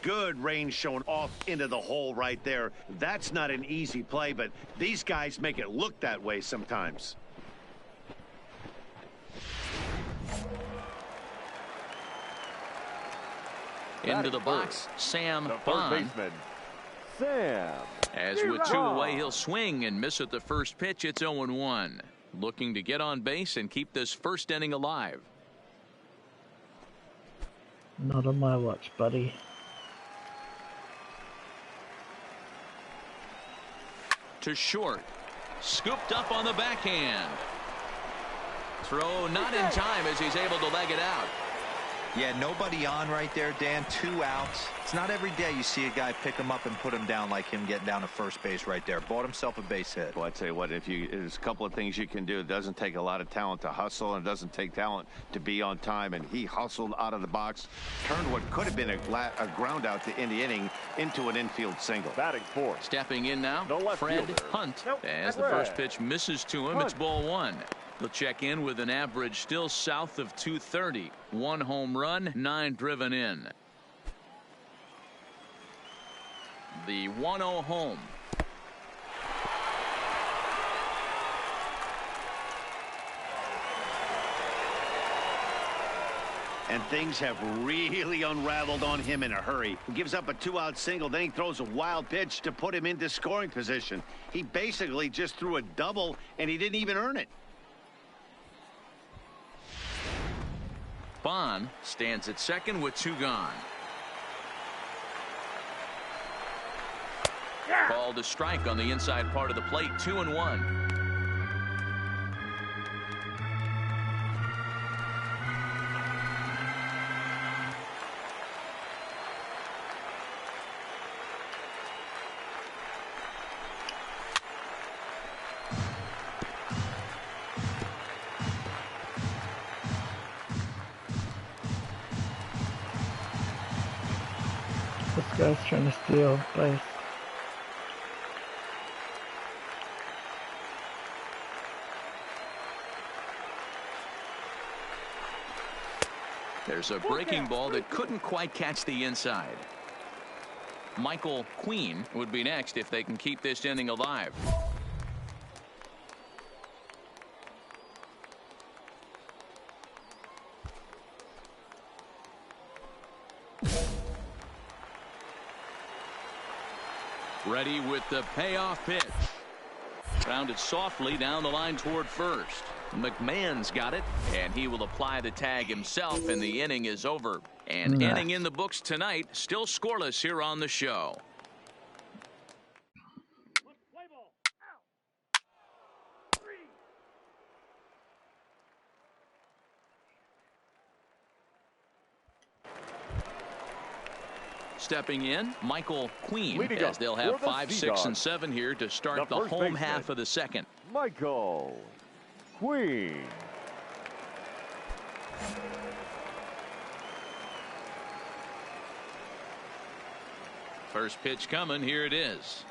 S5: Good range shown off into the hole right there. That's not an easy play, but these guys make it look that way sometimes.
S2: Into the box, Sam
S7: Third baseman, Sam.
S2: As with 2 away, he'll swing and miss at the first pitch. It's 0-1. Looking to get on base and keep this first inning alive.
S1: Not on my watch, buddy.
S2: To short. Scooped up on the backhand. Throw not in time as he's able to leg it out.
S8: Yeah, nobody on right there, Dan. 2 outs. It's not every day you see a guy pick him up and put him down like him getting down to first base right there. Bought himself a base hit.
S5: Well, I tell you what, there's a couple of things you can do. It doesn't take a lot of talent to hustle, and it doesn't take talent to be on time. And he hustled out of the box, turned what could have been a ground out to end the inning into an infield single.
S7: Batting fourth.
S2: Stepping in now, Fred Hunt. As the first pitch misses to him, it's ball 1. They'll check in with an average still south of 230. 1 home run, 9 driven in. The 1-0 home.
S5: And things have really unraveled on him in a hurry. He gives up a 2-out single, then he throws a wild pitch to put him into scoring position. He basically just threw a double, and he didn't even earn it.
S2: Bond stands at second with 2 gone. Called a strike on the inside part of the plate. 2-1.
S1: This guy's trying to steal base.
S2: There's a breaking ball that couldn't quite catch the inside. Michael Queen would be next if they can keep this inning alive. Ready with the payoff pitch. Grounded softly down the line toward first. McMahon's got it, and he will apply the tag himself, and the inning is over. An inning in the books tonight, still scoreless here on the show. Stepping in, Michael Queen, as they'll have 5, 6, and 7 here to start the home half of the second.
S7: Michael Queen.
S2: First pitch coming. Here it is.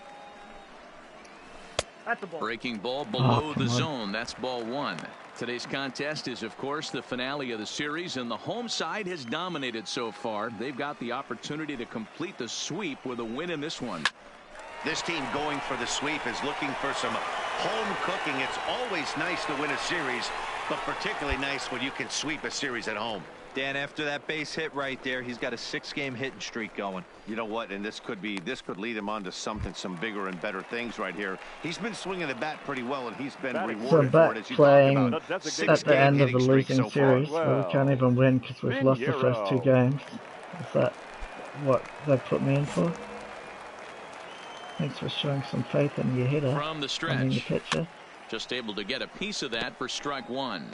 S6: That's the ball.
S2: Breaking ball below the zone. That's ball 1. Today's contest is, of course, the finale of the series, and the home side has dominated so far. They've got the opportunity to complete the sweep with a win in this one.
S5: This team going for the sweep is looking for some home cooking. It's always nice to win a series, but particularly nice when you can sweep a series at home.
S8: Dan, after that base hit right there, he's got a 6-game hitting streak going.
S5: You know what? And this could lead him on to some bigger and better things right here. He's been swinging the bat pretty well, and he's been rewarded for it, as you talked about.
S1: At the end of the losing series, where we can't even win because we've lost the first 2 games. Is that what they put me in for? Thanks for showing some faith in your hitter.
S2: From the
S1: I
S2: stretch.
S1: mean the pitcher.
S2: Just able to get a piece of that for strike one.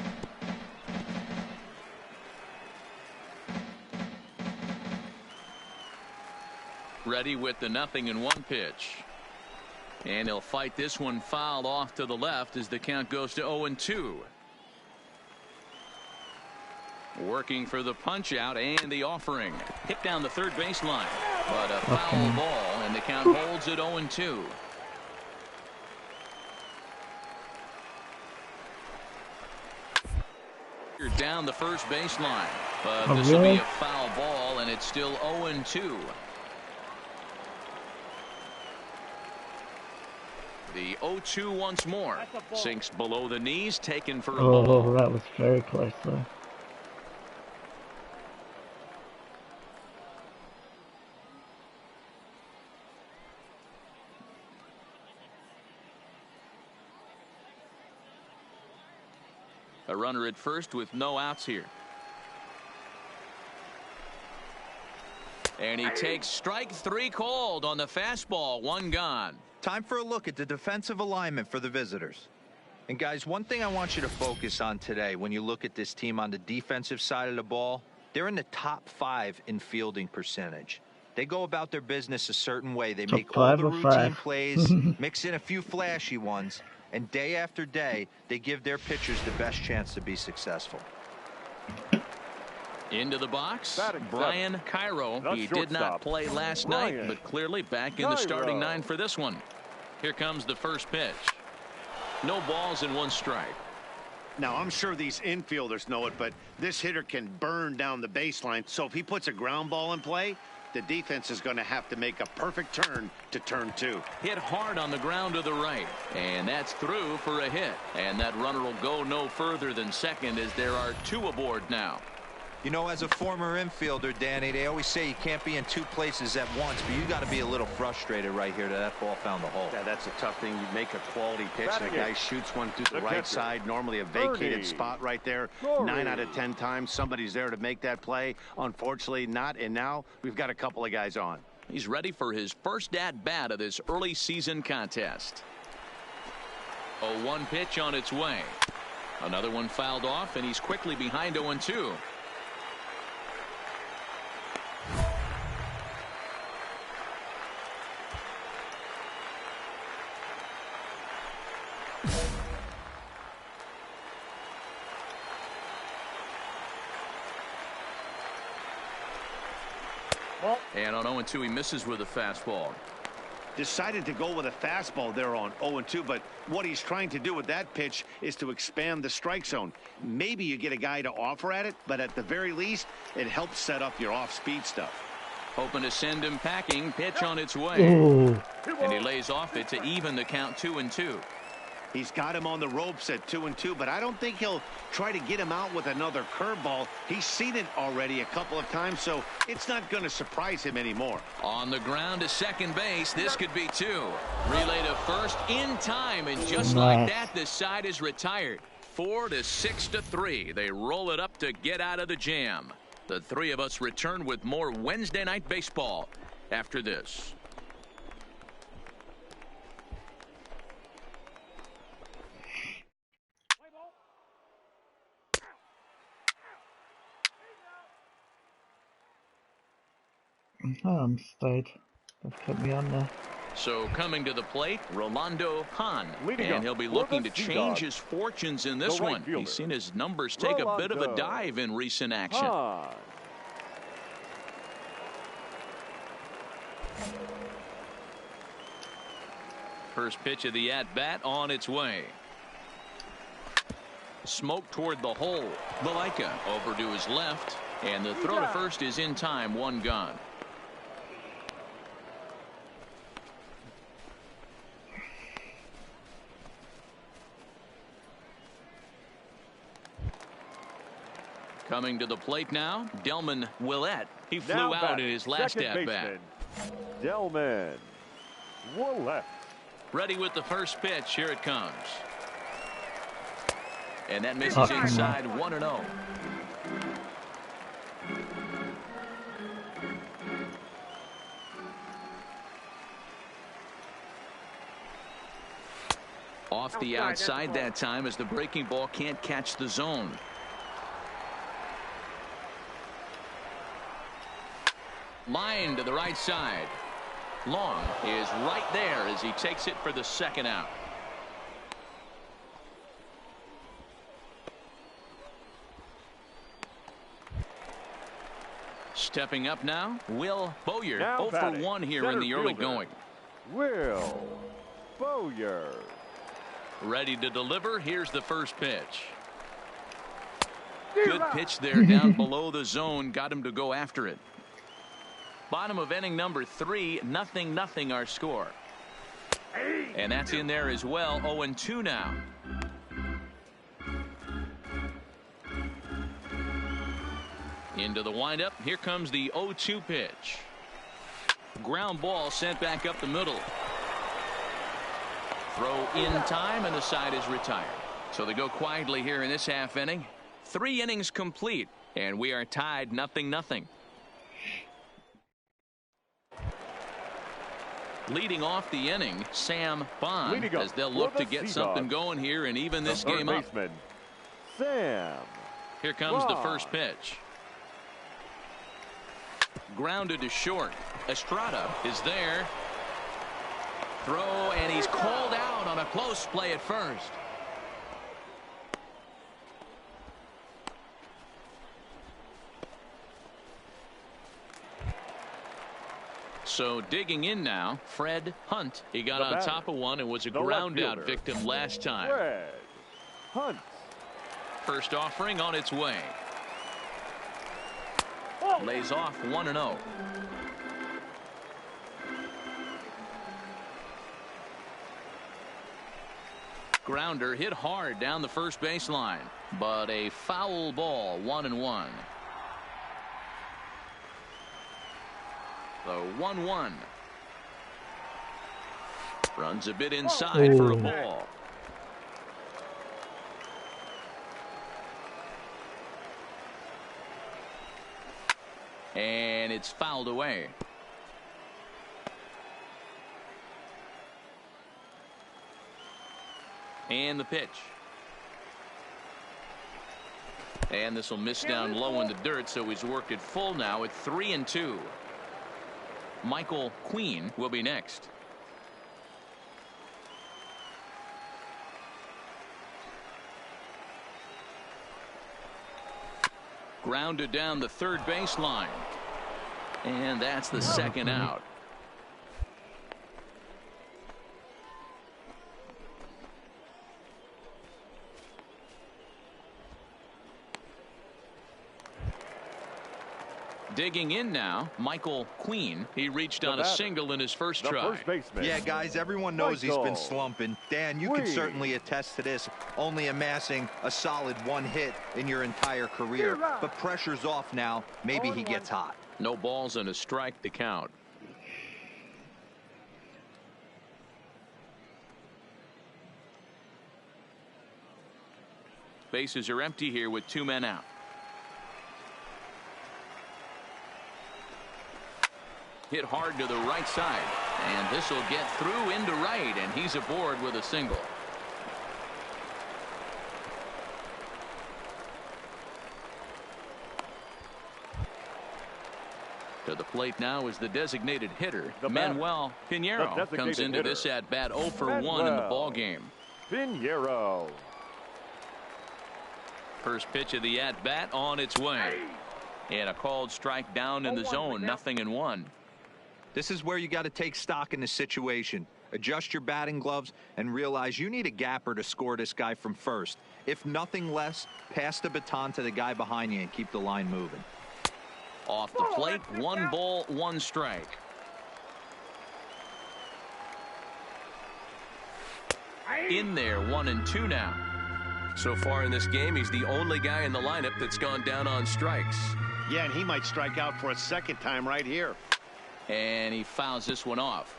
S2: Ready with the 0-1 pitch. And he'll fight this one fouled off to the left as the count goes to 0-2. Working for the punch out and the offering. Hit down the third baseline. But a foul ball, and the count holds at 0-2. You're down the first baseline. But this will be a foul ball, and it's still 0-2. The 0-2 once more. Sinks below the knees, taken for a ball.
S1: Oh, that was very close though.
S2: A runner at first with no outs here. And he takes strike three called on the fastball. One gone.
S8: Time for a look at the defensive alignment for the visitors. And guys, one thing I want you to focus on today when you look at this team on the defensive side of the ball, they're in the top 5 in fielding percentage. They go about their business a certain way. They make all the routine plays, mix in a few flashy ones, and day after day, they give their pitchers the best chance to be successful.
S2: Into the box, Brian Cairo. He did not play last night, but clearly back in the starting 9 for this one. Here comes the first pitch. No balls and 1 strike.
S5: Now, I'm sure these infielders know it, but this hitter can burn down the baseline. So if he puts a ground ball in play, the defense is going to have to make a perfect turn to turn 2.
S2: Hit hard on the ground to the right, and that's through for a hit. And that runner will go no further than second as there are 2 aboard now.
S8: You know, as a former infielder, Danny, they always say you can't be in 2 places at once, but you got to be a little frustrated right here that ball found the hole.
S5: Yeah, that's a tough thing. You make a quality pitch, and the guy shoots one through the right side, normally a vacated spot right there. 9 out of 10 times, somebody's there to make that play. Unfortunately, not, and now we've got a couple of guys on.
S2: He's ready for his first at-bat of this early season contest. A 1 pitch on its way. Another one fouled off, and he's quickly behind 0-2. And on 0-2, he misses with a fastball.
S5: Decided to go with a fastball there on 0-2, but what he's trying to do with that pitch is to expand the strike zone. Maybe you get a guy to offer at it, but at the very least, it helps set up your off-speed stuff.
S2: Hoping to send him packing. Pitch on its way.
S1: Ooh.
S2: And he lays off it to even the count 2-2.
S5: He's got him on the ropes at 2-2, but I don't think he'll try to get him out with another curveball. He's seen it already a couple of times, so it's not going to surprise him anymore.
S2: On the ground to second base. This could be 2. Relay to first in time, and just like that, the side is retired. 4-6-3. They roll it up to get out of the jam. The 3 of us return with more Wednesday Night Baseball after this.
S1: I'm stayed. They've put me on there.
S2: So coming to the plate, Rolando Hahn. And he'll be looking to change his fortunes in this one. He's seen his numbers take a bit of a dive in recent action. First pitch of the at-bat on its way. Smoke toward the hole. Valaika over to his left. And the throw to first is in time. 1 gone. Coming to the plate now, Delman Willett. He flew out in his last at-bat.
S6: Delman Willett.
S2: Ready with the first pitch. Here it comes. And that misses inside. 1-0. Off the outside that time as the breaking ball can't catch the zone. Line to the right side. Long is right there as he takes it for the second out. Stepping up now, Will Bowyer. 0 for 1 here in the early going.
S7: Will Bowyer.
S2: Ready to deliver. Here's the first pitch. Good pitch there down below the zone. Got him to go after it. Bottom of inning number 3, 0-0 our score. And that's in there as well. 0-2 now. Into the windup. Here comes the 0-2 pitch. Ground ball sent back up the middle. Throw in time and the side is retired. So they go quietly here in this half inning. 3 innings complete and we are tied 0-0. Leading off the inning, Sam Bond, as they'll look to get something going here and even this game up.
S7: Sam.
S2: Here comes the first pitch. Grounded to short. Estrada is there. Throw, and he's called out on a close play at first. So digging in now, Fred Hunt. He got on top of one and was a ground out victim last time.
S7: Fred Hunt.
S2: First offering on its way. Lays off 1-0. Grounder hit hard down the first baseline, but a foul ball. 1-1. The 1-1. Runs a bit inside for a ball. And it's fouled away. And the pitch. And this will miss down low in the dirt, so he's worked it full now at 3-2. Michael Queen will be next. Grounded down the third baseline. And that's the second out. Digging in now, Michael Queen. He reached on a single in his first try.
S8: Yeah, guys, everyone knows he's been slumping. Dan, you can certainly attest to this, only amassing a solid 1 hit in your entire career. But pressure's off now. Maybe he gets hot.
S2: No balls and a strike to count. Bases are empty here with 2 men out. Hit hard to the right side, and this will get through into right, and he's aboard with a single. To the plate now is the designated hitter, Manuel Pinheiro. Comes into this at bat 0 for 1 in the ball game.
S7: Pinheiro.
S2: First pitch of the at bat on its way, and a called strike down in the zone. 0-1.
S8: This is where you got to take stock in the situation. Adjust your batting gloves and realize you need a gapper to score this guy from first. If nothing less, pass the baton to the guy behind you and keep the line moving.
S2: Off the plate, 1 ball, 1 strike. In there, 1-2 now.
S9: So far in this game, he's the only guy in the lineup that's gone down on strikes.
S5: Yeah, and he might strike out for a second time right here.
S2: And he fouls this one off.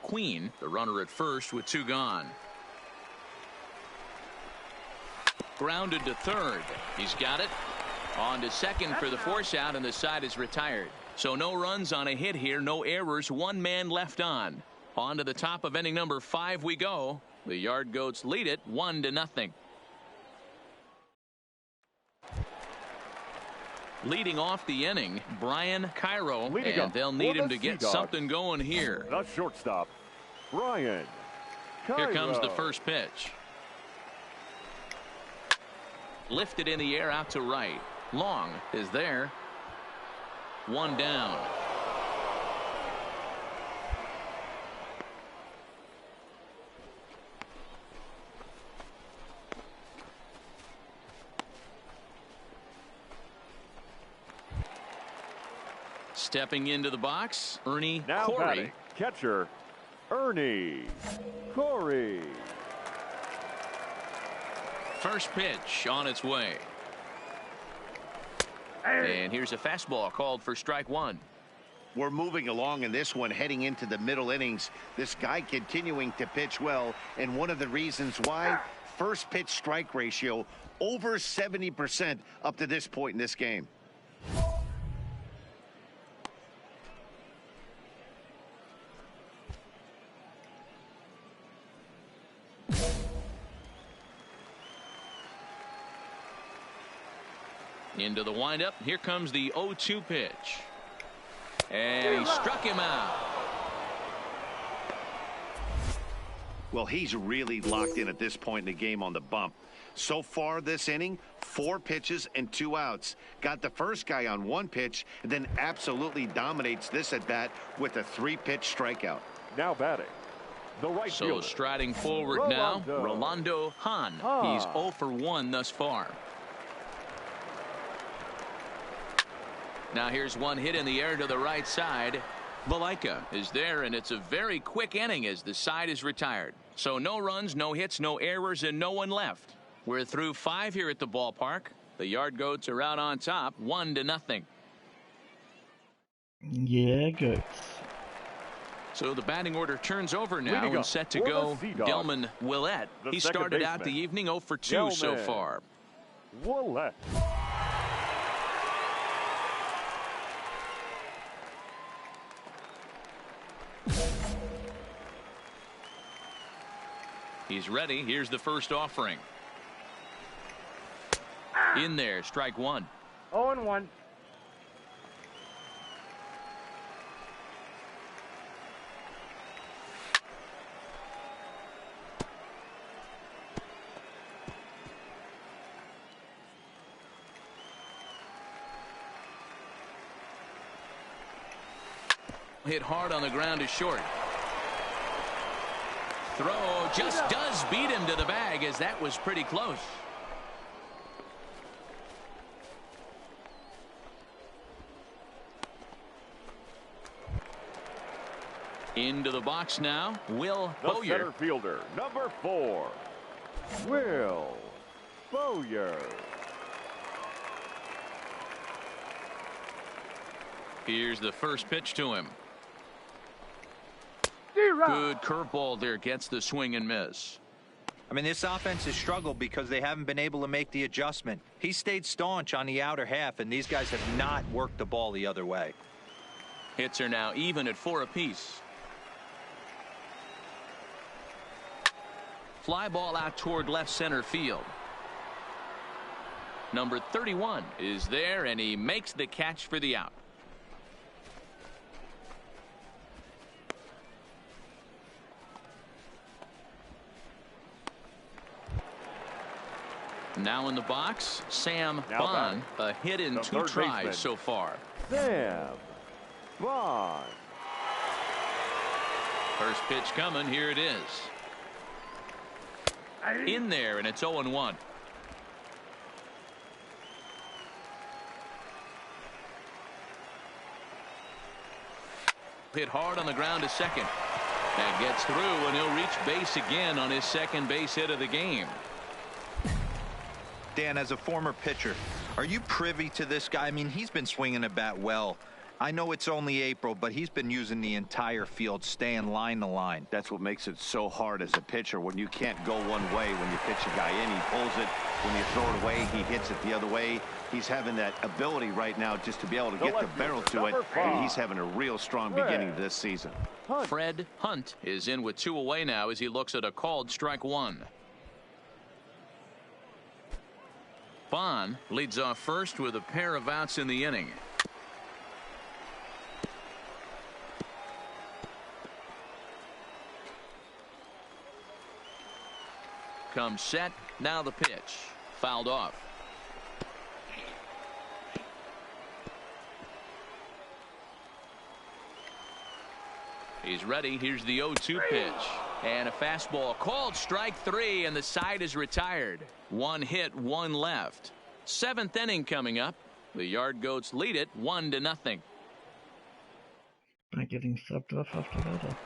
S2: Queen, the runner at first with 2 gone. Grounded to third. He's got it. On to second for the force out, and the side is retired. So no runs on a hit here, no errors, 1 man left on. On to the top of inning number 5 we go. The Yard Goats lead it 1-0. Leading off the inning, Brian Cairo, and they'll need him to get something going here.
S7: The shortstop, Brian Cairo.
S2: Here comes the first pitch. Lifted in the air out to right. Long is there. 1 down. Stepping into the box, Ernie
S7: Now
S2: Corey.
S7: batting, catcher, Ernie Corey.
S2: First pitch on its way. And here's a fastball called for strike 1.
S5: We're moving along in this one, heading into the middle innings. This guy continuing to pitch well, and one of the reasons why, first pitch strike ratio over 70% up to this point in this game.
S2: Into the windup. Here comes the 0-2 pitch. And he struck him out.
S5: Well, he's really locked in at this point in the game on the bump. So far this inning, 4 pitches and 2 outs. Got the first guy on 1 pitch, and then absolutely dominates this at bat with a 3-pitch strikeout.
S7: Now batting, the right
S2: So
S7: fielder.
S2: striding forward now, Rolando Hahn. He's 0 for 1 thus far. Now here's one hit in the air to the right side. Valaika is there, and it's a very quick inning as the side is retired. So no runs, no hits, no errors, and no one left. We're through 5 here at the ballpark. The Yard Goats are out on top, 1-0.
S1: Yeah, Goats.
S2: So the batting order turns over now and set to go. Delman Willett. He started out the evening 0 for 2 so far.
S7: Willett.
S2: He's ready. Here's the first offering. In there, strike 1.
S6: 0-1.
S2: Hit hard on the ground is short. Throw just does beat him to the bag, as that was pretty close. Into the box now, Will
S7: The
S2: Bowyer.
S7: center fielder, number 4, Will Bowyer.
S2: Here's the first pitch to him. Good curveball there, gets the swing and miss.
S8: I mean, this offense has struggled because they haven't been able to make the adjustment. He stayed staunch on the outer half, and these guys have not worked the ball the other way.
S2: Hits are now even at 4 apiece. Fly ball out toward left center field. Number 31 is there, and he makes the catch for the out. Now in the box, Sam Bond, a hit in 2 tries so far.
S7: Sam Bond.
S2: First pitch coming, here it is. In there, and it's 0-1. Hit hard on the ground to second. That gets through, and he'll reach base again on his second base hit of the game.
S8: Dan, as a former pitcher, are you privy to this guy? I mean, he's been swinging a bat well. I know it's only April, but he's been using the entire field, staying line to line.
S5: That's what makes it so hard as a pitcher when you can't go one way when you pitch a guy in. He pulls it. When you throw it away, he hits it the other way. He's having that ability right now just to be able to get the barrel to it. And he's having a real strong beginning to this season.
S2: Fred Hunt is in with 2 away now as he looks at a called strike 1. Bond leads off first with a pair of outs in the inning. Comes set. Now the pitch. Fouled off. He's ready. Here's the 0-2 pitch. And a fastball called strike 3, and the side is retired. 1 hit, 1 left. 7th inning coming up. The Yard Goats lead it 1-0.
S1: Not getting subbed off after that.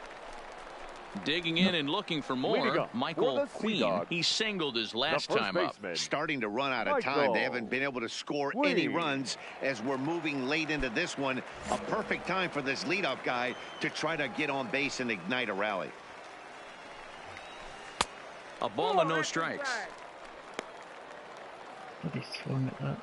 S2: Digging in and looking for more, Michael Queen. He singled his last time up.
S5: Starting to run out of time. They haven't been able to score any runs as we're moving late into this one. A perfect time for this leadoff guy to try to get on base and ignite a rally.
S2: A ball and no strikes.
S1: But he swung at that.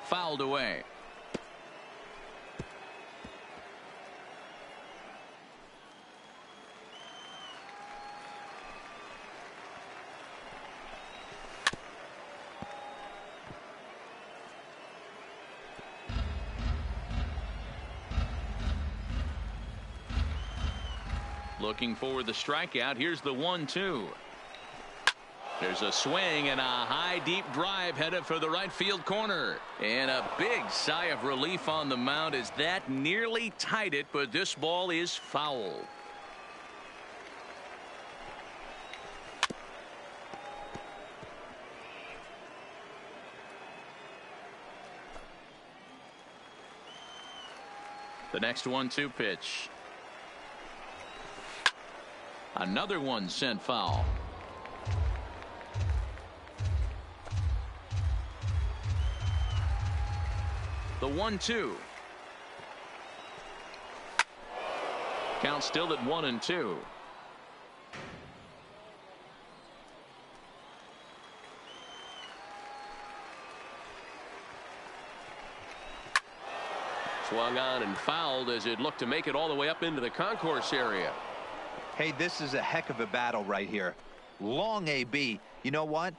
S2: Fouled away. Looking for the strikeout. Here's the 1-2. There's a swing and a high deep drive headed for the right field corner. And a big sigh of relief on the mound as that nearly tied it, but this ball is foul. The next 1-2 pitch. Another one sent foul. The 1-2. Count still at 1-2.
S9: Swung on and fouled as it looked to make it all the way up into the concourse area.
S8: Hey, this is a heck of a battle right here. Long AB. You know what?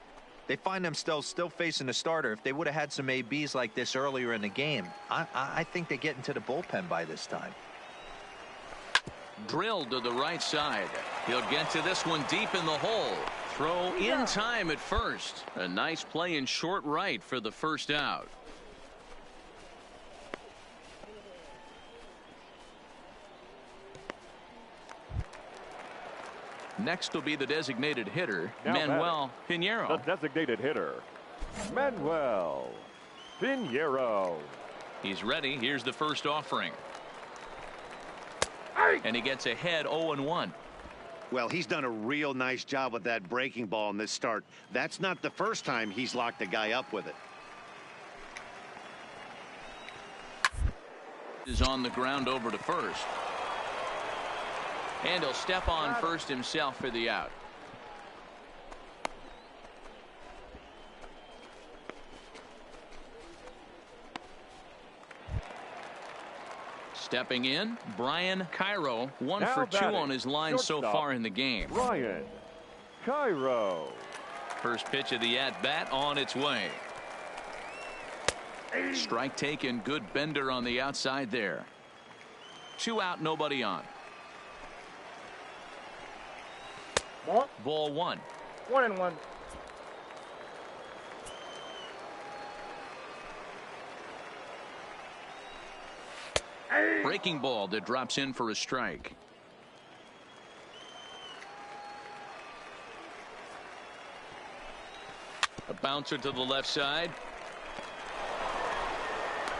S8: They find themselves still facing the starter. If they would have had some ABs like this earlier in the game, I think they get into the bullpen by this time.
S2: Drilled to the right side. He'll get to this one deep in the hole. Throw in time at first. A nice play in short right for the first out. Next will be the designated hitter, Manuel Pinheiro.
S7: The designated hitter, Manuel Pinheiro.
S2: He's ready. Here's the first offering. And he gets ahead 0-1.
S5: Well, he's done a real nice job with that breaking ball in this start. That's not the first time he's locked a guy up with it.
S2: Is on the ground over to first. And he'll step on first himself for the out. Stepping in, Brian Cairo, 1 for 2 on his line so far in the game.
S7: Brian Cairo.
S2: First pitch of the at-bat on its way. Strike taken, good bender on the outside there. 2 out, nobody on. Ball 1.
S6: 1-1.
S2: Breaking ball that drops in for a strike. A bouncer to the left side.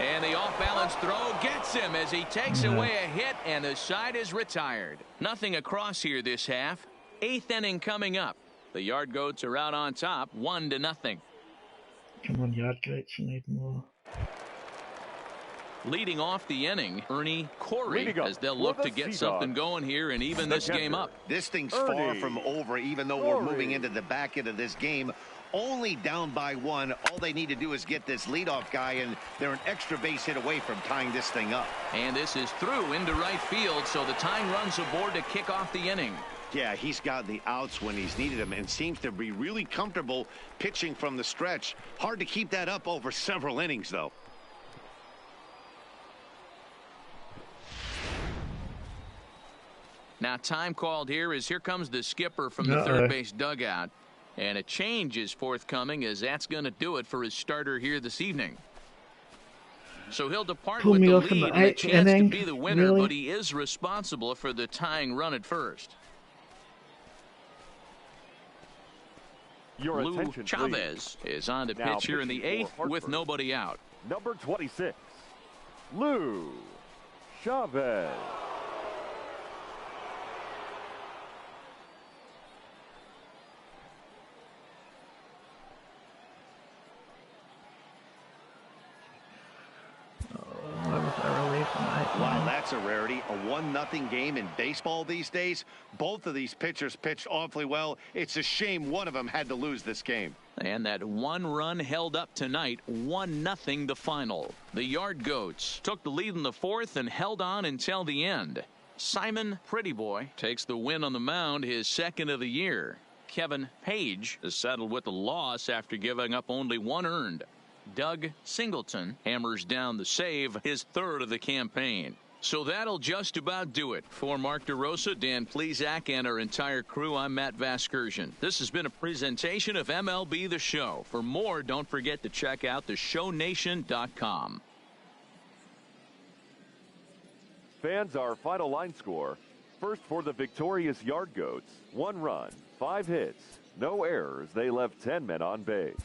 S2: And the off-balance throw gets him as he takes away a hit, and the side is retired. Nothing across here this half. 8th inning coming up. The Yard Goats are out on top, 1-0.
S1: Come on, Yard Goats, you need more.
S2: Leading off the inning, Ernie Corey, as they'll look to get something going here and even this game up.
S5: This thing's far from over, even though we're moving into the back end of this game. Only down by 1. All they need to do is get this leadoff guy, and they're an extra base hit away from tying this thing up.
S2: And this is through into right field, so the tying run's aboard to kick off the inning.
S5: Yeah, he's gotten the outs when he's needed them and seems to be really comfortable pitching from the stretch. Hard to keep that up over several innings, though.
S2: Now time called here comes the skipper from the third base dugout. And a change is forthcoming, as that's going to do it for his starter here this evening. So he'll depart with the lead and a chance to be the winner, but he is responsible for the tying run at first. Lou Chavez is on to pitch here in the 8th with nobody out.
S7: Number 26, Lou Chavez.
S5: Wow, that's a rarity. A 1-0 game in baseball these days. Both of these pitchers pitched awfully well. It's a shame one of them had to lose this game.
S2: And that one run held up tonight, 1-0 the final. The Yard Goats took the lead in the 4th and held on until the end. Simon Prettyboy takes the win on the mound, his 2nd of the year. Kevin Page is settled with the loss after giving up only 1 earned. Doug Singleton hammers down the save, his 3rd of the campaign. So that'll just about do it. For Mark DeRosa, Dan Plesac, and our entire crew, I'm Matt Vasgersian. This has been a presentation of MLB The Show. For more, don't forget to check out theshownation.com.
S7: Fans, our final line score. First for the victorious Yard Goats, 1 run, 5 hits, no errors. They left 10 men on base.